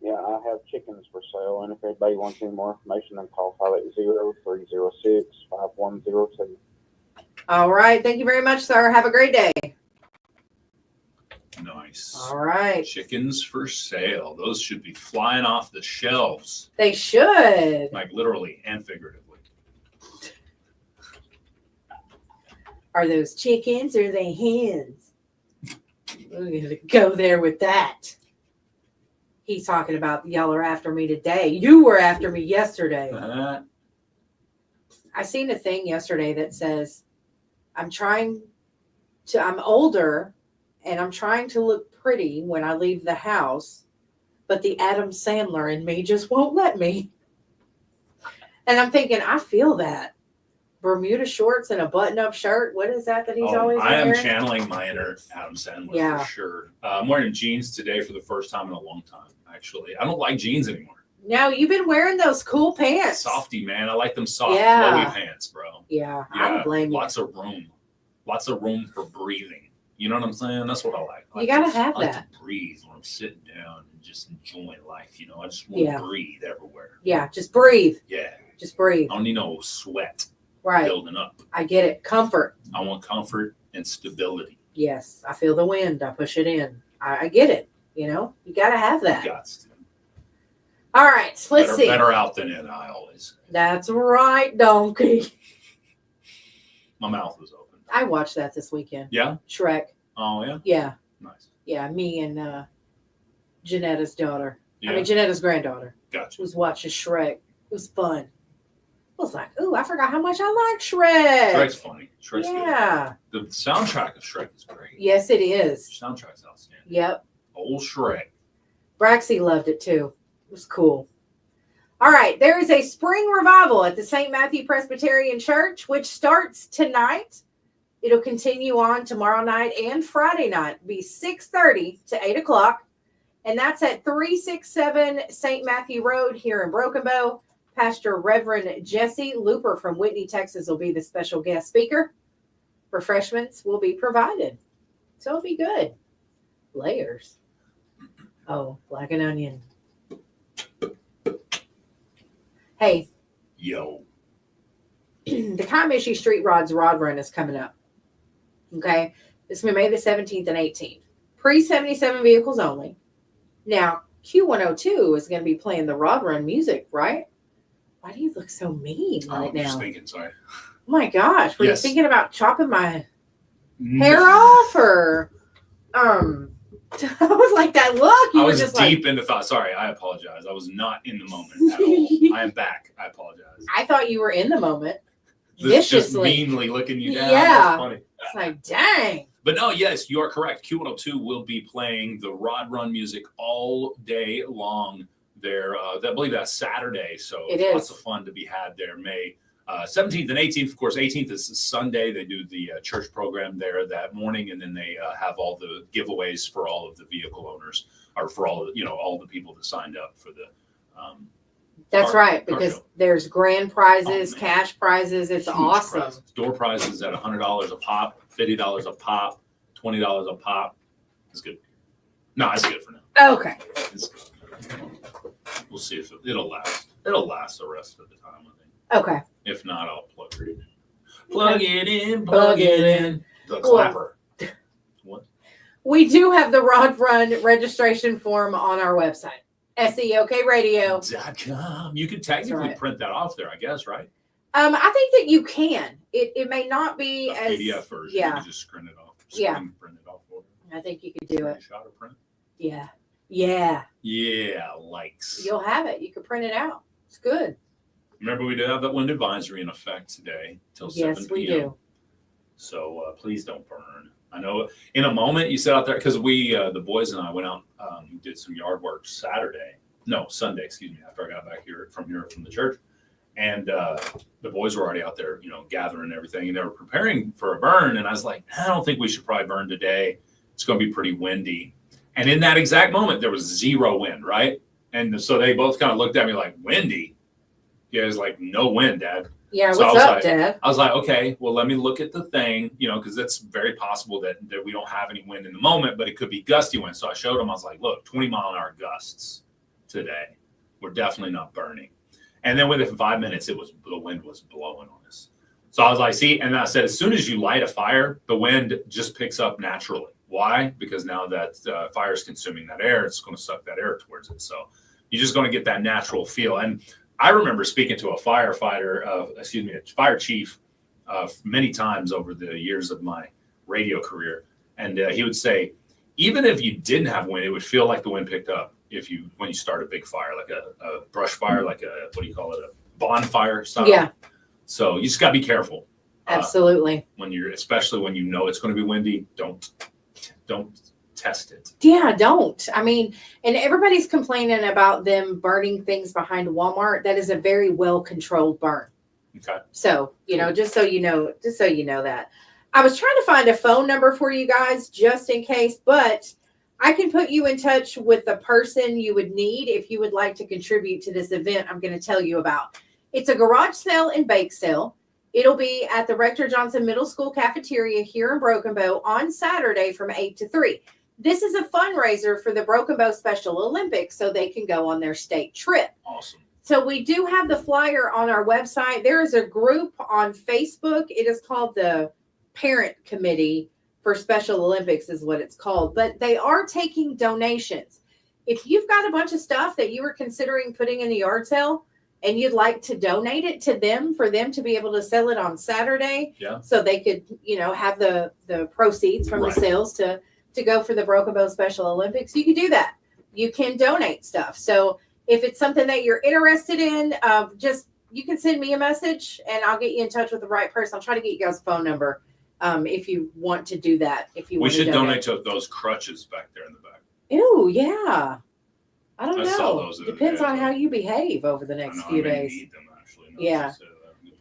Yeah, I have chickens for sale, and if anybody wants any more information, then call 580-306-5102. All right. Thank you very much, sir. Have a great day. Nice. All right. Chickens for sale. Those should be flying off the shelves. They should. Like literally and figuratively. Are those chickens or are they hens? We're going to go there with that. He's talking about y'all are after me today. You were after me yesterday. I seen a thing yesterday that says, I'm older and I'm trying to look pretty when I leave the house, but the Adam Sandler in me just won't let me. And I'm thinking, I feel that. Bermuda shorts and a button-up shirt. What is that he's always I wearing? am channeling my inner Adam Sandler Yeah. for sure. I'm wearing jeans today for the first time in a long time, actually. I don't like jeans anymore. No, you've been wearing those cool pants. Softy, man. I like them soft, Yeah. flowy pants, bro. Yeah, I don't blame you. Lots of room. Lots of room for breathing. You know what I'm saying? That's what I like. You gotta have I like that. to breathe when I'm sitting down and just enjoying life. You know, I just want Yeah. to breathe everywhere. Yeah, just breathe. Yeah. Just breathe. I don't need no sweat Right. building up. I get it. Comfort. I want comfort and stability. Yes, I feel the wind. I push it in. I get it. You know, you got to have that. Got to. All right, so let's see. Better out than in, I always. That's right, donkey. My mouth was open. I watched that this weekend. Yeah? Shrek. Oh, yeah? Yeah. Nice. Yeah, me and Janetta's daughter. Yeah. I mean, Janetta's granddaughter. Gotcha. Was watching Shrek. It was fun. I was like, ooh, I forgot how much I like Shrek. Shrek's funny. Shrek's Yeah. good. The soundtrack of Shrek is great. Yes, it is. The soundtrack's outstanding. Yep. Old Shrek. Braxy loved it too. It was cool. All right. There is a spring revival at the St. Matthew Presbyterian Church, which starts tonight. It'll continue on tomorrow night and Friday night. It'll be 6:30 to 8 o'clock. And that's at 367 St. Matthew Road here in Broken Bow. Pastor Reverend Jesse Looper from Whitney, Texas will be the special guest speaker. Refreshments will be provided. So it'll be good. Layers. Oh, like an onion. Hey. Yo. The Comanche Street Rods Rod Run is coming up. Okay. This will be May the 17th and 18th. Pre-77 vehicles only. Now, Q102 is going to be playing the Rod Run music, right? Why do you look so mean right I'm now? just thinking, sorry. Oh my gosh. Were Yes. you thinking about chopping my hair off or I was like that look. You I were was just deep like into thought. Sorry, I apologize. I was not in the moment at all. I am back. I apologize. I thought you were in the moment. Just Viciously. meanly looking you down. Yeah. That's funny. It's like, dang. But no, yes, you are correct. Q102 will be playing the Rod Run music all day long there. I believe that's Saturday. So It it's lots is. of fun to be had there. May 17th and 18th. Of course, 18th is Sunday. They do the church program there that morning. And then they have all the giveaways for all of the vehicle owners or for all of, all the people that signed up for the That's car- right, car because show. there's grand prizes, cash prizes. It's Huge awesome. prizes. Door prizes at $100 a pop, $50 a pop, $20 a pop. It's good. No, it's good for now. Okay. It's good. We'll see if it'll last. It'll last the rest of the time, I think. Okay. If not, I'll plug it in. Plug it in. Plug it in. The clapper. What? We do have the Rod Run registration form on our website. SEOKradio.com. You could technically right. print that off there, I guess, right? I think that you can. It may not be A as PDF version. Yeah. You just screen it off. Yeah. Print it off for you. I think you could do it. Shot or print. Yeah. Yeah. Yeah, likes. You'll have it. You can print it out. It's good. Remember, we do have that wind advisory in effect today till 7 Yes, p.m. we do. So please don't burn. I know in a moment you sit out there because we, the boys and I went out, did some yard work Sunday, excuse me, after I got back from the church. And the boys were already out there, gathering everything, and they were preparing for a burn. And I was like, I don't think we should probably burn today. It's going to be pretty windy. And in that exact moment, there was zero wind, right? And so they both kind of looked at me like, windy? Yeah, it was like, no wind, Dad. Yeah, So what's up, Dad? I was like, okay, well, let me look at the thing, because it's very possible that we don't have any wind in the moment, but it could be gusty wind. So I showed them, I was like, look, 20-mile-an-hour gusts today. We're definitely not burning. And then within 5 minutes, the wind was blowing on us. So I was like, see, and I said, as soon as you light a fire, the wind just picks up naturally. Why? Because now that fire is consuming that air, it's going to suck that air towards it. So you're just going to get that natural feel. And I remember speaking to a fire chief many times over the years of my radio career. And he would say, even if you didn't have wind, it would feel like the wind picked up when you start a big fire, like a brush fire, like a bonfire style. Yeah. So you just got to be careful. Absolutely. Especially when it's going to be windy, don't test it. Yeah, don't. I mean, and everybody's complaining about them burning things behind Walmart. That is a very well-controlled burn. Okay. So, just so you know that. I was trying to find a phone number for you guys just in case, but I can put you in touch with the person you would need if you would like to contribute to this event I'm going to tell you about. It's a garage sale and bake sale. It'll be at the Rector Johnson Middle School cafeteria here in Broken Bow on Saturday from 8 to 3. This is a fundraiser for the Broken Bow Special Olympics so they can go on their state trip. Awesome. So we do have the flyer on our website. There is a group on Facebook. It is called the Parent Committee for Special Olympics is what it's called. But they are taking donations. If you've got a bunch of stuff that you were considering putting in the yard sale and you'd like to donate it to them for them to be able to sell it on Saturday, so they could, have the proceeds from the sales to go for the Broken Bow Special Olympics, you can do that. You can donate stuff. So if it's something that you're interested in, you can send me a message and I'll get you in touch with the right person. I'll try to get you guys a phone number if you want to do that. We should donate to those crutches back there in the back. Ew, yeah. I don't know. Saw those Depends on how you behave over the next few days. Need them, actually. Yeah.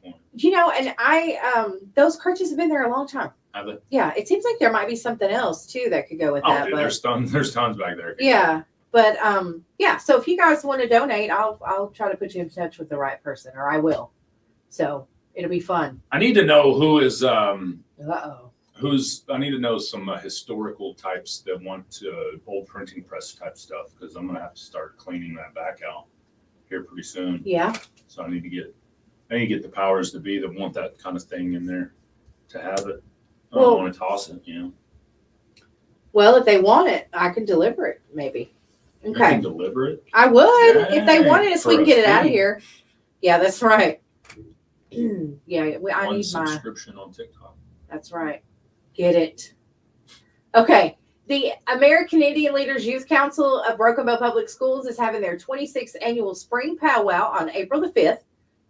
And those crutches have been there a long time. Have they? Yeah, it seems like there might be something else too that could go with that. Dude, but there's tons back there. Yeah, but so if you guys want to donate, I'll try to put you in touch with the right person, or I will. So it'll be fun. I need to know who is I need to know some historical types that want old printing press type stuff, because I'm gonna have to start cleaning that back out here pretty soon. Yeah. So I need to get the powers to be that want that kind of thing in there to have it. I don't want to toss it, Well, if they want it, I can deliver it, maybe. Okay. You can deliver it? I would if they wanted it, so we For can a get it out of fee. here. Yeah, that's right. I One need my. subscription on TikTok. That's right. Get it. Okay. The American Indian Leaders Youth Council of Broken Bow Public Schools is having their 26th annual spring powwow on April the 5th.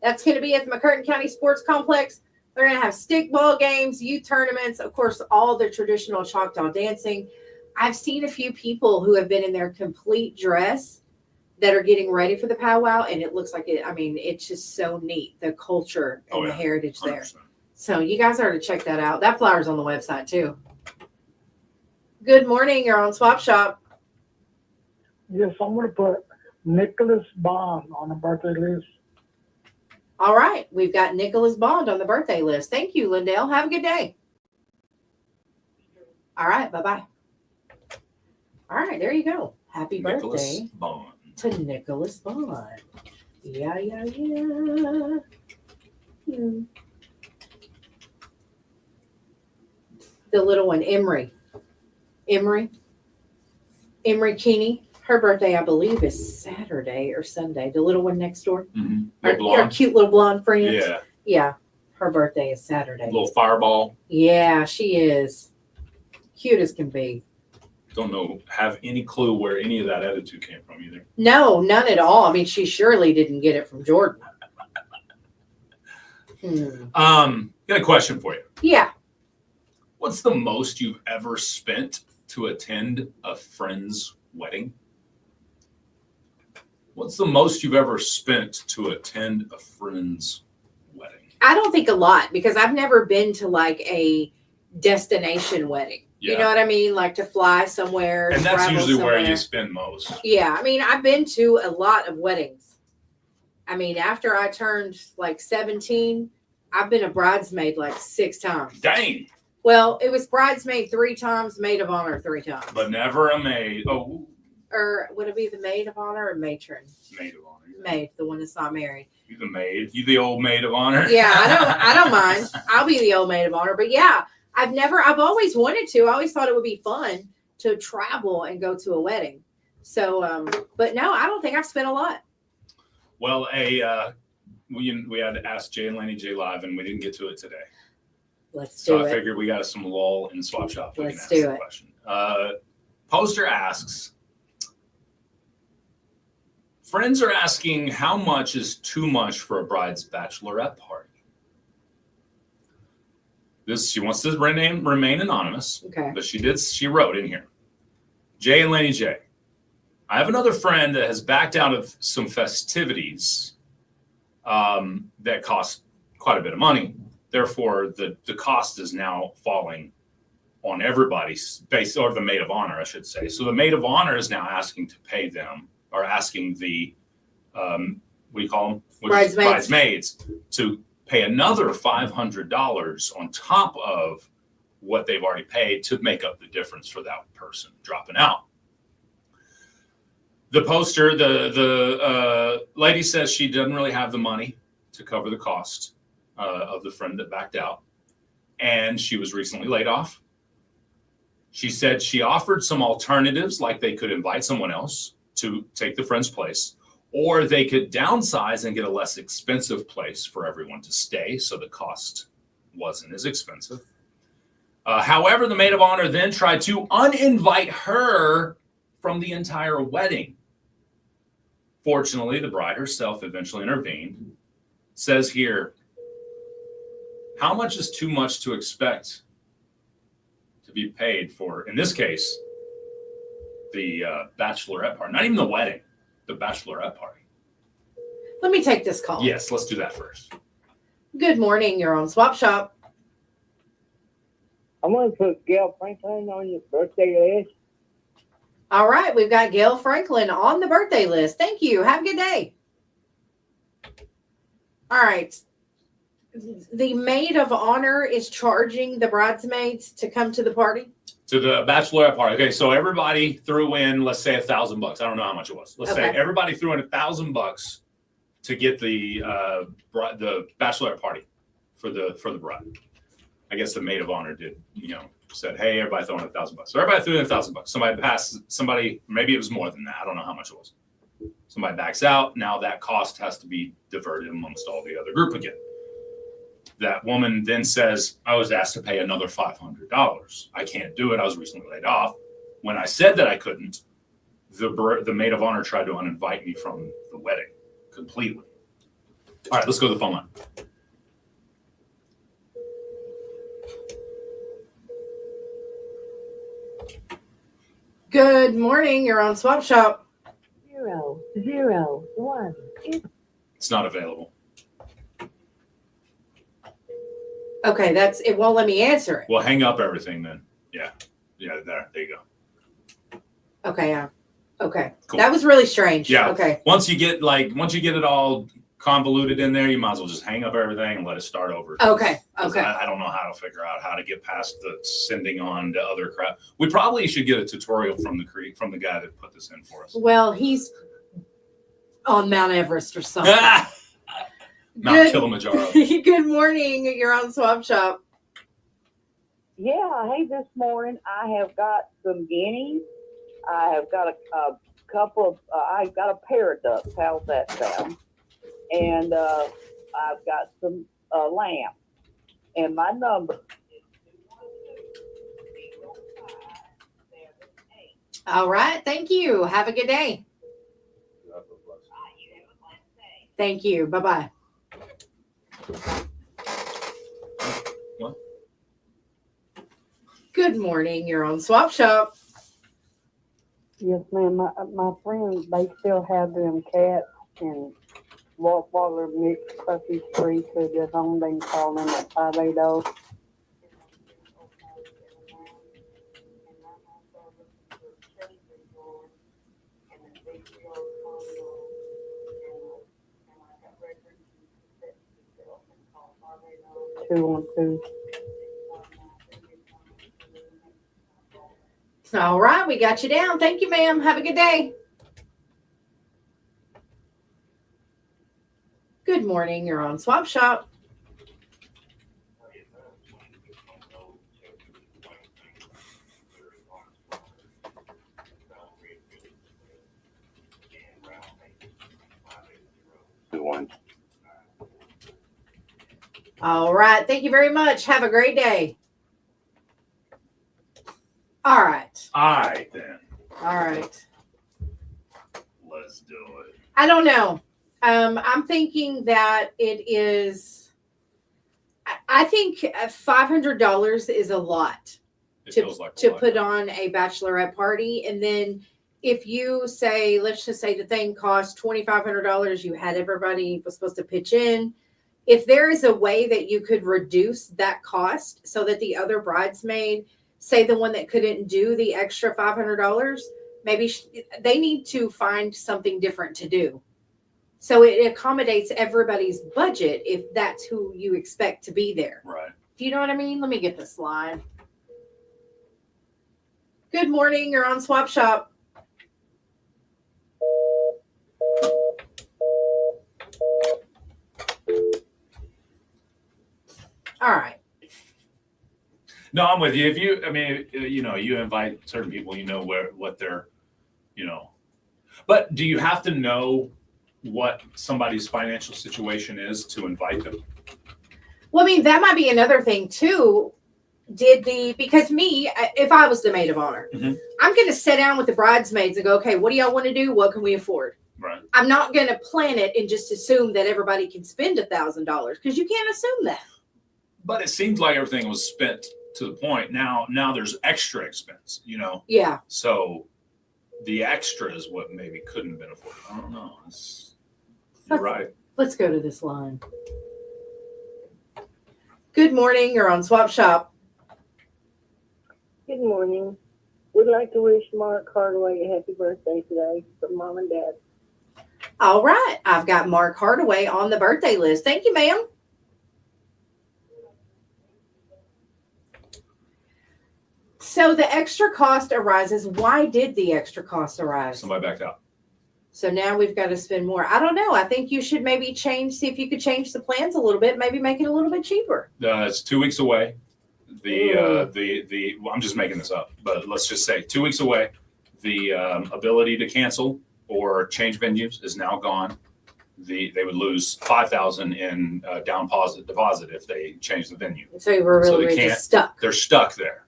That's going to be at the McCurtain County Sports Complex. They're going to have stickball games, youth tournaments, of course, all the traditional Choctaw dancing. I've seen a few people who have been in their complete dress that are getting ready for the powwow, and it looks like it's just so neat, the culture and the heritage there. 100%. So you guys are to check that out. That flyer's on the website too. Good morning. You're on Swap Shop. Yes, I'm going to put Nicholas Bond on the birthday list. All right. We've got Nicholas Bond on the birthday list. Thank you, Lindell. Have a good day. All right. Bye-bye. All right. There you go. Happy Nicholas birthday Bond. to Nicholas Bond. Yeah. The little one, Emery Keeney. Her birthday, I believe, is Saturday or Sunday. The little one next door. Mm-hmm. Our cute little blonde friend. Yeah. Yeah. Her birthday is Saturday. Little fireball. Yeah, she is. Cute as can be. Don't know, have any clue where any of that attitude came from either. No, none at all. I mean, she surely didn't get it from Jordan. Got a question for you. Yeah. What's the most you've ever spent to attend a friend's wedding? What's the most you've ever spent to attend a friend's wedding? I don't think a lot because I've never been to like a destination wedding. Yeah. You know what I mean? Like to fly somewhere. And that's travel usually where somewhere. you spend most. Yeah. I mean, I've been to a lot of weddings. I mean, after I turned like 17, I've been a bridesmaid like 6 times. Dang. Well, it was bridesmaid 3 times, maid of honor 3 times. But never a maid. Oh. Or would it be the maid of honor or matron? Maid of honor. Maid, the one that's not married. You the maid. You the old maid of honor. Yeah, I don't mind. I'll be the old maid of honor. But yeah, I've always wanted to. I always thought it would be fun to travel and go to a wedding. So, but no, I don't think I've spent a lot. Well, we had to ask Jay and Laney J live, and we didn't get to it today. Let's do it. So I figured we got some lull in Swap Shop. We Let's can ask do the it. question. Poster asks, friends are asking how much is too much for a bride's bachelorette party. She wants to remain anonymous. Okay. But she wrote in here, Jay and Laney J, I have another friend that has backed out of some festivities that cost quite a bit of money. Therefore, the cost is now falling on everybody's base, or the maid of honor, I should say. So the maid of honor is now asking to pay them, or asking the, what do you call them? Bridesmaids to pay another $500 on top of what they've already paid to make up the difference for that person dropping out. The poster, the lady says she doesn't really have the money to cover the cost of the friend that backed out. And she was recently laid off. She said she offered some alternatives, like they could invite someone else to take the friend's place, or they could downsize and get a less expensive place for everyone to stay, so the cost wasn't as expensive. However, the maid of honor then tried to uninvite her from the entire wedding. Fortunately, the bride herself eventually intervened. Says here, how much is too much to expect to be paid for, in this case, the bachelorette party? Not even the wedding, the bachelorette party. Let me take this call. Yes, let's do that first. Good morning. You're on Swap Shop. I want to put Gail Franklin on your birthday list. All right. We've got Gail Franklin on the birthday list. Thank you. Have a good day. All right. The maid of honor is charging the bridesmaids to come to the party? To the bachelorette party. Okay, so everybody threw in, let's say $1,000. I don't know how much it was. Let's say everybody threw in $1,000 to get the bachelorette party for the bride. I guess the maid of honor did, said, hey, everybody throw in $1,000. So everybody threw in $1,000. Somebody, maybe it was more than that. I don't know how much it was. Somebody backs out. Now that cost has to be diverted amongst all the other group again. That woman then says, I was asked to pay another $500. I can't do it. I was recently laid off. When I said that I couldn't, the maid of honor tried to uninvite me from the wedding completely. All right, let's go to the phone line. Good morning. You're on Swap Shop. 001. It's not available. Okay, it won't let me answer it. Well, hang up everything then. Yeah, there you go. Okay, okay. Cool. That was really strange. Yeah. Okay. Once you get it all convoluted in there, you might as well just hang up everything and let it start over. Okay. I don't know how to figure out how to get past the sending on to other crap. We probably should get a tutorial from the guy that put this in for us. Well, he's on Mount Everest or something. Mount Kilimanjaro. Good morning. You're on Swap Shop. Yeah, hey, this morning I have got some guineas. I have got a couple of, I've got a pair of ducks. How's that sound? And I've got some lamb. And my number is All right. Thank you. Have a good day. Thank you. Bye-bye. What? Good morning. You're on Swap Shop. Yes, ma'am. My friends, they still have them cats and water mixed puppies free to their home. They can call them at 580. All right. We got you down. Thank you, ma'am. Have a good day. Good morning. You're on Swap Shop. All right. Thank you very much. Have a great day. All right. All right, then. All right. Let's do it. I don't know. I'm thinking that it is. I think $500 is a lot to put on a bachelorette party, and then if you say, let's just say the thing cost $2,500, you had everybody was supposed to pitch in. If there is a way that you could reduce that cost so that the other bridesmaid, say the one that couldn't do the extra $500, maybe they need to find something different to do. So it accommodates everybody's budget if that's who you expect to be there. Right. Do you know what I mean? Let me get the slide. Good morning. You're on Swap Shop. All right. No, I'm with you. If you, I mean, you know, you invite certain people, you know what they're, you know, but do you have to know what somebody's financial situation is to invite them? Well, I mean, that might be another thing too. Because me, if I was the maid of honor, I'm going to sit down with the bridesmaids and go, okay, what do y'all want to do? What can we afford? Right. I'm not going to plan it and just assume that everybody can spend $1,000 because you can't assume that. But it seems like everything was spent to the point. Now there's extra expense, you know? Yeah. So the extra is what maybe couldn't have been afforded. I don't know. You're right. Let's go to this line. Good morning. You're on Swap Shop. Good morning. We'd like to wish Mark Hardaway a happy birthday today from Mom and Dad. All right. I've got Mark Hardaway on the birthday list. Thank you, ma'am. So the extra cost arises. Why did the extra cost arise? Somebody backed out. So now we've got to spend more. I don't know. I think you should maybe see if you could change the plans a little bit, maybe make it a little bit cheaper. It's 2 weeks away. I'm just making this up, but let's just say 2 weeks away. The ability to cancel or change venues is now gone. They would lose $5,000 in down deposit if they change the venue. So we're really just stuck. They're stuck there.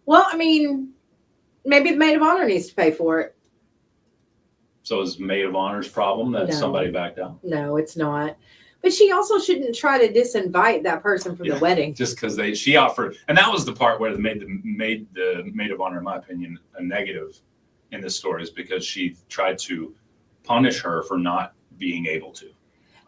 Well, I mean, maybe the maid of honor needs to pay for it. So is maid of honor's problem that somebody backed out? No, it's not. But she also shouldn't try to disinvite that person from the wedding. Just because she offered, and that was the part where made the maid of honor, in my opinion, a negative in this story, is because she tried to punish her for not being able to.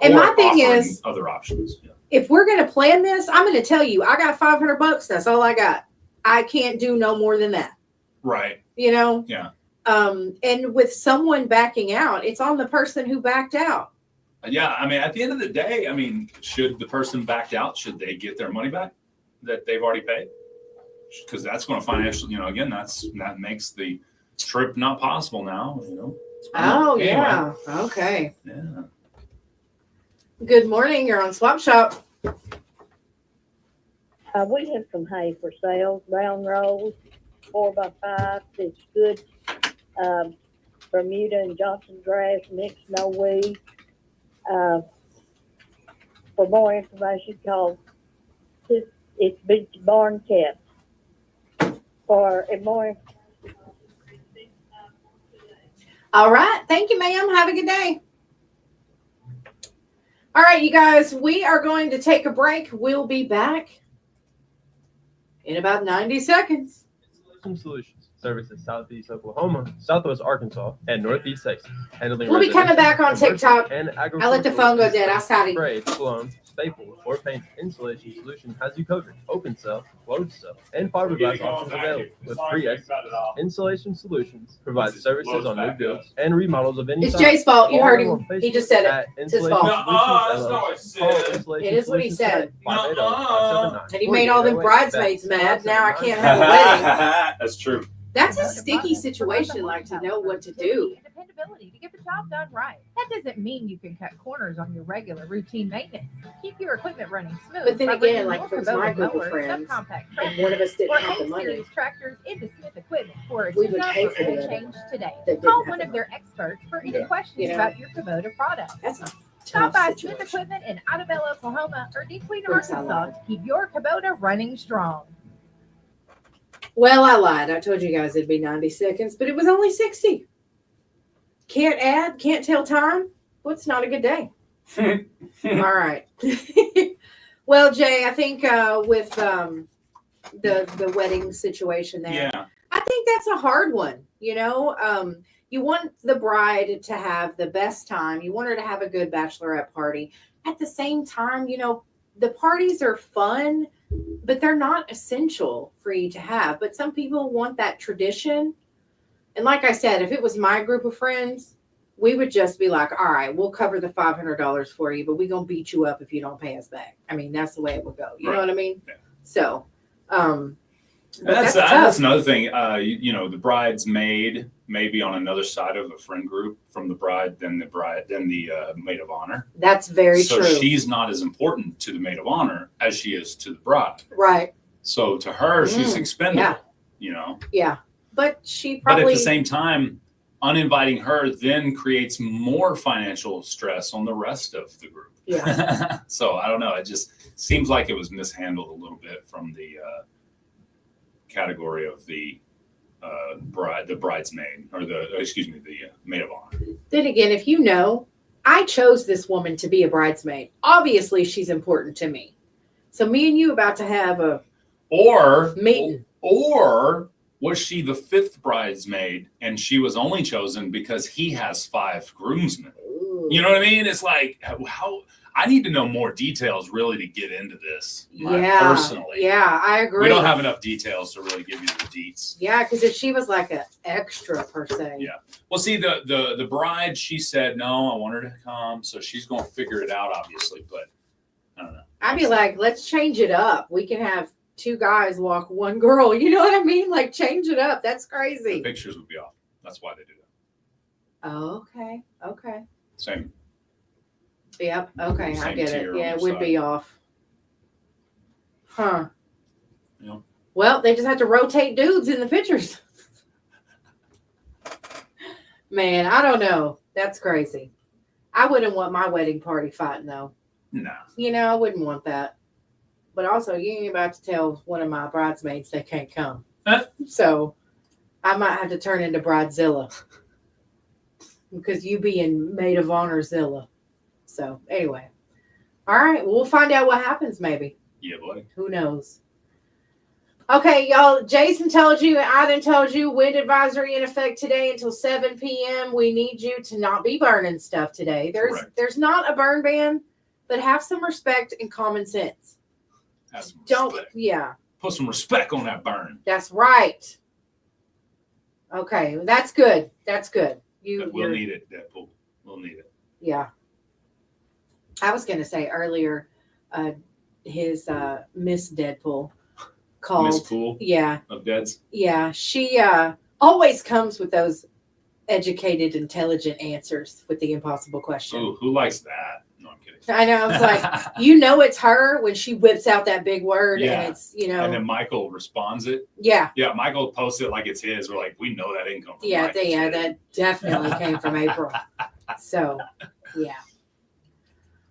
And my thing is, other options. Yeah. If we're going to plan this, I'm going to tell you, I got $500. That's all I got. I can't do no more than that. Right. You know? Yeah. And with someone backing out, it's on the person who backed out. Yeah, I mean, at the end of the day, I mean, should the person backed out, should they get their money back that they've already paid? Because that's going to financially, you know, again, that makes the trip not possible now, you know. Oh, anyway. yeah. Okay. Yeah. Good morning. You're on Swap Shop. We have some hay for sale, brown rolls, 4x5. It's good. Bermuda and Johnson grass mixed, no weed. For more information, call it's Beach Barn Cat. For more All right. Thank you, ma'am. Have a good day. All right, you guys, we are going to take a break. We'll be back in about 90 seconds. Solutions services Southeast Oklahoma, Southwest Arkansas, and Northeast Texas. Handling We'll be coming back on commercial, TikTok. And I let the phone go dead. I started. Spray, blown, staple, or paint installation solution has you covered. Open cell, closed cell, and fiberglass options available with free exit. Installation Solutions provides services on new builds and remodels of any It's size. Jay's fault. You heard him. Follow on He just Facebook said at it. It's his Installation fault. Solutions LLC. Call Installation It is what he Solutions said. today, 580-579. And he made all them bridesmaids mad. Now I can't have a wedding. That's true. That's a sticky situation, like to know what to do. And dependability to get the job done right. That doesn't mean you can cut corners on your regular routine maintenance. Keep your equipment running smooth. But then by again, bringing like more if it was my Kubota group of mowers, friends, subcompact and one of us didn't or have the A money, series tractors into Smith Equipment for a we would tune-up pay or for the oil other change today. that didn't Call have one the of their experts for any Yeah. questions You know? about your Kubota product. That's a Stop tough by Smith situation. Equipment in Idabel, Oklahoma, or Dequeen, Brooks, I Arkansas lied. to keep your Kubota running strong. Well, I lied. I told you guys it'd be 90 seconds, but it was only 60. Can't add, can't tell time. Well, it's not a good day. All right. Well, Jay, I think with the wedding situation there, Yeah. I think that's a hard one. You know, you want the bride to have the best time. You want her to have a good bachelorette party. At the same time, you know, the parties are fun, but they're not essential for you to have. But some people want that tradition. And like I said, if it was my group of friends, we would just be like, all right, we'll cover the $500 for you, but we're going to beat you up if you don't pay us back. I mean, that's the way it would go. You know what I mean? Yeah. So, but That's tough. another thing. You know, the bridesmaid may be on another side of the friend group from the bride than the maid of honor. That's very so true. she's not as important to the maid of honor as she is to the bride. Right. So to her, she's expendable. Yeah. You know. Yeah. But she But probably. at the same time, uninviting her then creates more financial stress on the rest of the group. Yeah. So I don't know. It just seems like it was mishandled a little bit from the category of the bridesmaid, or the maid of honor. Then again, if you know, I chose this woman to be a bridesmaid. Obviously, she's important to me. So me and you about to have a meeting. Or was she the fifth bridesmaid and she was only chosen because he has 5 groomsmen? You know what I mean? It's like, how I need to know more details really to get into this. Personally. Yeah, I agree. We don't have enough details to really give you the deets. Yeah, because if she was like an extra per se. Yeah. Well, see, the bride, she said, no, I want her to come. So she's going to figure it out, obviously. But I don't know. I'd be like, let's change it up. We can have 2 guys walk 1 girl. You know what I mean? Like, change it up. That's crazy. The pictures would be off. That's why they do that. Oh, okay. Okay. Same. Yep. Okay. I Same get it. tier Yeah, on it the would side. be off. Huh. Yeah. Well, they just have to rotate dudes in the pictures. Man, I don't know. That's crazy. I wouldn't want my wedding party fighting though. No. You know, I wouldn't want that. But also, you ain't about to tell one of my bridesmaids they can't come. So I might have to turn into Bridezilla. Because you be in maid of honor Zilla. So anyway. All right. Well, we'll find out what happens maybe. Yeah, boy. Who knows? Okay, y'all. Jason told you, Aiden told you, wind advisory in effect today until 7 p.m. We need you to not be burning stuff today. There's not a burn ban, but have some respect and common sense. Have some Don't, respect. yeah, Put some respect on that burn. that's right. Okay, that's good. That's good. We'll you're- need it, Deadpool. We'll need it. Yeah. I was going to say earlier, his Miss Deadpool called. Miss Pool? Yeah. Of Deads? Yeah. She always comes with those educated, intelligent answers with the impossible question. Ooh, who likes that? No, I'm kidding. I know. I was like, you know, it's her when she whips out that big word Yeah. and it's, you know. And then Michael responds it. Yeah. Yeah, Michael posts it like it's his. We're like, we know that didn't come from Yeah, Michael. that definitely came from April. So, yeah.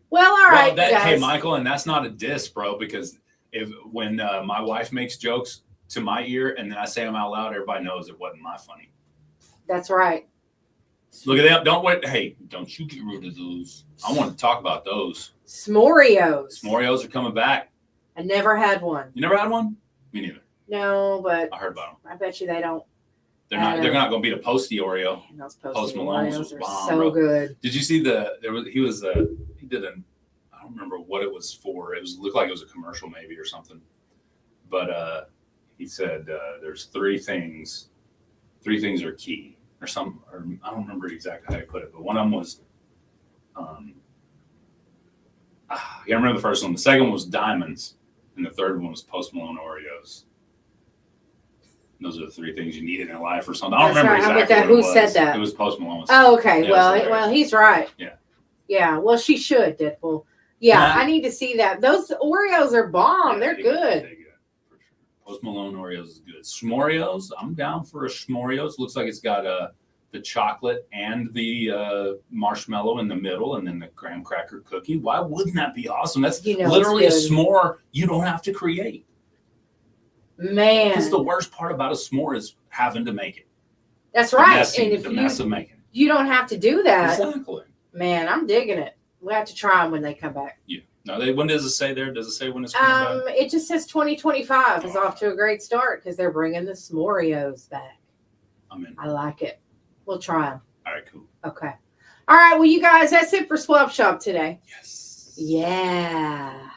Well, all right, Hey, guys. Michael, and that's not a diss, bro, because when my wife makes jokes to my ear and then I say them out loud, everybody knows it wasn't my funny. That's right. Look at them. Don't wait. Hey, don't you get rid of those. I want to talk about those. S'moreos. S'moreos are coming back. I never had one. You never had one? Me neither. No, but I heard about them. I bet you they don't. They're not going to beat a Posty Oreo. Those Post Malone's was are bomb, so bro. good. Did you see he did an, I don't remember what it was for. Looked like it was a commercial maybe or something. But he said there's three things are key or something, or I don't remember exactly how he put it, but one of them was, I can't remember the first one. The second one was diamonds, and the third one was Post Malone Oreos. Those are the three things you needed in life or something. I don't remember exactly what it was. Who said that? It was Post Malone. Oh, okay. Yeah, well, he's right. Yeah. Yeah. Well, she should, Deadpool. Yeah, Nah. I need to see that. Those Oreos are bomb. They're good. They're good. Post Malone Oreos is good. S'moreos, I'm down for a s'moreos. Looks like it's got the chocolate and the marshmallow in the middle, and then the graham cracker cookie. Why wouldn't that be awesome? That's literally a s'more you don't have to create. Man, Because the worst part about a s'more is having to make it. that's right. Messy, And the mess of making it. you don't have to do that, Exactly. man, I'm digging it. We have to try them when they come back. Yeah. No, when does it say there? Does it say when it's coming back? It just says 2025 is off to a great start because they're bringing the s'moreos back. I'm in. I like it. We'll try them. All right, cool. Okay. All right. Well, you guys, that's it for Swap Shop today. Yes. Yeah.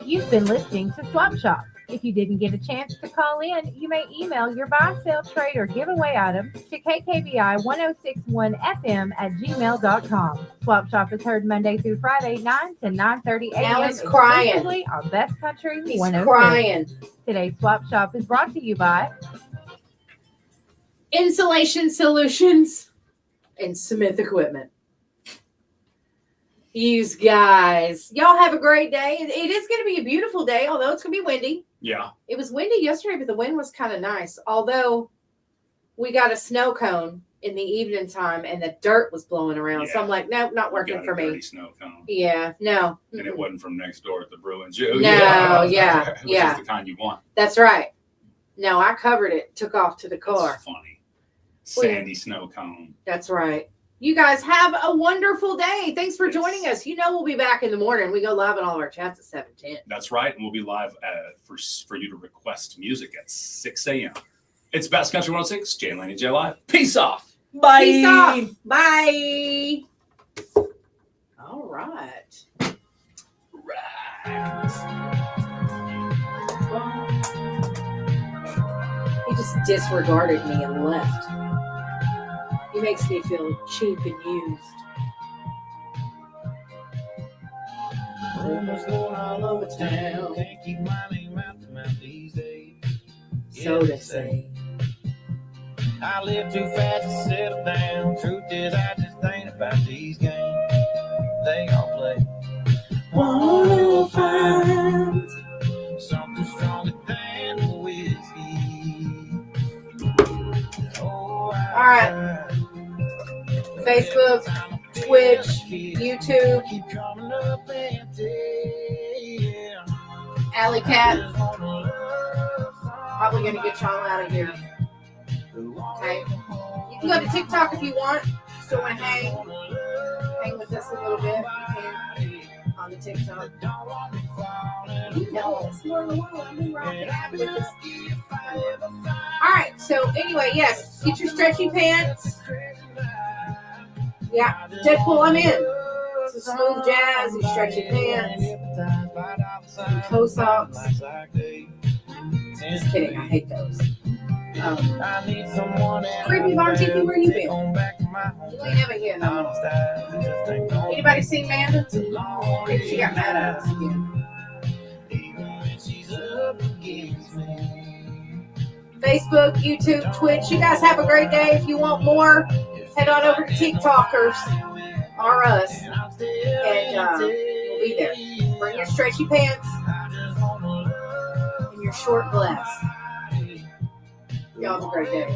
You've been listening to Swap Shop. If you didn't get a chance to call in, you may email your buy, sell, trade, or giveaway items to kkbi1061fm@gmail.com. Swap Shop is heard Monday through Friday, 9 to 9:30 a.m. Now he's crying. exclusively on Best Country He's 106. crying. Today's Swap Shop is brought to you by Insulation Solutions and Smith Equipment. You guys, y'all have a great day. It is going to be a beautiful day, although it's going to be windy. Yeah. It was windy yesterday, but the wind was kind of nice. Although we got a snow cone in the evening time and the dirt was blowing around. So I'm like, nope, not working for me. Snow cone. Yeah, no. And it wasn't from next door at the Bruins. No, yeah. Which is the kind you want. That's right. No, I covered it, took off to the car. That's funny. Sandy snow cone. That's right. You guys have a wonderful day. Thanks for joining us. You know we'll be back in the morning. We go live on all of our chats at 7:10. That's right. And we'll be live for you to request music at 6 a.m. It's Best Country 106, Jay and Laney J Live. Peace off. Bye. Peace off. Bye. All right. He just disregarded me and left. He makes me feel cheap and used. Rumors going all over town. Can't keep my name out the mouth these days. So they say. I live too fast to settle down. Truth is, I just ain't about these games. They all play. Wanna find something stronger than the whiskey. Oh, all right. Facebook, Twitch, YouTube, Alley Cat. Probably gonna get y'all out of here. Okay. You can go to TikTok if you want. Still want to hang with us a little bit. You can on the TikTok. You know it's more than one. I'll be rocking out with us. All right. So anyway, yes, get your stretchy pants. Yeah, Deadpool, I'm in. Some smooth jazz, some stretchy pants, some toe socks. Just kidding, I hate those. Creepy Bar TV, where you been? You ain't never here no more. Anybody seen Manda? Maybe she got mad at us again. Facebook, YouTube, Twitch. You guys have a great day. If you want more, head on over to TikTokers or us, and we'll be there. Bring your stretchy pants and your short glass. Y'all have a great day.